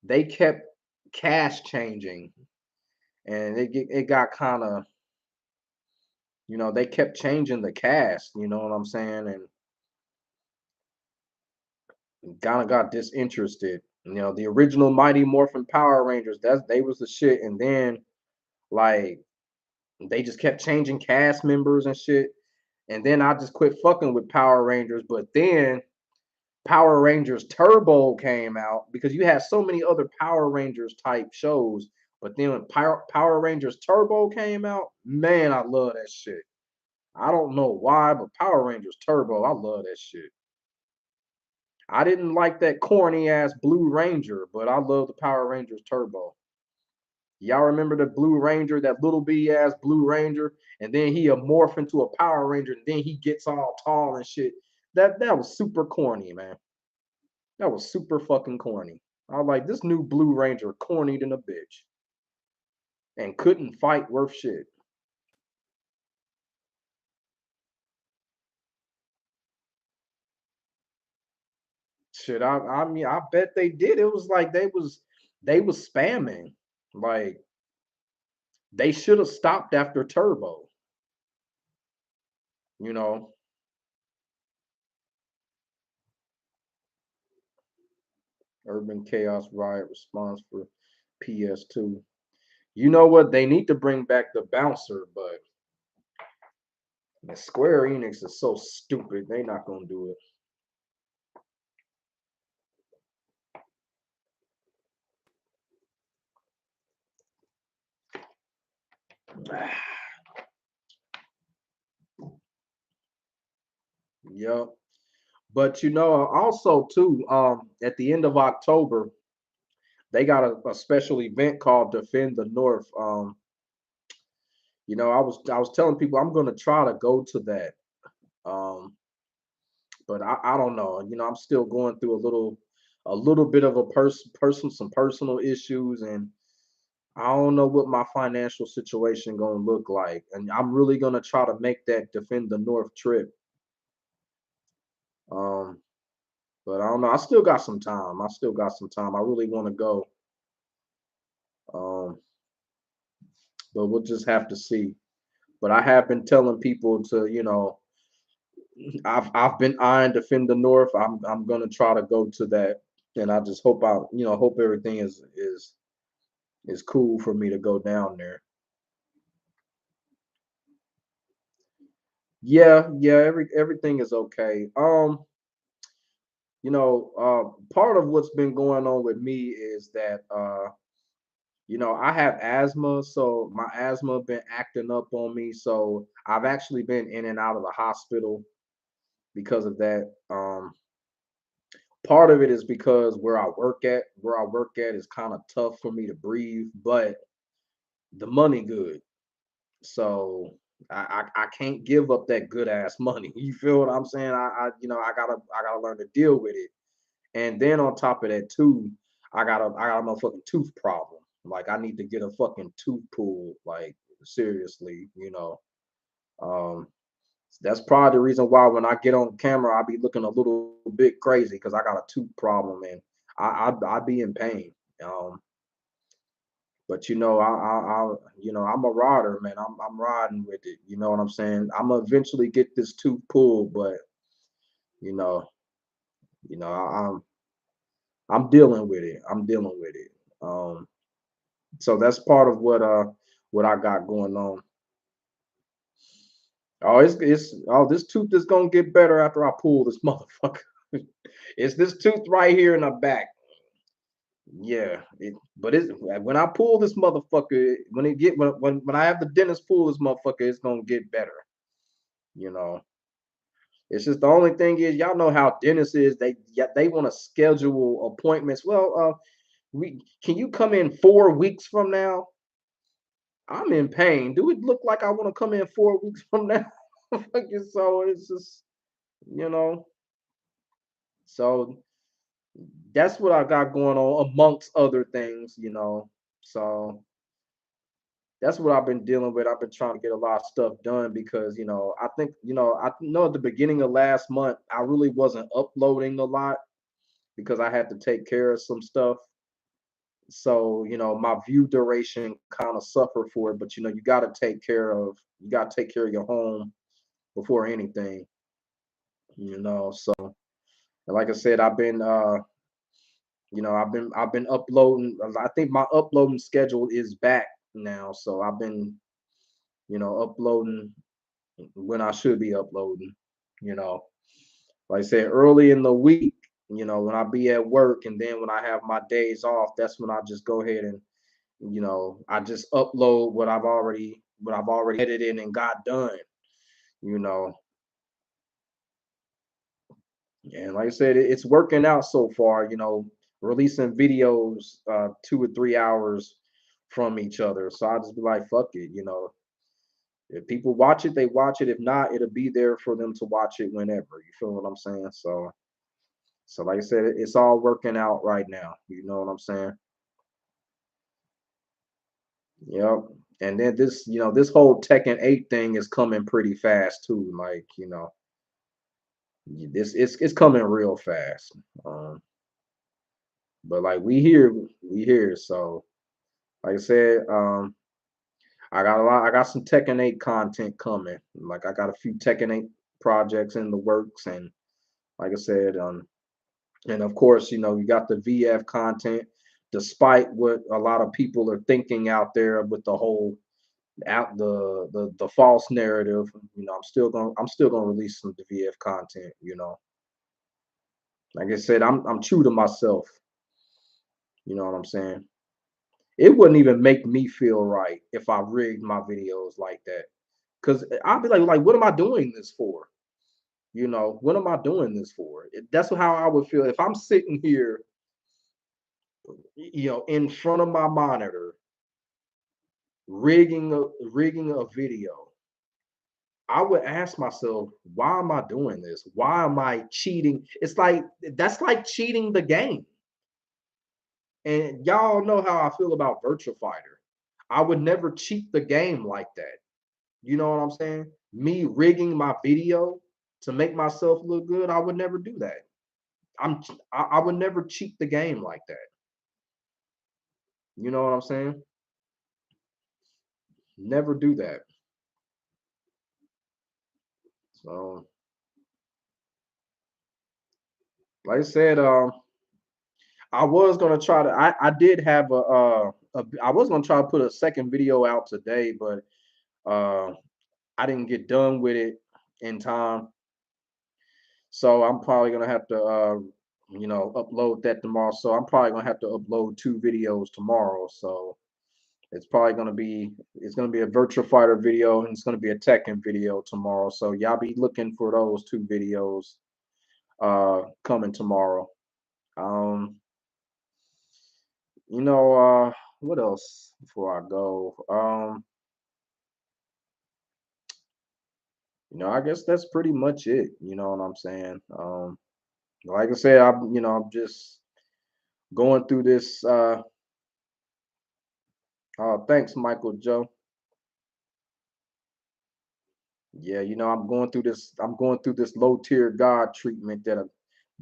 they kept cast changing, and it got kind of, they kept changing the cast. You know what I'm saying? And kind of got disinterested. The original Mighty Morphin Power Rangers, they was the shit, and then like they just kept changing cast members and shit. And then I just quit fucking with Power Rangers. But then Power Rangers Turbo came out because you had so many other Power Rangers type shows. But then when Power Rangers Turbo came out, man, I love that shit. I don't know why, but Power Rangers Turbo, I love that shit. I didn't like that corny ass Blue Ranger, but I love the Power Rangers Turbo. Y'all remember the Blue Ranger, that little bitty ass Blue Ranger, and then he morph into a Power Ranger, and then he gets all tall and shit. That was super corny, man. That was super fucking corny. I was like, this new Blue Ranger corny than a bitch, and couldn't fight worth shit. Shit, I mean, I bet they did. It was like they was spamming. Like they should have stopped after Turbo. You know, Urban Chaos Riot response for PS2. You know what? They need to bring back the bouncer, but Square Enix is so stupid. They not gonna do it. Yep. But also too, at the end of October, they got a special event called Defend the North. I was telling people I'm gonna try to go to that. Um, but I don't know. I'm still going through a little bit of a some personal issues, and I don't know what my financial situation gonna look like. And I'm really gonna try to make that Defend the North trip. Um, but I don't know. I still got some time. I still got some time. I really want to go. Um, but we'll just have to see. But I have been telling people to, I've been eyeing Defend the North. I'm gonna try to go to that, and I just hope hope everything is cool for me to go down there. Yeah, yeah, everything is okay. Part of what's been going on with me is that I have asthma, so my asthma been acting up on me. So I've actually been in and out of the hospital because of that. Part of it is because where I work at is kind of tough for me to breathe, but the money good. So I can't give up that good ass money. You feel what I'm saying? I gotta learn to deal with it. And then on top of that too, I got a motherfucking tooth problem. Like I need to get a fucking tooth pulled. Like seriously. Um, that's probably the reason why when I get on camera, I be looking a little bit crazy because I got a tooth problem and I be in pain. Um, but I'm a rider, man. I'm riding with it. You know what I'm saying? I'm gonna eventually get this tooth pulled, but you know, I'm dealing with it. I'm dealing with it. Um, so that's part of what I got going on. Oh, this tooth is gonna get better after I pull this motherfucker. It's this tooth right here in the back. Yeah, but it's when I pull this motherfucker, when I have the dentist pull this motherfucker, it's gonna get better. You know, it's just the only thing is y'all know how dentists is. They want to schedule appointments. Well, we can you come in 4 weeks from now? I'm in pain. Do it look like I want to come in 4 weeks from now? So it's just you know. So that's what I got going on amongst other things. So that's what I've been dealing with. I've been trying to get a lot of stuff done because, I think, I know at the beginning of last month, I really wasn't uploading a lot because I had to take care of some stuff. So, my view duration kind of suffered for it, but you got to take care of your home before anything. So, and like I said, I've been uploading. I think my uploading schedule is back now. So I've been, uploading when I should be uploading. You know, like I said, early in the week, when I be at work and then when I have my days off, that's when I just go ahead and, I just upload what I've already edited and got done, you know. And like I said, it's working out so far, releasing videos 2 or 3 hours from each other. So I just be like, fuck it. If people watch it, they watch it. If not, it'll be there for them to watch it whenever. You feel what I'm saying? So like I said, it's all working out right now. You know what I'm saying? Yep. And then this whole Tekken 8 thing is coming pretty fast too. Like, this it's coming real fast. Um, but like we here. So like I said, I got some Tekken 8 content coming. Like I got a few Tekken 8 projects in the works, and like I said, and of course, you got the VF content, despite what a lot of people are thinking out there with the whole out the false narrative. I'm still gonna release some VF content. Like I said, I'm true to myself. You know what I'm saying? It wouldn't even make me feel right if I rigged my videos like that. Cause I'll be like, what am I doing this for? What am I doing this for? That's how I would feel if I'm sitting here, in front of my monitor, rigging a video. I would ask myself, why am I doing this? Why am I cheating? It's like that's like cheating the game. And y'all know how I feel about Virtua Fighter. I would never cheat the game like that. You know what I'm saying? Me rigging my video to make myself look good, I would never do that. I would never cheat the game like that. You know what I'm saying? Never do that. So, like I said, I was gonna try to. I did have I was gonna try to put a second video out today, but uh, I didn't get done with it in time. So I'm probably gonna have to, upload that tomorrow. So I'm probably gonna have to upload two videos tomorrow. So it's gonna be a virtual fighter video and it's gonna be a Tekken video tomorrow. So y'all be looking for those two videos coming tomorrow. Um, you know, what else before I go? I guess that's pretty much it. You know what I'm saying? Like I said, I'm just going through this. Thanks, Michael Joe. Yeah, I'm going through this. I'm going through this low tier God treatment that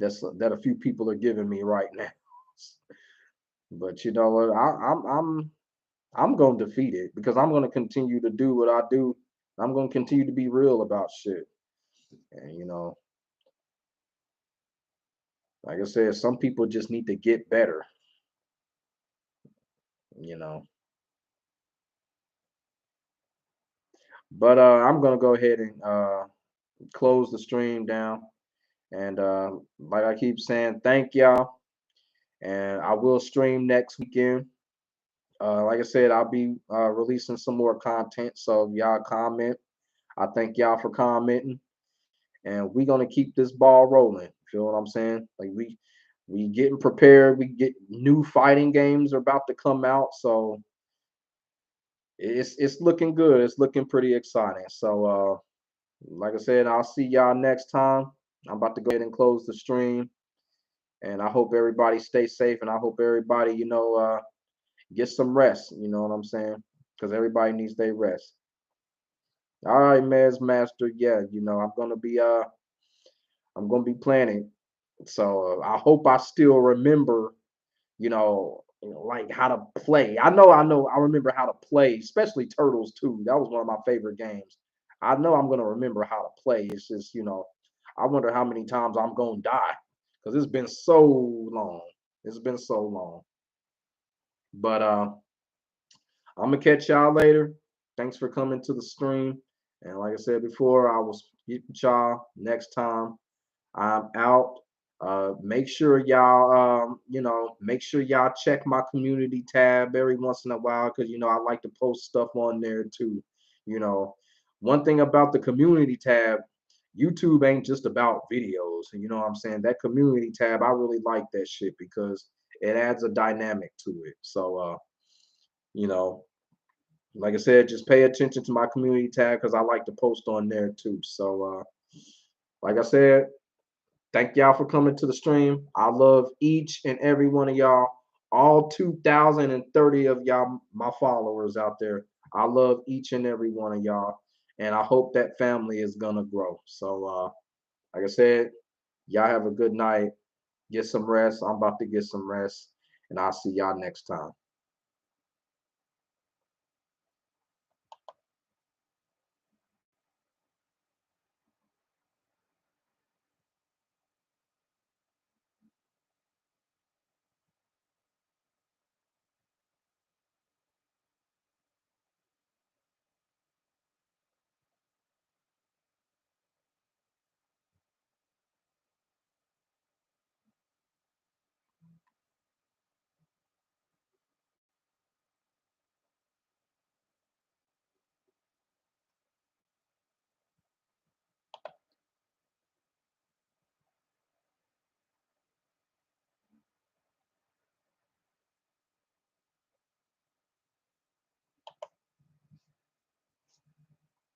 a few people are giving me right now. But you know what? I'm going to defeat it because I'm going to continue to do what I do. I'm going to continue to be real about shit. And like I said, some people just need to get better. You know. But I'm gonna go ahead and close the stream down. And like I keep saying, thank y'all. And I will stream next weekend. Like I said, I'll be releasing some more content. So y'all comment. I thank y'all for commenting. And we're gonna keep this ball rolling. Feel what I'm saying? Like we getting prepared. We get new fighting games are about to come out. So it's looking good. It's looking pretty exciting. So like I said, I'll see y'all next time. I'm about to go ahead and close the stream. And I hope everybody stays safe and I hope everybody, get some rest. You know what I'm saying? Because everybody needs their rest. All right, Mez Master. Yeah, I'm gonna be planning. So I hope I still remember, like how to play. I remember how to play, especially Turtles 2. That was one of my favorite games. I know I'm gonna remember how to play. It's just, I wonder how many times I'm gonna die because it's been so long. It's been so long. But I'm gonna catch y'all later. Thanks for coming to the stream. And like I said before, I will speak with y'all next time. I'm out. Make sure y'all, make sure y'all check my community tab every once in a while because I like to post stuff on there too. You know, one thing about the community tab, YouTube ain't just about videos. You know what I'm saying? That community tab, I really like that shit because it adds a dynamic to it. So, you know, like I said, just pay attention to my community tab because I like to post on there too. So, like I said, thank y'all for coming to the stream. I love each and every one of y'all, all 2,030 of y'all, my followers out there. I love each and every one of y'all. And I hope that family is going to grow. So, like I said, y'all have a good night. Get some rest. I'm about to get some rest. And I'll see y'all next time.